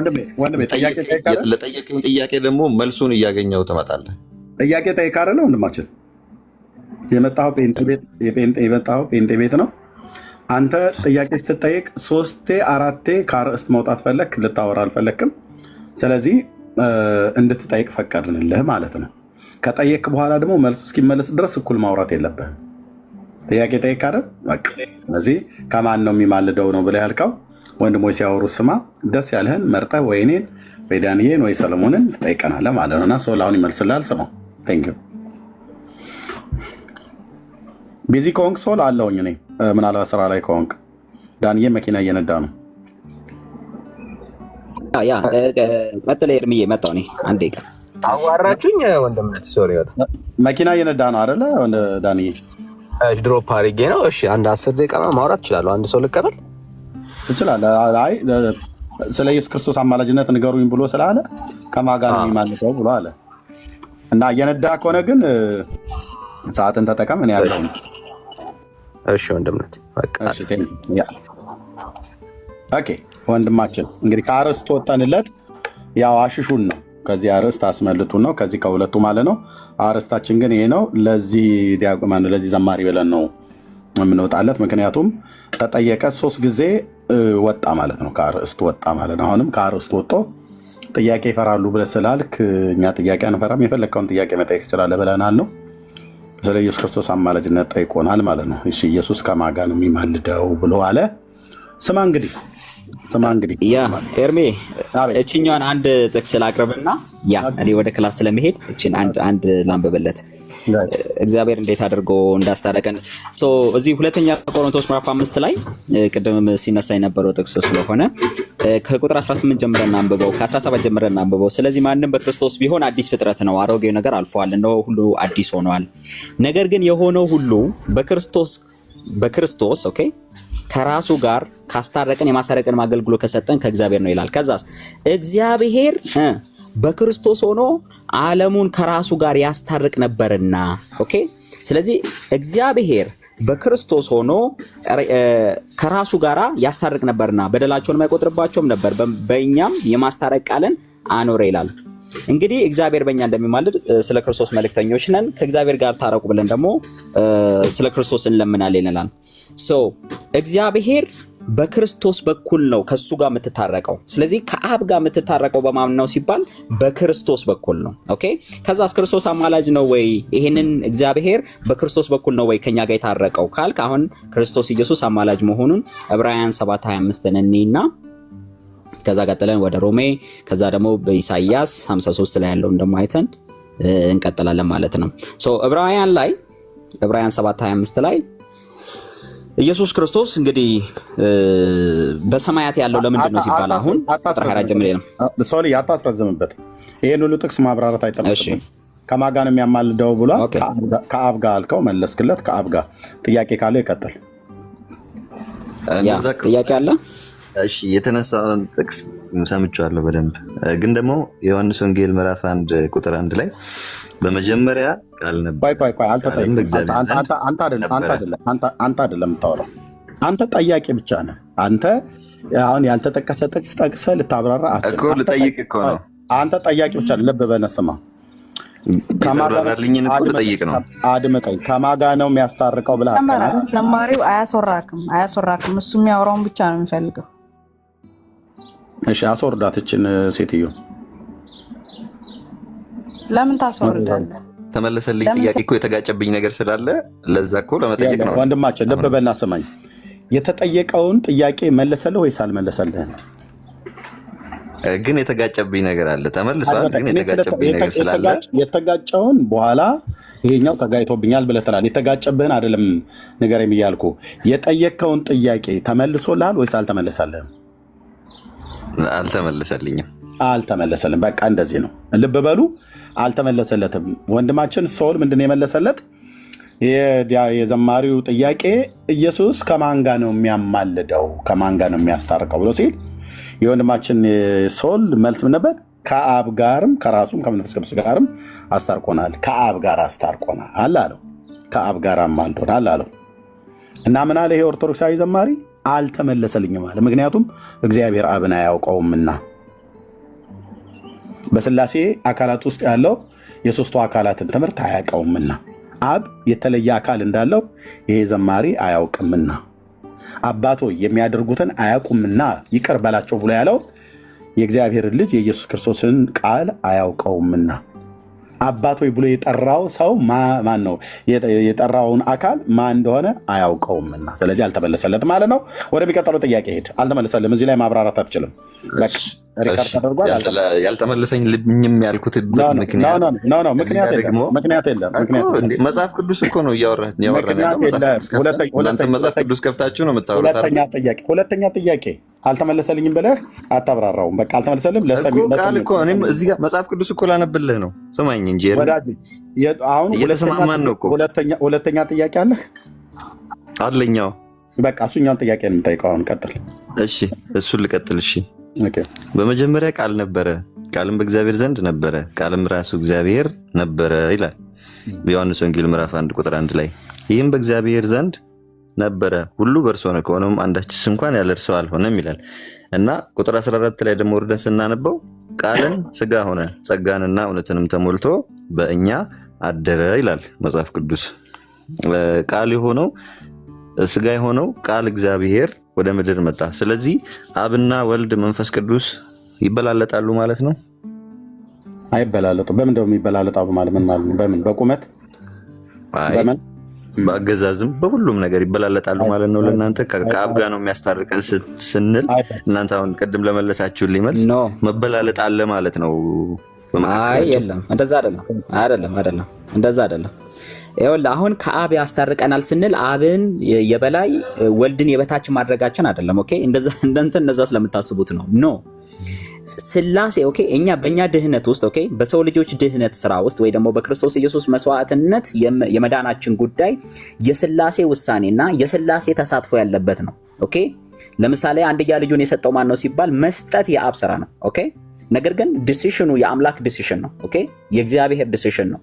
ለጠየቅን ጥያቄ ደግሞ መልሱን እያገኘው ትመጣለህ። ጥያቄ ጠይቅ አይደለ ወንድማችን? የመጣኸው ጴንጤ ቤት ነው። አንተ ጥያቄ ስትጠይቅ 3-4 ከአርእስት መውጣት ፈለክ፣ ልታወራ አልፈለክም። ስለዚህ እንድትጠይቅ ፈቀድንልህ ማለት ነው። ከጠየቅ በኋላ ደግሞ መልሱ እስኪመለስ ድረስ እኩል ማውራት የለብህም። ጥያቄ ጠይቅ አይደል? ስለዚህ ከማን ነው የሚማልደው ነው ብለህ ያልከው ወንድሞች ሲያወሩ ስማ፣ ደስ ያለህን መርጠህ ወይ እኔን ወይ ዳንኤልን ወይ ሰለሞንን ትጠይቀናለህ ማለት ነው። እና ሶላውን ይመልስልሃል። ስማው። ቴንኪው። ቢዚ ከሆንክ ሶል አለውኝ እኔ ምናልባት ስራ ላይ ከሆንክ። ዳንዬ መኪና እየነዳ ነው። ያ ቀጥለ ኤርሚዬ መጣሁ እኔ አንዴ ቀን አዋራችሁኝ ወንድምነት። ሶሪ መኪና እየነዳ ነው አይደለ ዳንዬ? ድሮፕ አድርጌ ነው። እሺ አንድ 10 ደቂቃ ማውራት እችላለሁ። አንድ ሰው ልቀበል ትችላለህ? አይ ስለ ኢየሱስ ክርስቶስ አማላጅነት ንገሩኝ ብሎ ስላለ ከማን ጋር ነው የሚማልደው ብሎ አለ እና እየነዳ ከሆነ ግን ሰዓትን ተጠቀም። እኔ ያለው እሺ ወንድምነት ኦኬ። ወንድማችን እንግዲህ ከአርእስት ወጣንለት። ያው አሽሹን ነው ከዚህ አርእስት አስመልጡን ነው ከዚህ ከሁለቱ ማለት ነው። አርእስታችን ግን ይሄ ነው። ለዚህ ዲያቆን ለዚህ ዘማሪ ብለን ነው የምንወጣለት። ምክንያቱም ተጠየቀ 3 ጊዜ ወጣ ማለት ነው። ከአርእስቱ ወጣ ማለት ነው። አሁንም ከአርእስቱ ወጥቶ ጥያቄ ይፈራሉ ብለህ ስላልክ እኛ ጥያቄ አንፈራም። የፈለግከውን ጥያቄ መጠየቅ ትችላለህ ብለናል ነው። ስለ ኢየሱስ ክርስቶስ አማላጅነት ጠይቆናል ማለት ነው። እሺ ኢየሱስ ከማን ጋር ነው የሚማልደው ብሎ አለ። ስማ እንግዲህ ያ ኤርሜ እችኛዋን አንድ ጥቅስ ላቅርብና ያ እኔ ወደ ክላስ ስለመሄድ እችን አንድ ላንብብለት እግዚአብሔር እንዴት አድርጎ እንዳስታረቀን። እዚህ ሁለተኛ ቆሮንቶስ ምዕራፍ 5 ላይ ቅድም ሲነሳ የነበረው ጥቅስ ስለሆነ ከቁጥር 18 ጀምረን አንብበው፣ ከ17 ጀምረን አንብበው። ስለዚህ ማንም በክርስቶስ ቢሆን አዲስ ፍጥረት ነው፣ አሮጌው ነገር አልፏል፣ እነሆ ሁሉ አዲስ ሆኗል። ነገር ግን የሆነው ሁሉ በክርስቶስ ኦኬ ከራሱ ጋር ካስታረቀን የማስታረቅን አገልግሎት ከሰጠን ከእግዚአብሔር ነው ይላል። ከዛስ እግዚአብሔር በክርስቶስ ሆኖ ዓለሙን ከራሱ ጋር ያስታርቅ ነበርና። ኦኬ ስለዚህ እግዚአብሔር በክርስቶስ ሆኖ ከራሱ ጋር ያስታርቅ ነበርና በደላቸውን የማይቆጥርባቸውም ነበር፣ በእኛም የማስታረቅ ቃልን አኖረ ይላል። እንግዲህ እግዚአብሔር በእኛ እንደሚማልድ ስለ ክርስቶስ መልእክተኞች ነን። ከእግዚአብሔር ጋር ታረቁ ብለን ደግሞ ስለ ክርስቶስ እንለምናለን ይላል። እግዚአብሔር በክርስቶስ በኩል ነው ከሱ ጋር የምትታረቀው። ስለዚህ ከአብ ጋር የምትታረቀው በማን ነው ሲባል በክርስቶስ በኩል ነው። ኦኬ ከዛስ ክርስቶስ አማላጅ ነው ወይ? ይሄንን እግዚአብሔር በክርስቶስ በኩል ነው ወይ ከኛ ጋር የታረቀው ካልክ አሁን ክርስቶስ ኢየሱስ አማላጅ መሆኑን ዕብራውያን 7:25 እንይና ከዛ ቀጥለን ወደ ሮሜ ከዛ ደግሞ በኢሳይያስ 53 ላይ ያለውን ደግሞ አይተን እንቀጥላለን ማለት ነው። ዕብራውያን 7:25 ላይ ኢየሱስ ክርስቶስ እንግዲህ በሰማያት ያለው ለምንድን ነው ሲባል አሁን ቁጥር 24 ጀምሬ ነው ሶሊ ያታስረዝምበት ይሄን ሁሉ ጥቅስ ማብራራት አይጠበቅም። ከማን ጋር ነው የሚያማልደው ብሏል? ከአብ ጋር አልከው መለስክለት። ከአብ ጋር ጥያቄ ካለው ይቀጥል። ጥያቄ አለ? እሺ የተነሳውን ጥቅስ ሰምቼዋለሁ በደንብ። ግን ደግሞ ዮሐንስ ወንጌል ምዕራፍ 1 ቁጥር 1 ላይ በመጀመሪያ ቃል ነበር። ቆይ አንተ አይደለም የምታወራው፣ አንተ ጠያቂ ብቻ ነህ። አንተ አሁን ያልተጠቀሰ ጥቅስ ጠቅሰህ ልታብራራ እኮ ልጠይቅ እኮ ነው። አንተ ጠያቂ ብቻ ነህ። ልብ በለህ ስማ፣ የተብራራልኝን እኮ ልጠይቅ ነው። አድምጠኝ። ከማን ጋር ነው የሚያስታርቀው ብለህ ዘማሪው አያስወራክም። እሱ የሚያወራውን ብቻ ነው የሚፈልገው። እሺ አስወርዳት እችን ሴትዮ። ለምን ታስወርዳለህ? ተመለሰልኝ ጥያቄ እኮ የተጋጨብኝ ነገር ስላለ ለዛ እኮ ለመጠየቅ ነው። ወንድማችን ልብ በልና ስማኝ። የተጠየቀውን ጥያቄ መለሰልህ ወይስ አልመለሰልህም? ግን የተጋጨብኝ ነገር አለ። ተመልሷል። ግን የተጋጨብኝ ነገር ስላለ የተጋጨውን በኋላ ይሄኛው ተጋጭቶብኛል ብለህ ትላለህ። የተጋጨብህን አይደለም ንገረኝ ብያለሁ። የጠየቀውን ጥያቄ ተመልሶልሃል ወይስ አልተመለሰልህም? አልተመለሰልኝም። አልተመለሰልህም። በቃ እንደዚህ ነው። ልብ በሉ። አልተመለሰለትም። ወንድማችን ሶል ምንድን ነው የመለሰለት? የዘማሪው ጥያቄ ኢየሱስ ከማን ጋር ነው የሚያማልደው፣ ከማን ጋር ነው የሚያስታርቀው ብሎ ሲል የወንድማችን ሶል መልስ ምን ነበር? ከአብ ጋርም ከራሱም ከመንፈስ ቅዱስ ጋርም አስታርቆናል። ከአብ ጋር አስታርቆናል አለው። ከአብ ጋር አማልዶናል አለው። እና ምን አለ ይሄ ኦርቶዶክሳዊ ዘማሪ? አልተመለሰልኝም አለ። ምክንያቱም እግዚአብሔር አብን አያውቀውምና፣ በስላሴ አካላት ውስጥ ያለው የሶስቱ አካላትን ትምህርት አያውቀውምና፣ አብ የተለየ አካል እንዳለው ይሄ ዘማሪ አያውቅምና፣ አባቶ የሚያደርጉትን አያውቁምና ይቅር በላቸው ብሎ ያለው የእግዚአብሔርን ልጅ የኢየሱስ ክርስቶስን ቃል አያውቀውምና፣ አባቶ ብሎ የጠራው ሰው ማን ነው? የጠራውን አካል ማን እንደሆነ አያውቀውምና፣ ስለዚህ አልተመለሰለትም ማለት ነው። ወደሚቀጥለው ጥያቄ ሄድ። አልተመለሰልም። እዚህ ላይ ማብራራት አትችልም። ሪካርድ ተደርጓል። ያልተመለሰኝም ያልኩት ምክንያት የለም። መጽሐፍ ቅዱስ እኮ ነው እያወራን እናንተ መጽሐፍ ቅዱስ ከፍታችሁ ነው የምታወሩት። ሁለተኛ ጥያቄ አልተመለሰልኝም ብለህ አታብራራውም። በቃ አልተመለሰልም። ቃል እኮ እኔም እዚህ ጋር መጽሐፍ ቅዱስ እኮ ላነብልህ ነው። ስማኝ እንጂ እየተስማማን ነው እኮ። ሁለተኛ ጥያቄ አለህ? አለኛው። በቃ እሱኛውን ጥያቄ ነው የምጠይቀው። አሁን ቀጥል። እሺ እሱን ልቀጥል። እሺ በመጀመሪያ ቃል ነበረ፣ ቃልም በእግዚአብሔር ዘንድ ነበረ፣ ቃልም ራሱ እግዚአብሔር ነበረ ይላል በዮሐንስ ወንጌል ምዕራፍ 1 ቁጥር 1 ላይ። ይህም በእግዚአብሔር ዘንድ ነበረ፣ ሁሉ በእርሱ ሆነ፣ ከሆነም አንዳችስ እንኳን ያለ እርሱ አልሆነም ይላል እና ቁጥር 14 ላይ ደግሞ ወርደን ስናነበው ቃልን ሥጋ ሆነ፣ ጸጋንና እውነትንም ተሞልቶ በእኛ አደረ ይላል መጽሐፍ ቅዱስ። ቃል የሆነው ሥጋ የሆነው ቃል እግዚአብሔር ወደ ምድር መጣ። ስለዚህ አብና ወልድ መንፈስ ቅዱስ ይበላለጣሉ ማለት ነው? አይበላለጡ። በምን ደው የሚበላለጣሉ ማለት ምን ማለት ነው? በምን? በቁመት፣ በምን? በአገዛዝም፣ በሁሉም ነገር ይበላለጣሉ ማለት ነው። ለእናንተ ከአብ ጋር ነው የሚያስታርቀን ስንል እናንተ አሁን ቅድም ለመለሳችሁልኝ መልስ መበላለጥ አለ ማለት ነው። አይ የለም፣ እንደዛ አይደለም። እንደዛ አይደለም። ይኸውልህ አሁን ከአብ ያስታርቀናል ስንል አብን የበላይ ወልድን የበታች ማድረጋችን አይደለም። ኦኬ እንደዛ ስለምታስቡት ነው። ኖ ስላሴ ኦኬ እኛ በእኛ ድህነት ውስጥ ኦኬ በሰው ልጆች ድህነት ስራ ውስጥ ወይ ደግሞ በክርስቶስ ኢየሱስ መስዋዕትነት የመዳናችን ጉዳይ የስላሴ ውሳኔና የስላሴ ተሳትፎ ያለበት ነው። ኦኬ ለምሳሌ አንድያ ልጁን የሰጠው ማን ነው ሲባል መስጠት የአብ ስራ ነው። ኦኬ ነገር ግን ዲሲሽኑ የአምላክ ዲሲሽን ነው። ኦኬ የእግዚአብሔር ዲሲሽን ነው።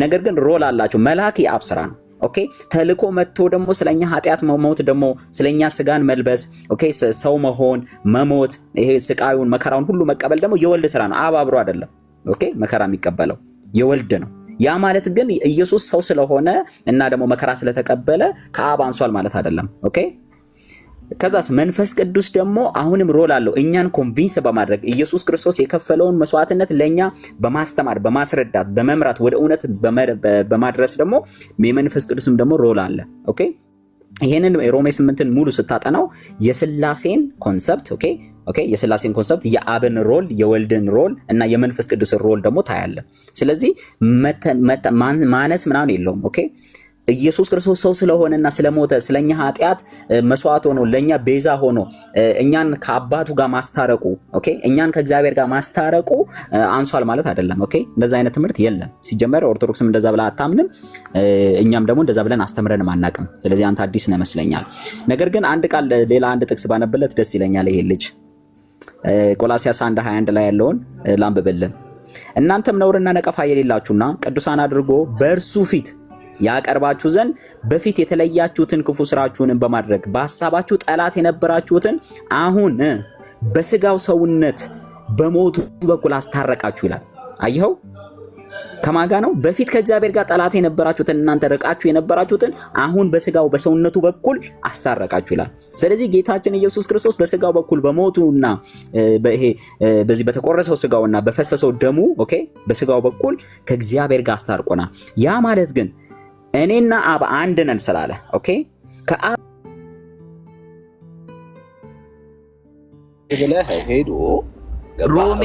ነገር ግን ሮል አላቸው። መላክ የአብ ስራ ነው። ኦኬ ተልኮ መጥቶ ደግሞ ስለኛ ኃጢአት መሞት ደግሞ ስለኛ ስጋን መልበስ ኦኬ ሰው መሆን መሞት ይሄ ስቃዩን መከራውን ሁሉ መቀበል ደግሞ የወልድ ስራ ነው። አብ አብሮ አይደለም። ኦኬ መከራ የሚቀበለው የወልድ ነው። ያ ማለት ግን ኢየሱስ ሰው ስለሆነ እና ደግሞ መከራ ስለተቀበለ ከአብ አንሷል ማለት አይደለም። ኦኬ ከዛስ መንፈስ ቅዱስ ደግሞ አሁንም ሮል አለው። እኛን ኮንቪንስ በማድረግ ኢየሱስ ክርስቶስ የከፈለውን መስዋዕትነት ለኛ በማስተማር በማስረዳት በመምራት ወደ እውነት በማድረስ ደግሞ የመንፈስ ቅዱስም ደግሞ ሮል አለ። ኦኬ ይሄንን ሮሜ 8ን ሙሉ ስታጠናው የስላሴን ኮንሰፕት ኦኬ የስላሴን ኮንሰፕት የአብን ሮል የወልድን ሮል እና የመንፈስ ቅዱስን ሮል ደግሞ ታያለ። ስለዚህ ማነስ ምናምን የለውም። ኦኬ ኢየሱስ ክርስቶስ ሰው ስለሆነና ስለሞተ ስለኛ ኃጢአት መስዋዕት ሆኖ ለኛ ቤዛ ሆኖ እኛን ከአባቱ ጋር ማስታረቁ ኦኬ እኛን ከእግዚአብሔር ጋር ማስታረቁ አንሷል ማለት አይደለም። ኦኬ እንደዛ አይነት ትምህርት የለም። ሲጀመር ኦርቶዶክስም እንደዛ ብላ አታምንም፣ እኛም ደግሞ እንደዛ ብለን አስተምረንም አናውቅም። ስለዚህ አንተ አዲስ ነው ይመስለኛል። ነገር ግን አንድ ቃል ሌላ አንድ ጥቅስ ባነብለት ደስ ይለኛል። ይሄ ልጅ ቆላስይስ 1:21 ላይ ያለውን ላንብብልን። እናንተም ነውርና ነቀፋ የሌላችሁና ቅዱሳን አድርጎ በእርሱ ፊት ያቀርባችሁ ዘንድ በፊት የተለያችሁትን ክፉ ስራችሁን በማድረግ በሐሳባችሁ ጠላት የነበራችሁትን አሁን በስጋው ሰውነት በሞቱ በኩል አስታረቃችሁ ይላል። አየኸው ከማጋ ነው? በፊት ከእግዚአብሔር ጋር ጠላት የነበራችሁትን እናንተ ርቃችሁ የነበራችሁትን አሁን በስጋው በሰውነቱ በኩል አስታረቃችሁ ይላል። ስለዚህ ጌታችን ኢየሱስ ክርስቶስ በስጋው በኩል በሞቱና በዚህ በተቆረሰው ስጋውና በፈሰሰው ደሙ ኦኬ በስጋው በኩል ከእግዚአብሔር ጋር አስታርቆናል። ያ ማለት ግን እኔና አብ አንድ ነን ስላለ ኦኬ ከአብ ብለህ ሄዶ ሮሜ